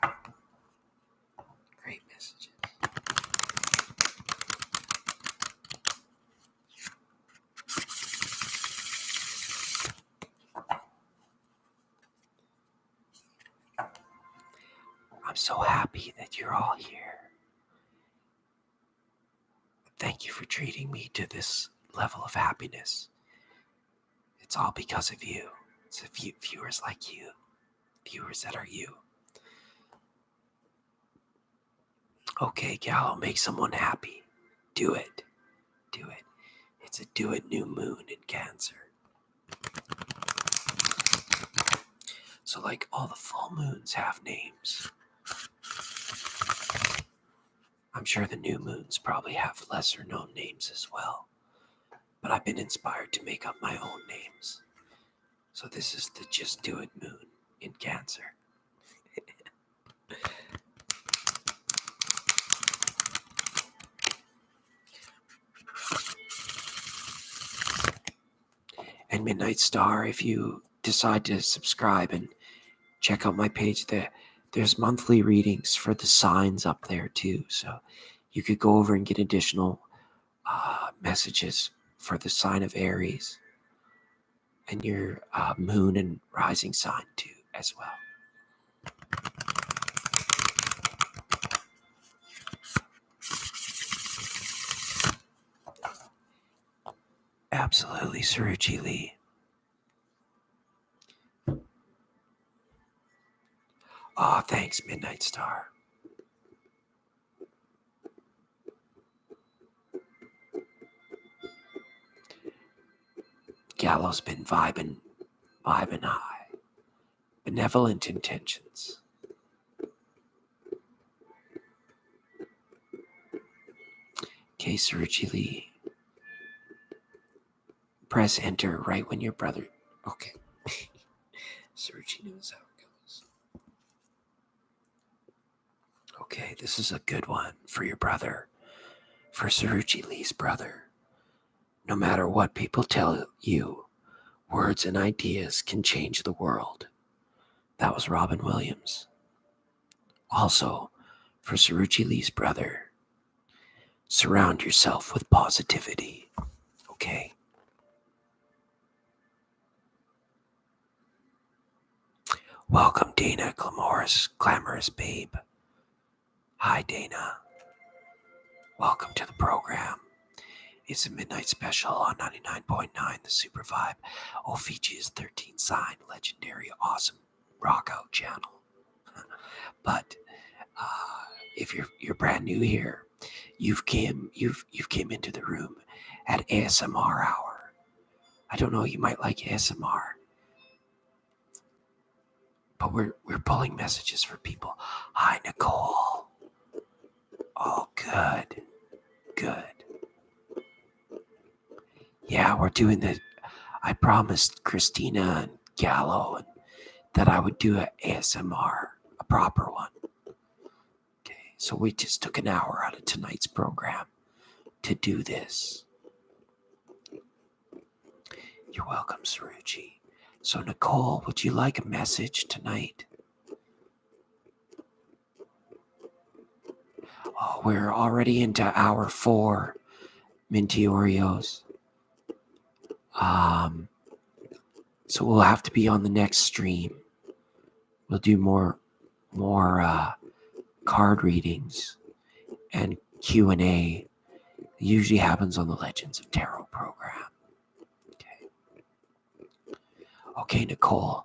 Yeah. Great messages. I'm so happy that you're all here. Thank you for treating me to this level of happiness. It's all because of you. It's viewers like you. Viewers that are you. Okay, Gallo, make someone happy. Do it. Do it. It's a do it new moon in Cancer. So like all the full moons have names. I'm sure the new moons probably have lesser known names as well. But I've been inspired to make up my own names. So this is the Just Do It moon in Cancer. And Midnight Star, if you decide to subscribe and check out my page, there's monthly readings for the signs up there too. So you could go over and get additional messages for the sign of Aries and your moon and rising sign too as well. Absolutely, Suruchi Lee. Oh, thanks, Midnight Star. Gallo's been vibing high. Benevolent intentions. Okay, Suruchi Lee. Press enter right when your brother... Okay. Suruchi knows how it goes. Okay, this is a good one for your brother. For Suruchi Lee's brother. No matter what people tell you, words and ideas can change the world. That was Robin Williams. Also, for Suruchi Lee's brother, surround yourself with positivity. Okay? Welcome, Dana Glamorous Babe. Hi, Dana. Welcome to the program. It's a midnight special on 99.9, the Super Vibe. Ophiji's 13 sign, legendary, awesome rock out channel. But if you're brand new here, you've came into the room at ASMR hour. I don't know, you might like ASMR, but we're pulling messages for people. Hi, Nicole. Oh, good. Yeah, we're doing the. I promised Christina and Gallo that I would do an ASMR, a proper one. Okay, so we just took an hour out of tonight's program to do this. You're welcome, Suruchi. So, Nicole, would you like a message tonight? Oh, we're already into hour 4, Minty Oreos. So we'll have to be on the next stream. We'll do more card readings and Q&A. It usually happens on the Legends of Tarot program. Okay, Nicole.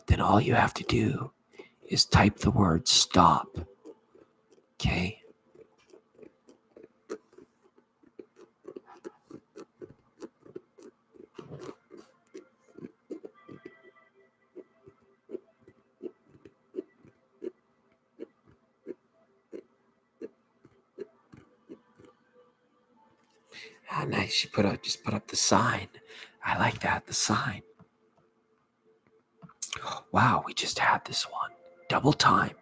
Then all you have to do is type the word stop. Okay? Ah, nice. She just put up the sign. I like that, the sign. Wow, we just had this one. Double time.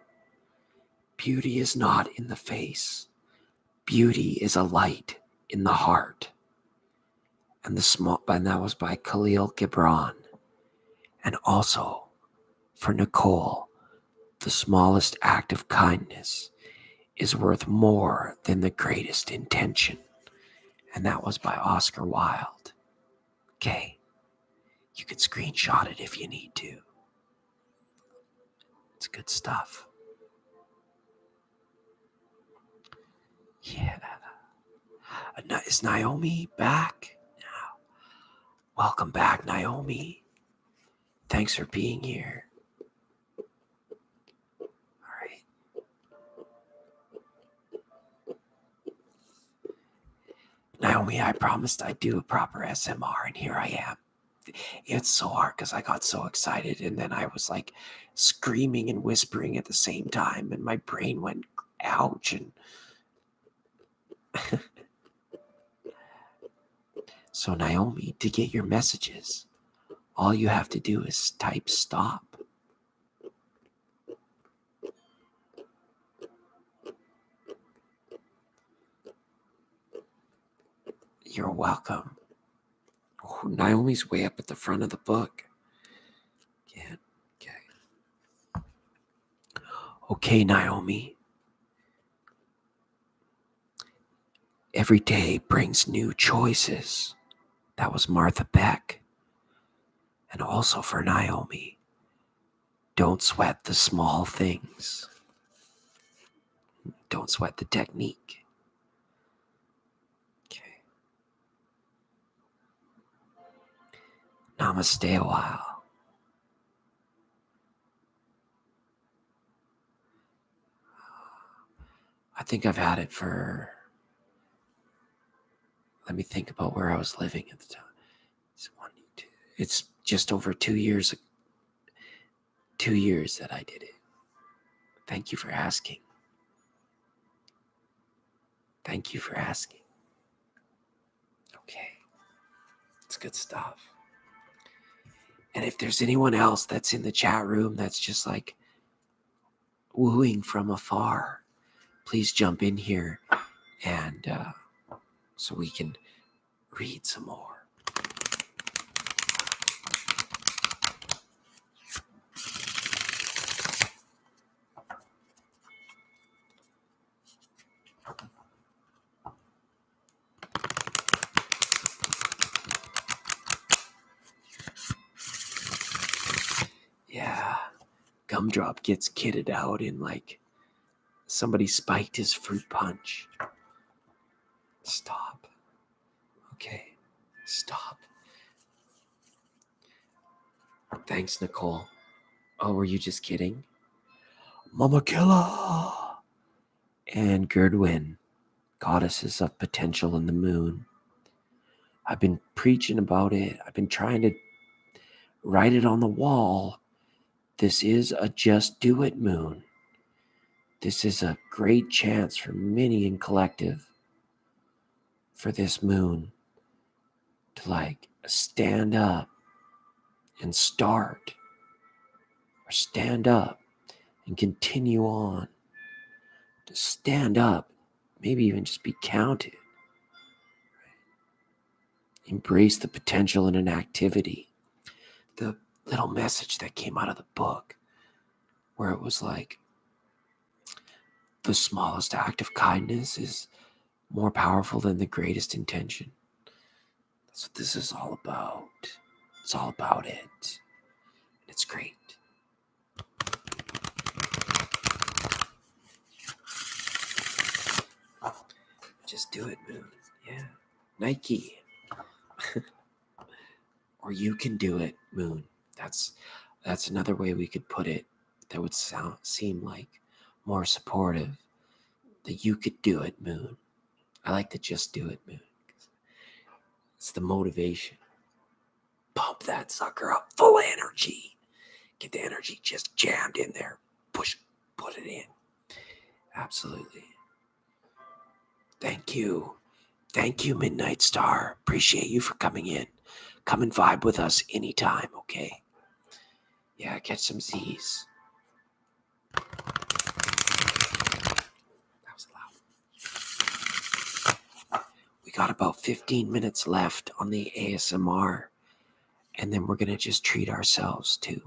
Beauty is not in the face. Beauty is a light in the heart. And that was by Khalil Gibran. And also, for Nicole, the smallest act of kindness is worth more than the greatest intention. And that was by Oscar Wilde. Okay. You can screenshot it if you need to. It's good stuff. Yeah. Is Naomi back? No. Welcome back, Naomi. Thanks for being here. All right. Naomi, I promised I'd do a proper SMR, and here I am. It's so hard because I got so excited, and then I was like screaming and whispering at the same time, and my brain went ouch. And so, Naomi, to get your messages, all you have to do is type stop. You're welcome. Oh, Naomi's way up at the front of the book. Yeah. Okay. Okay, Naomi. Every day brings new choices. That was Martha Beck. And also for Naomi, don't sweat the small things. Don't sweat the technique. Okay. Namaste a while. I think I've had it for, let me think about where I was living at the time. It's just over 2 years. 2 years that I did it. Thank you for asking. Thank you for asking. Okay. It's good stuff. And if there's anyone else that's in the chat room that's just like wooing from afar, please jump in here and so we can read some more. Yeah, Gumdrop gets kitted out in like somebody spiked his fruit punch. Stop. Okay, stop. Thanks, Nicole. Oh, were you just kidding? Mama Killer and Gerdwin, goddesses of potential in the moon. I've been preaching about it. I've been trying to write it on the wall. This is a just do it moon. This is a great chance for many in collective for this moon to like stand up and start, or stand up and continue on, to stand up, maybe even just be counted. Embrace the potential in an activity. The little message that came out of the book where it was like, the smallest act of kindness is more powerful than the greatest intention. That's what this is all about. It's all about it. It's great. Just do it, moon. Yeah. Nike. Or you can do it, moon. That's another way we could put it that would seem like more supportive. That you could do it, moon. I like to just do it, moon. It's the motivation. Pump that sucker up full of energy. Get the energy just jammed in there. Push, put it in. Absolutely. Thank you. Thank you, Midnight Star. Appreciate you for coming in. Come and vibe with us anytime, okay? Yeah, catch some Z's. That was loud. We got about 15 minutes left on the ASMR, and then we're going to just treat ourselves to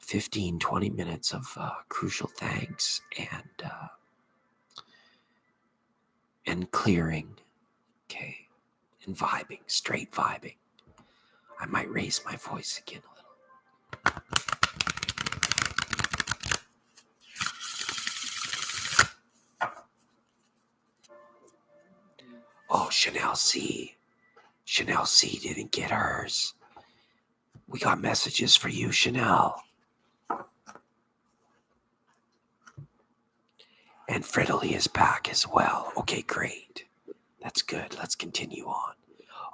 15, 20 minutes of crucial thanks and clearing, okay, and vibing, straight vibing. I might raise my voice again a little. Oh, Chanel C. Chanel C didn't get hers. We got messages for you, Chanel. And Friddly is back as well. Okay, great. That's good. Let's continue on.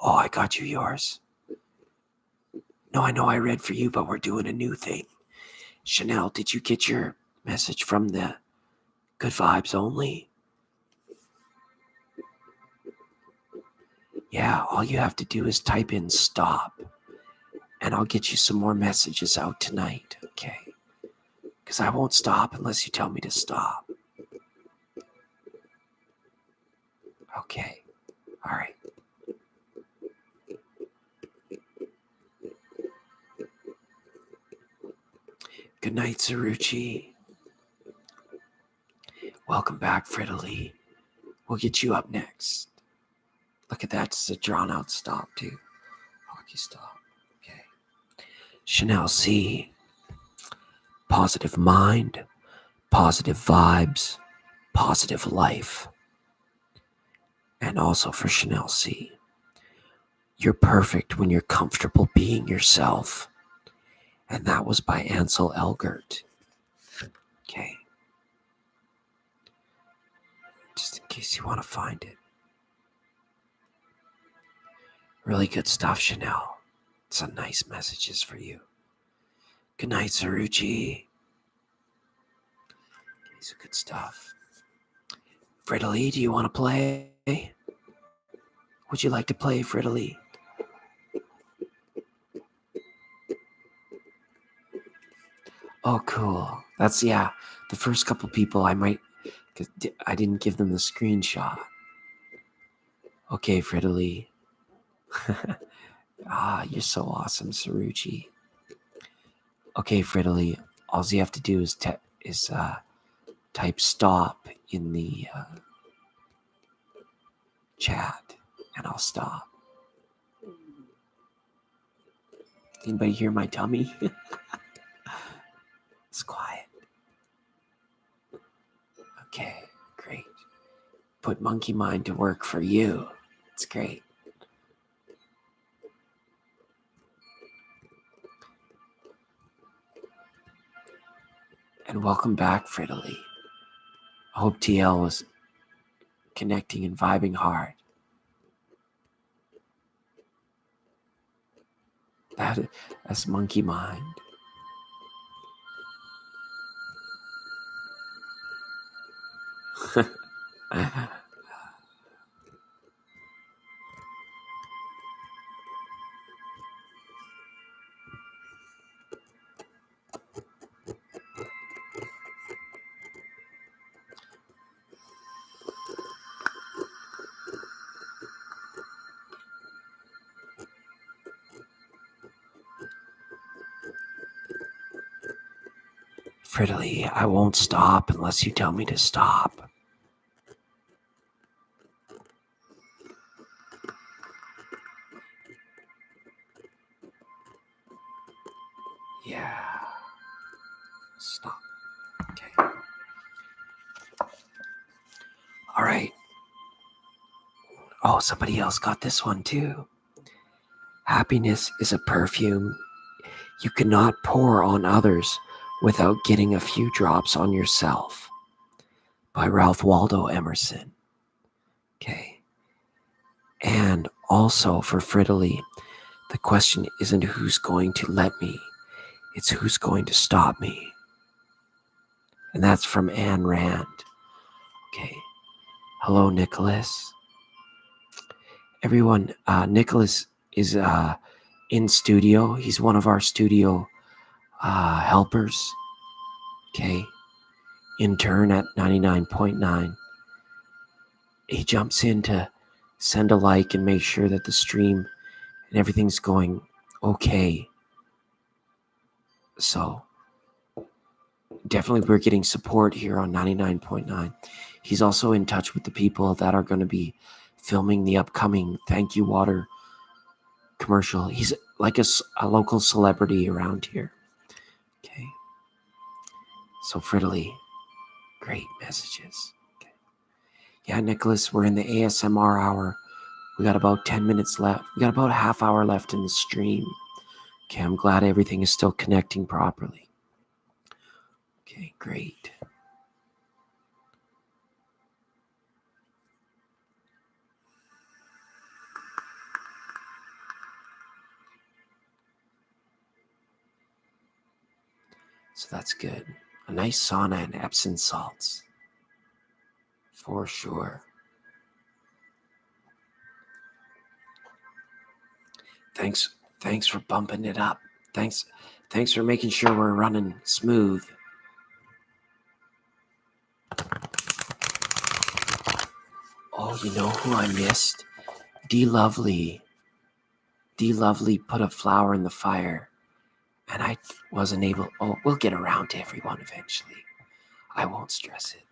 Oh, I got you yours. No, I know I read for you, but we're doing a new thing. Chanel, did you get your message from the Good Vibes Only? Yeah, all you have to do is type in stop, and I'll get you some more messages out tonight, okay? Because I won't stop unless you tell me to stop. Okay, all right. Good night, Saruchi. Welcome back, Friddly. We'll get you up next. Look at that, it's a drawn out stop too. Hockey stop. Okay. Chanel C. Positive mind, positive vibes, positive life. And also for Chanel C. You're perfect when you're comfortable being yourself. And that was by Ansel Elgort. Okay. Just in case you want to find it. Really good stuff, Chanel. Some nice messages for you. Good night, Saruchi. Some good stuff. Fridalee, do you want to play? Would you like to play, Fridalee? Oh, cool. That's, yeah, the first couple people I might, because I didn't give them the screenshot. Okay, Fridalee. You're so awesome, Saruchi. Okay, Fridalee, all you have to do is type stop in the chat, and I'll stop. Anybody hear my tummy? It's quiet. Okay, great. Put Monkey Mind to work for you. It's great. And welcome back, Fridalee. I hope TL was connecting and vibing hard. That's Monkey Mind. Fridalee, I won't stop unless you tell me to stop. Yeah. Stop. Okay. All right. Oh, somebody else got this one too. Happiness is a perfume you cannot pour on others without getting a few drops on yourself. By Ralph Waldo Emerson. Okay. And also for Fridalee, the question isn't who's going to let me, it's who's going to stop me. And that's from Anne Rand. Okay. Hello, Nicholas. Everyone, Nicholas is in studio. He's one of our studio helpers. Okay. Intern at 99.9. He jumps in to send a like and make sure that the stream and everything's going okay. So definitely we're getting support here on 99.9. He's also in touch with the people that are going to be filming the upcoming Thank You Water commercial. He's like a local celebrity around here. Okay. So Fridalee, great messages. Okay. Yeah, Nicholas, we're in the ASMR hour. We got about 10 minutes left. We got about a half hour left in the stream. Okay, I'm glad everything is still connecting properly. Okay, great. So that's good. A nice sauna and Epsom salts. For sure. Thanks for bumping it up. Thanks for making sure we're running smooth. Oh, you know who I missed? D Lovely. D Lovely put a flower in the fire, and I wasn't able. Oh, we'll get around to everyone eventually. I won't stress it.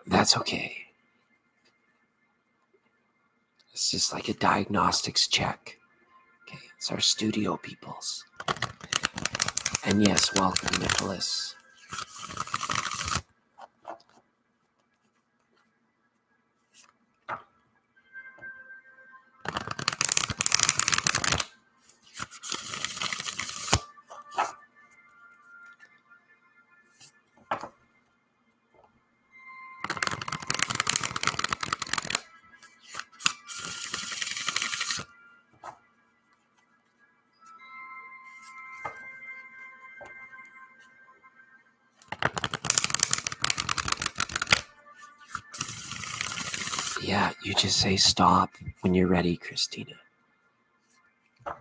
That's okay. It's just like a diagnostics check. Okay, it's our studio peoples. And yes, welcome, Nicholas. Yeah, you just say stop when you're ready, Christina. Okay.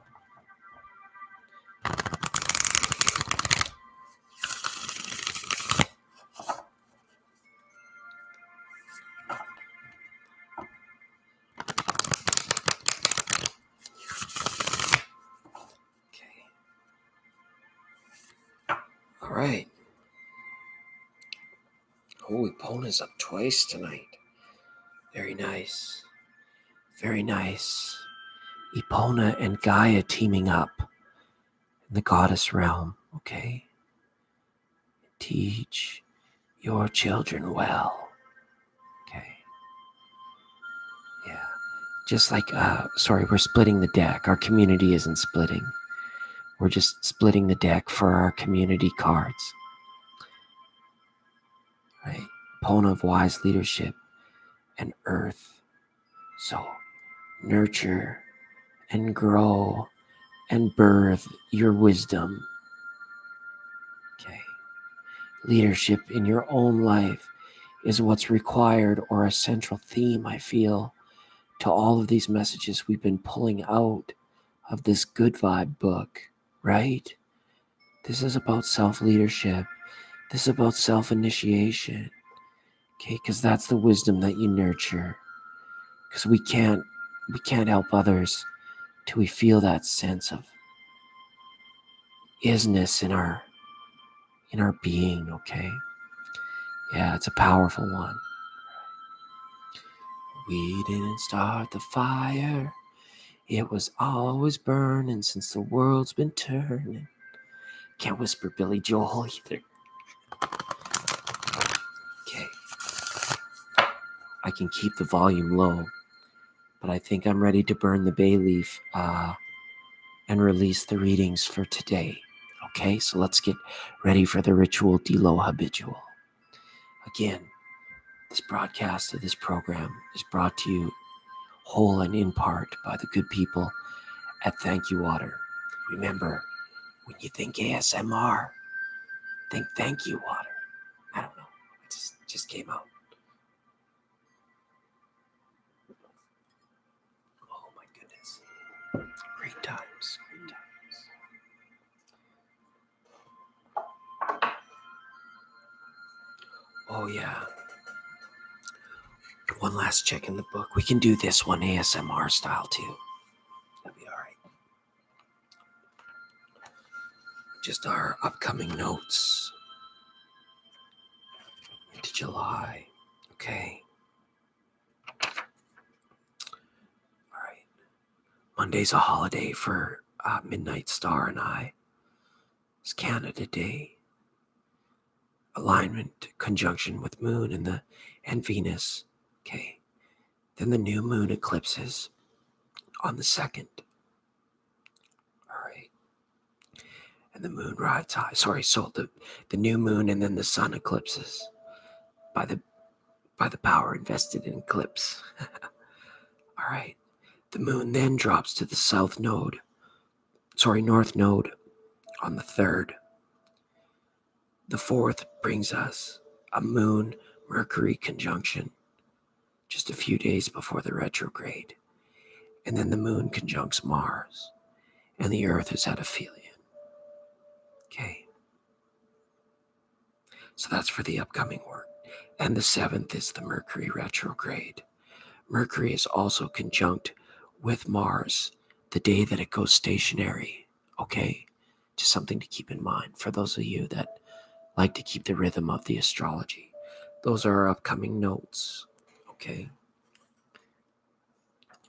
All right. Oh, Epona's up twice tonight. Very nice. Very nice. Epona and Gaia teaming up in the goddess realm, okay? Teach your children well, okay? Yeah. Just like, we're splitting the deck. Our community isn't splitting. We're just splitting the deck for our community cards, right? Epona of wise leadership and earth. So nurture and grow and birth your wisdom. Okay. Leadership in your own life is what's required, or a central theme, I feel, to all of these messages we've been pulling out of this good vibe book, right? This is about self-leadership. This is about self-initiation. Okay, because that's the wisdom that you nurture. Because we can't help others till we feel that sense of isness in our being, okay? Yeah, it's a powerful one. We didn't start the fire. It was always burning since the world's been turning. Can't whisper Billy Joel either. Okay. I can keep the volume low, but I think I'm ready to burn the bay leaf and release the readings for today. Okay, so let's get ready for the ritual Delo habitual. Again, this broadcast of this program is brought to you whole and in part by the good people at Thank You Water. Remember, when you think ASMR, think Thank You Water. I don't know, it just came out. Oh my goodness. Great times. Oh yeah. One last check in the book. We can do this one ASMR style too. That'll be all right. Just our upcoming notes into July. Okay. All right. Monday's a holiday for Midnight Star and I. It's Canada Day. Alignment, conjunction with Moon and Venus. Okay. Then the new moon eclipses on the 2nd. All right. And the moon rides high. So the new moon and then the sun eclipses by the power invested in eclipse. All right. The moon then drops to the north node on the 3rd. The 4th brings us a moon-Mercury conjunction just a few days before the retrograde. And then the moon conjuncts Mars, and the Earth is at aphelion. Okay. So that's for the upcoming work. And the 7th is the Mercury retrograde. Mercury is also conjunct with Mars the day that it goes stationary. Okay? Just something to keep in mind for those of you that like to keep the rhythm of the astrology. Those are our upcoming notes. Okay?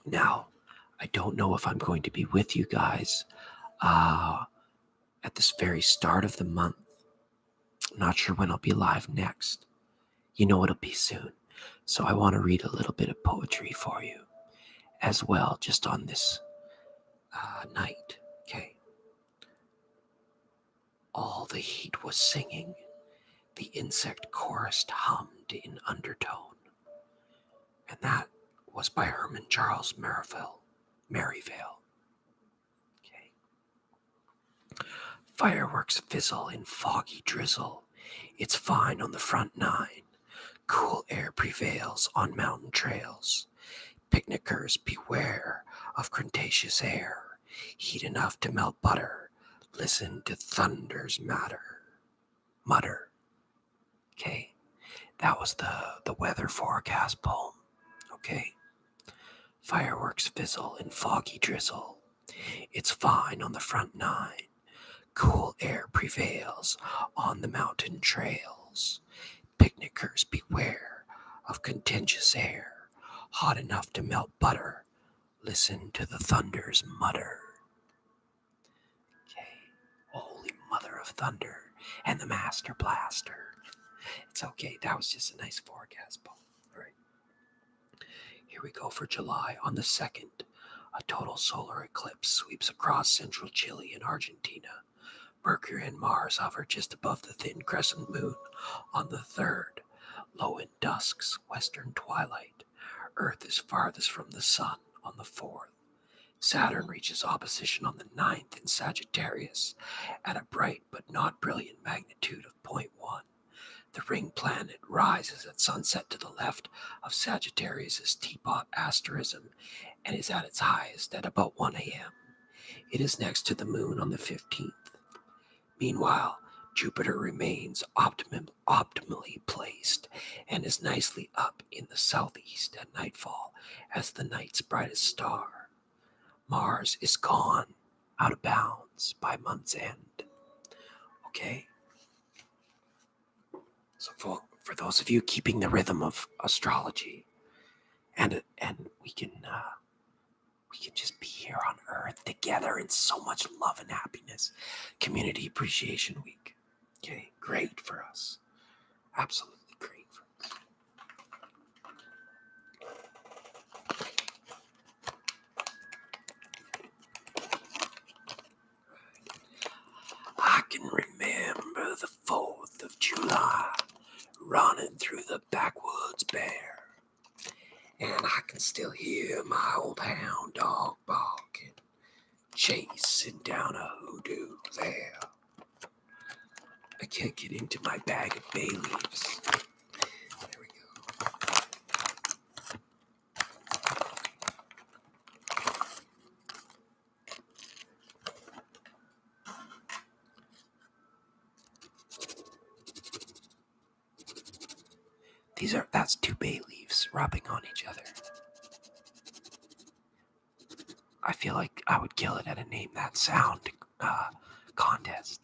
Now, I don't know if I'm going to be with you guys at this very start of the month. I'm not sure when I'll be live next. You know it'll be soon. So I want to read a little bit of poetry for you as well, just on this night. Okay. All the heat was singing. The insect chorus hummed in undertone. And that was by Herman Charles Merivale. Okay. Fireworks fizzle in foggy drizzle. It's fine on the front 9. Cool air prevails on mountain trails. Picnickers, beware of Cretaceous air. Heat enough to melt butter. Listen to thunder's mutter. Okay, that was the weather forecast poem. Okay, fireworks fizzle in foggy drizzle. It's fine on the front nine. Cool air prevails on the mountain trails. Picnickers, beware of contentious air. Hot enough to melt butter. Listen to the thunder's mutter. Okay. Holy mother of thunder and the master blaster. It's okay. That was just a nice forecast poem. All right. Here we go for July. On the 2nd, a total solar eclipse sweeps across central Chile and Argentina. Mercury and Mars hover just above the thin crescent moon on the 3rd. Low in dusk's western twilight. Earth is farthest from the sun on the 4th. Saturn reaches opposition on the 9th in Sagittarius at a bright but not brilliant magnitude of 0.1. The ring planet rises at sunset to the left of Sagittarius's teapot asterism and is at its highest at about 1 a.m. It is next to the moon on the 15th. Meanwhile, Jupiter remains optimally placed and is nicely up in the southeast at nightfall as the night's brightest star. Mars is gone, out of bounds by month's end. Okay? So for those of you keeping the rhythm of astrology, and we can just be here on Earth together in so much love and happiness. Community Appreciation Week. Okay, great for us. Absolutely great for us. I can remember the 4th of July, running through the backwoods bare, and I can still hear my old hound dog barking, chasing down a hoodoo there. I can't get into my bag of bay leaves. There we go. That's 2 bay leaves rubbing on each other. I feel like I would kill it at a Name That Sound contest.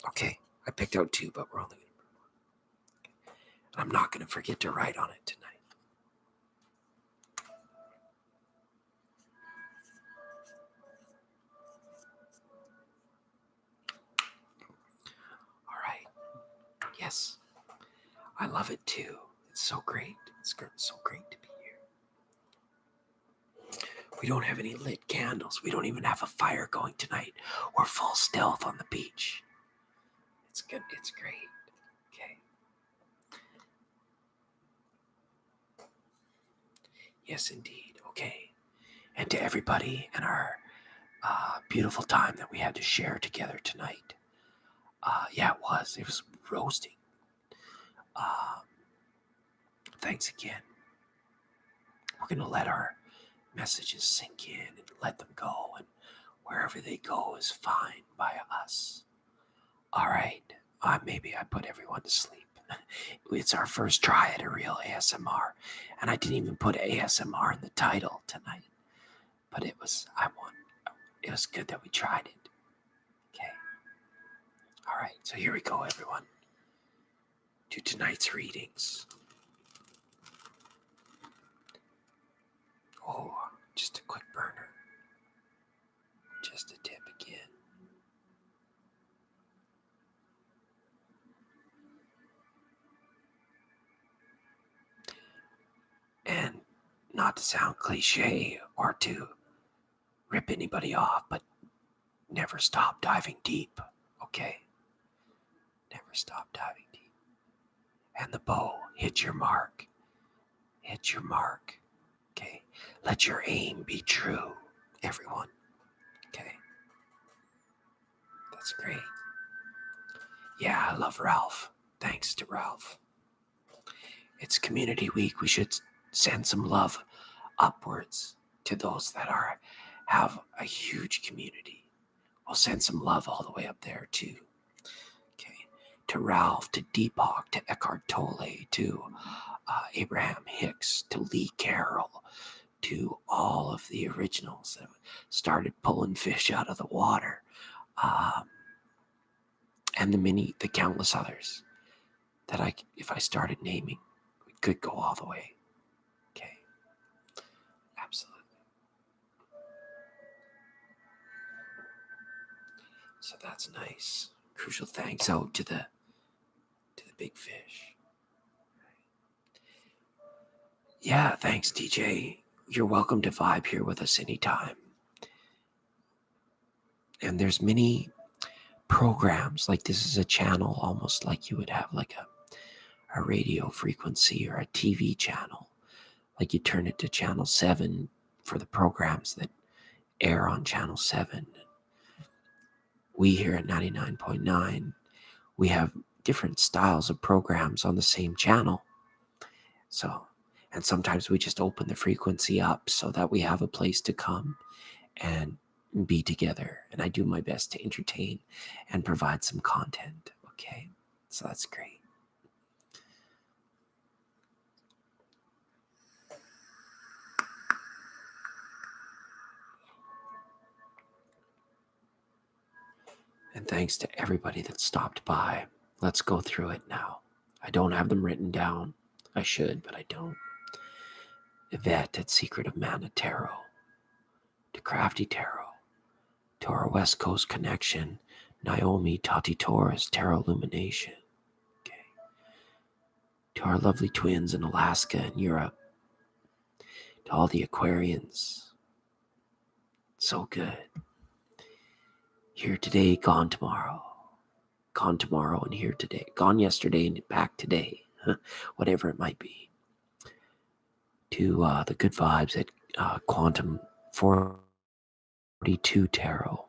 Okay, I picked out 2, but we're only going to put 1. I'm not going to forget to write on it tonight. All right. Yes, I love it too. It's so great. It's so great to be here. We don't have any lit candles. We don't even have a fire going tonight. We're full stealth on the beach. It's good. It's great. Okay. Yes, indeed. Okay. And to everybody and our beautiful time that we had to share together tonight. Yeah, it was. It was roasting. Thanks again. We're going to let our messages sink in and let them go, and wherever they go is fine by us. All right. Maybe I put everyone to sleep. It's our first try at a real ASMR, and I didn't even put ASMR in the title tonight. But it was good that we tried it. Okay. All right. So here we go, everyone, to tonight's readings. Oh, just a quick burner. Just a tip again. And not to sound cliche or to rip anybody off, but never stop diving deep, okay? Never stop diving deep. And the bow, hit your mark. Hit your mark, okay? Let your aim be true, everyone, okay? That's great. Yeah, I love Ralph. Thanks to Ralph. It's community week. We should send some love upwards to those that have a huge community. We'll send some love all the way up there too. Okay, to Ralph, to Deepak, to Eckhart Tolle, to Abraham Hicks, to Lee Carroll, to all of the originals that started pulling fish out of the water, and the countless others that if I started naming, we could go all the way. Okay, absolutely. So that's nice. Crucial thanks out to the big fish. Yeah, thanks, DJ. You're welcome to vibe here with us anytime. And there's many programs, like this is a channel, almost like you would have like a radio frequency or a TV channel. Like you turn it to channel 7 for the programs that air on channel 7. We here at 99.9, we have different styles of programs on the same channel. So, and sometimes we just open the frequency up so that we have a place to come and be together. And I do my best to entertain and provide some content. Okay, so that's great. And thanks to everybody that stopped by. Let's go through it now. I don't have them written down. I should, but I don't. Yvette at Secret of Mana Tarot, to Crafty Tarot, to our West Coast connection, Naomi Tati Torres, Tarot Illumination. Okay. To our lovely twins in Alaska and Europe, to all the Aquarians. So good. Here today, gone tomorrow. Gone tomorrow and here today. Gone yesterday and back today. Whatever it might be. To the good vibes at Quantum 42 Tarot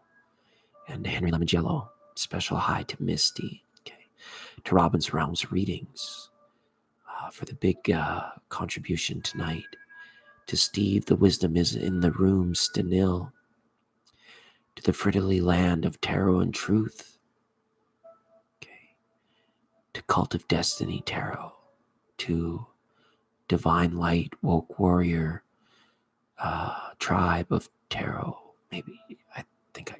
and Henry Lemongello. Special hi to Misty. Okay. To Robin's Realms Readings for the big contribution tonight. To Steve, the wisdom is in the room, Stanil. To the Fridley land of Tarot and Truth. Okay. To Cult of Destiny Tarot. To Divine Light, Woke Warrior, Tribe of Tarot. Maybe,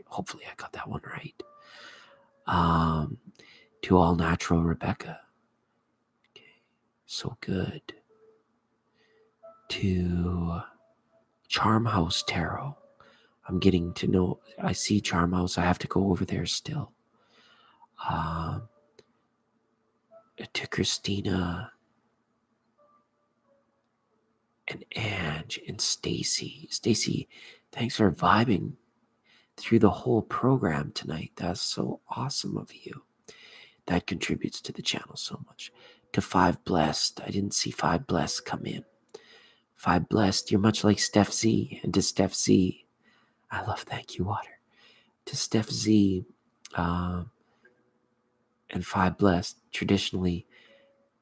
hopefully I got that one right. To All Natural Rebecca. Okay, so good. To Charm House Tarot. I'm getting to know, I see Charm House. I have to go over there still. To Christina and Ange and Stacy. Stacy, thanks for vibing through the whole program tonight. That's so awesome of you. That contributes to the channel so much. To Five Blessed. I didn't see Five Blessed come in. Five Blessed, you're much like Steph Z. And to Steph Z, I love Thank You Water. To Steph Z and Five Blessed traditionally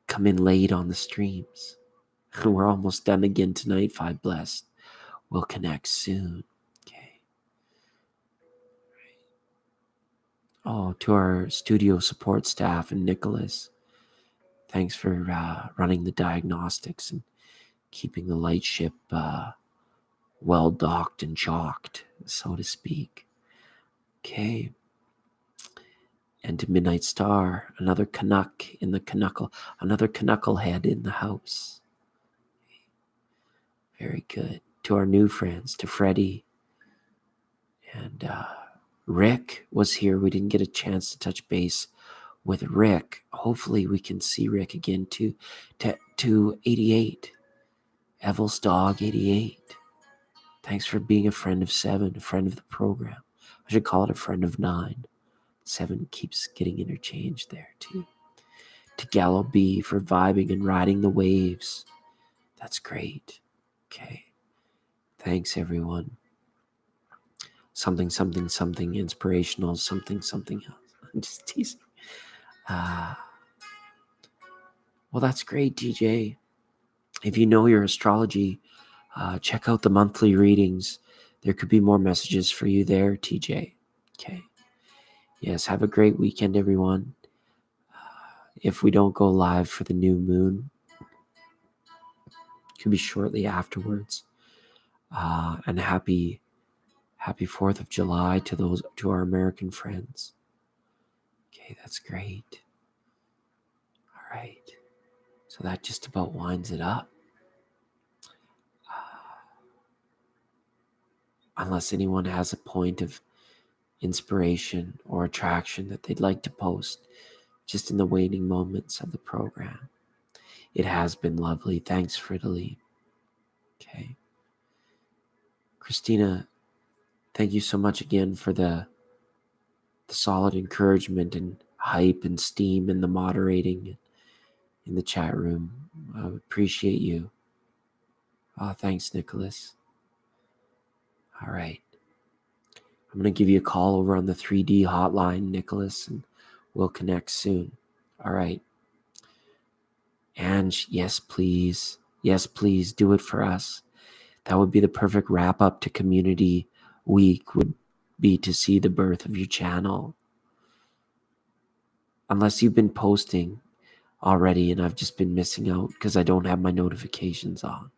come in late on the streams. We're almost done again tonight, Five Blessed. We'll connect soon. Okay. Oh, to our studio support staff and Nicholas. Thanks for running the diagnostics and keeping the light ship well docked and chalked, so to speak. Okay. And to Midnight Star, another Canuck in the Canuckle, another Canucklehead in the house. Very good. To our new friends, to Freddie. And Rick was here. We didn't get a chance to touch base with Rick. Hopefully we can see Rick again to 88. Evel's dog 88. Thanks for being a friend of 7, a friend of the program. I should call it a friend of 9. 7 keeps getting interchanged there too. To Gallo B for vibing and riding the waves. That's great. Okay. Thanks everyone. Something inspirational, something else. I'm just teasing. Well, that's great, DJ. If you know your astrology, check out the monthly readings. There could be more messages for you there, TJ. Okay. Yes, have a great weekend, everyone. If we don't go live for the new moon, it could be shortly afterwards. And happy 4th of July to our American friends. Okay, that's great. All right. So that just about winds it up. Unless anyone has a point of inspiration or attraction that they'd like to post just in the waning moments of the program. It has been lovely. Thanks, Fridolin. Okay. Christina, thank you so much again for the solid encouragement and hype and steam and the moderating in the chat room. I appreciate you. Thanks, Nicholas. All right. I'm going to give you a call over on the 3D hotline, Nicholas, and we'll connect soon. All right. And yes, please. Yes, please do it for us. That would be the perfect wrap up to Community Week, would be to see the birth of your channel. Unless you've been posting already and I've just been missing out because I don't have my notifications on.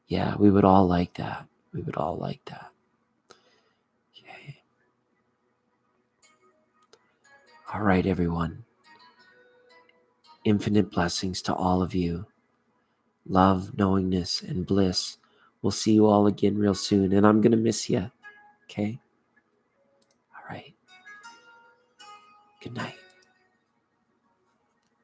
Yeah, we would all like that. We would all like that. Okay. All right, everyone. Infinite blessings to all of you. Love, knowingness, and bliss. We'll see you all again real soon, and I'm going to miss you. Okay? All right. Good night.